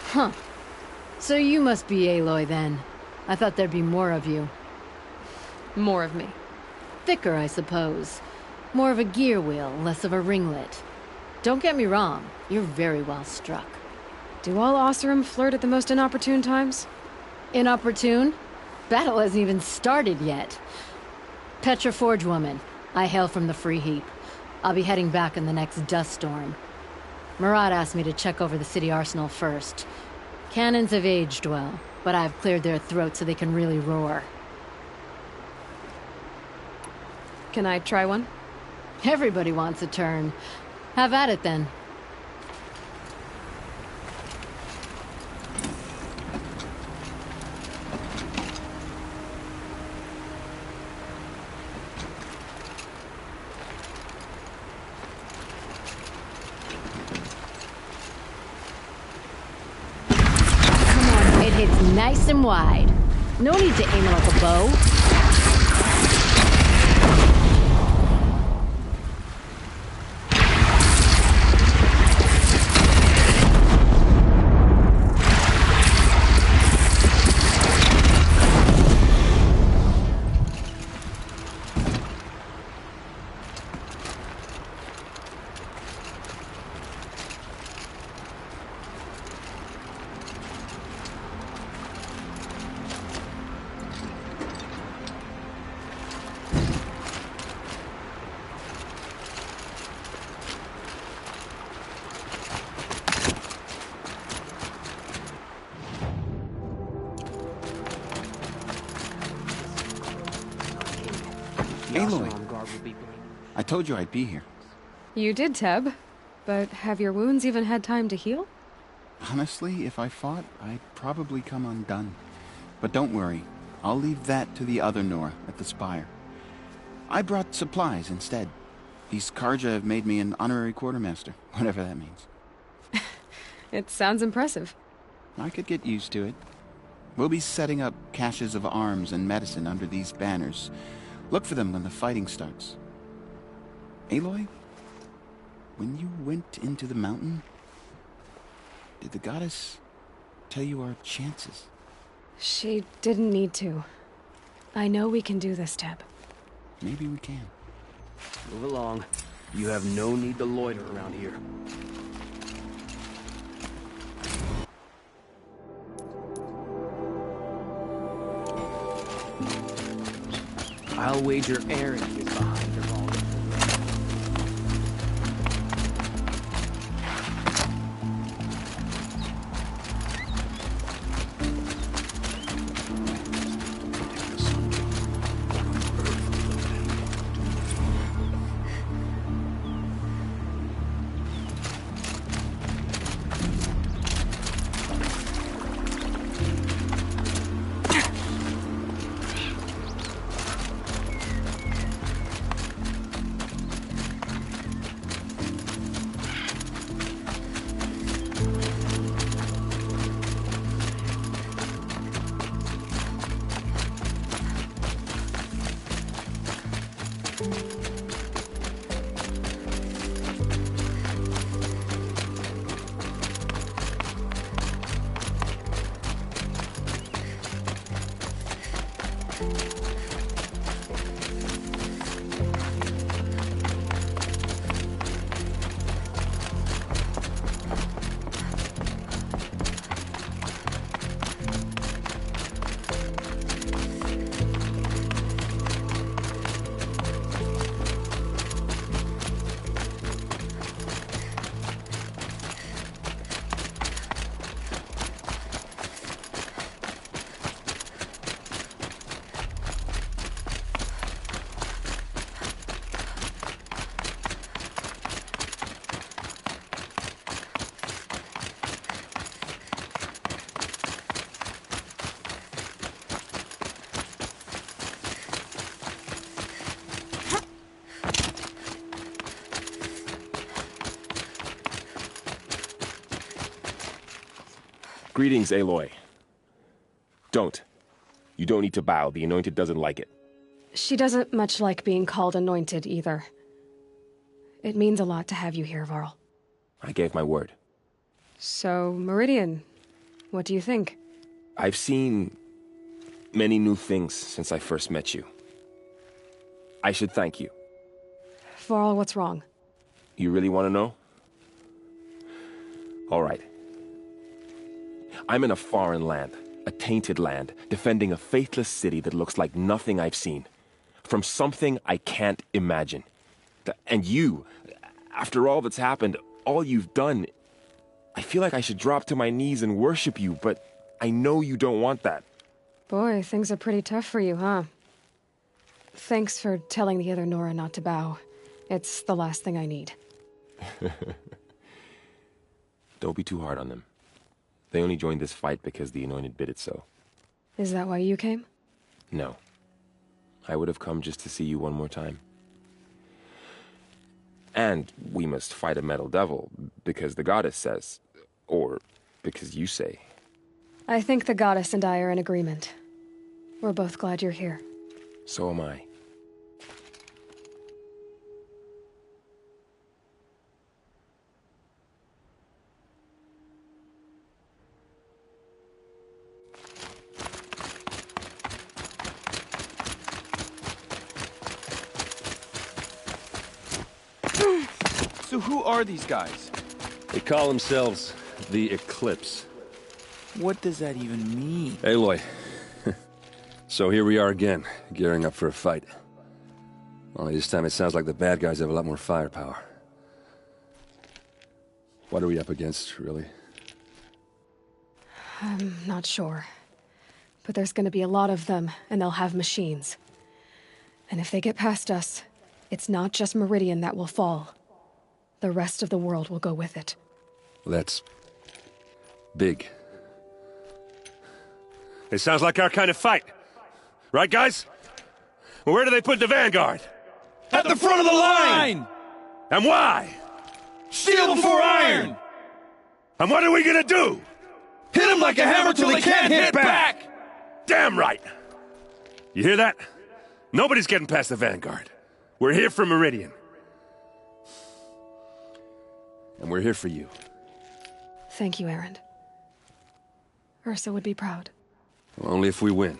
Huh. So you must be Aloy then. I thought there'd be more of you. More of me. Thicker, I suppose. More of a gear wheel, less of a ringlet. Don't get me wrong, you're very well struck. Do all Oseram flirt at the most inopportune times? Inopportune? Battle hasn't even started yet. Petra Forge woman. I hail from the Free Heap. I'll be heading back in the next dust storm. Marat asked me to check over the city arsenal first. Cannons have aged well, but I've cleared their throats so they can really roar. Can I try one? Everybody wants a turn. Have at it then. It hits nice and wide. No need to aim it like a bow. Aloy, I told you I'd be here. You did, Teb. But have your wounds even had time to heal? Honestly, if I fought, I'd probably come undone. But don't worry, I'll leave that to the other Nora at the Spire. I brought supplies instead. These Karja have made me an honorary quartermaster, whatever that means. It sounds impressive. I could get used to it. We'll be setting up caches of arms and medicine under these banners. Look for them when the fighting starts. Aloy, when you went into the mountain, did the goddess tell you our chances? She didn't need to. I know we can do this, Teb. Maybe we can. Move along. You have no need to loiter around here. I'll wager Aaron is behind them all. Greetings, Aloy. Don't. You don't need to bow. The Anointed doesn't like it. She doesn't much like being called Anointed, either. It means a lot to have you here, Varl. I gave my word. So, Meridian, what do you think? I've seen many new things since I first met you. I should thank you. Varl, what's wrong? You really want to know? All right. I'm in a foreign land, a tainted land, defending a faithless city that looks like nothing I've seen. From something I can't imagine. And you, after all that's happened, all you've done, I feel like I should drop to my knees and worship you, but I know you don't want that. Boy, things are pretty tough for you, huh? Thanks for telling the other Nora not to bow. It's the last thing I need. Don't be too hard on them. They only joined this fight because the Anointed bid it so. Is that why you came? No. I would have come just to see you one more time. And we must fight a metal devil, because the goddess says. Or because you say. I think the goddess and I are in agreement. We're both glad you're here. So am I. So who are these guys? They call themselves the Eclipse. What does that even mean? Aloy. So here we are again, gearing up for a fight. Only this time it sounds like the bad guys have a lot more firepower. What are we up against, really? I'm not sure. But there's gonna be a lot of them, and they'll have machines. And if they get past us, it's not just Meridian that will fall. The rest of the world will go with it. That's big. It sounds like our kind of fight. Right, guys? Well, where do they put the Vanguard? At the front of the line! And why? Steel before iron! And what are we gonna do? Hit them like a hammer till they can't hit back! Damn right! You hear that? Nobody's getting past the Vanguard. We're here for Meridian. And we're here for you. Thank you, Erend. Ursa would be proud. Well, only if we win.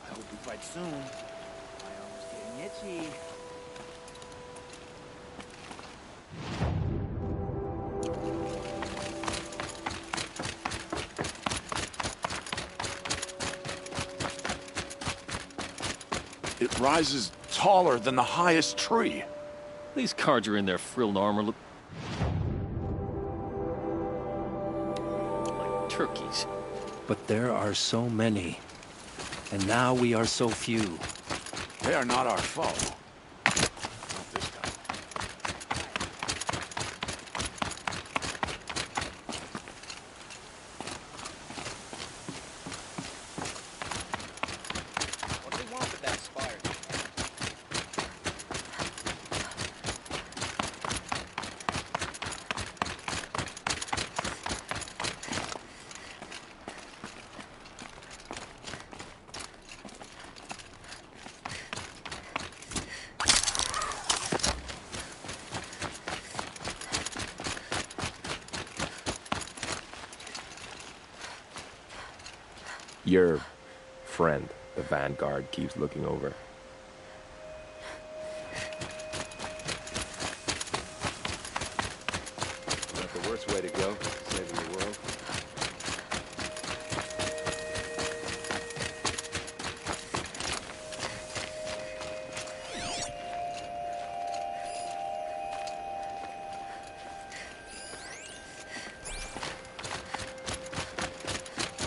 I hope we fight soon. My arm's getting itchy. It rises taller than the highest tree. These cards are in their frilled armor look like turkeys. But there are so many. And now we are so few. They are not our foe. Not this time. What do they want with that spire? Your friend, the Vanguard, keeps looking over. Not the worst way to go, saving the world.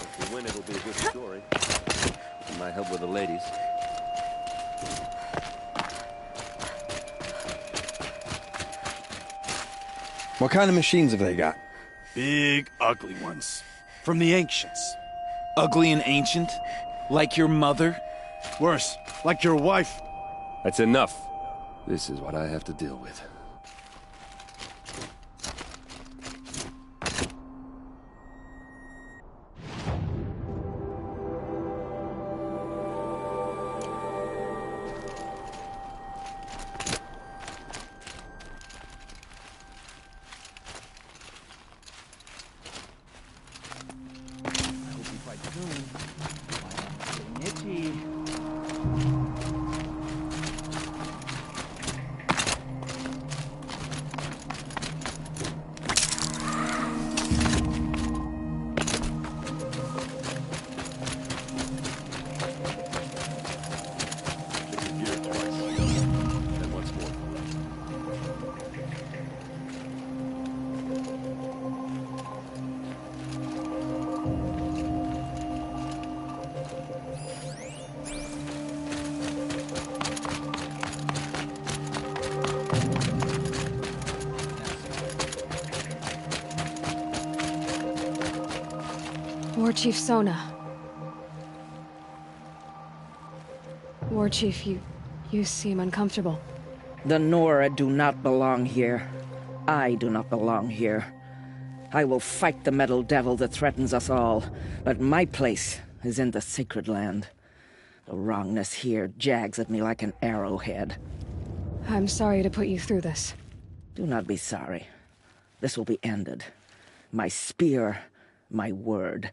If we win, it'll be a good story. It might help with the ladies. What kind of machines have they got? Big, ugly ones. From the ancients. Ugly and ancient? Like your mother? Worse, like your wife. That's enough. This is what I have to deal with. War Chief Sona. War Chief, you seem uncomfortable. The Nora do not belong here. I do not belong here. I will fight the metal devil that threatens us all, but my place is in the sacred land. The wrongness here jags at me like an arrowhead. I'm sorry to put you through this. Do not be sorry. This will be ended. My spear, my word.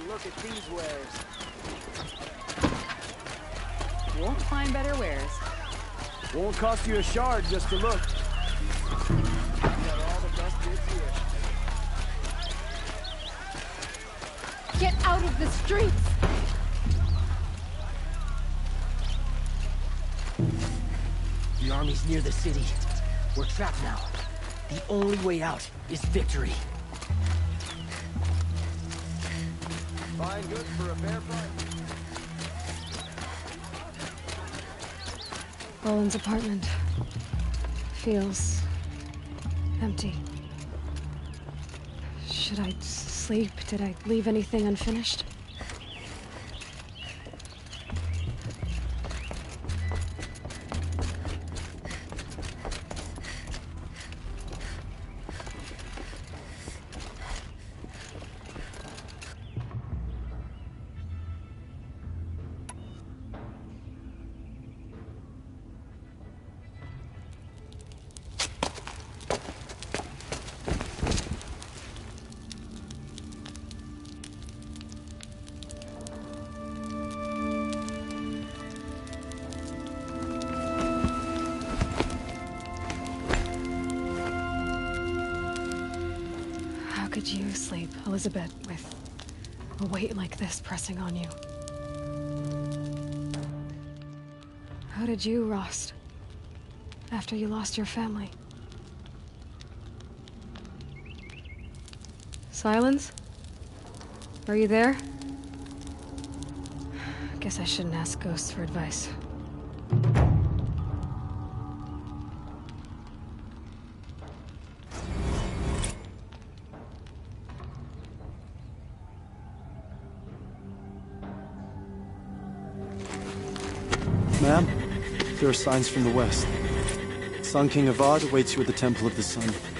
Look at these wares. Won't find better wares. Won't cost you a shard just to look. Got all the best bits here. Get out of the streets! The army's near the city. We're trapped now. The only way out is victory. Buying goods for a fair price. Roland's apartment feels empty. Should I sleep? Did I leave anything unfinished? How could you sleep, Elizabeth, with a weight like this pressing on you? How did you, Rost, after you lost your family? Silence? Are you there? Guess I shouldn't ask ghosts for advice. Ma'am, there are signs from the west. Sun King Avad awaits you at the Temple of the Sun.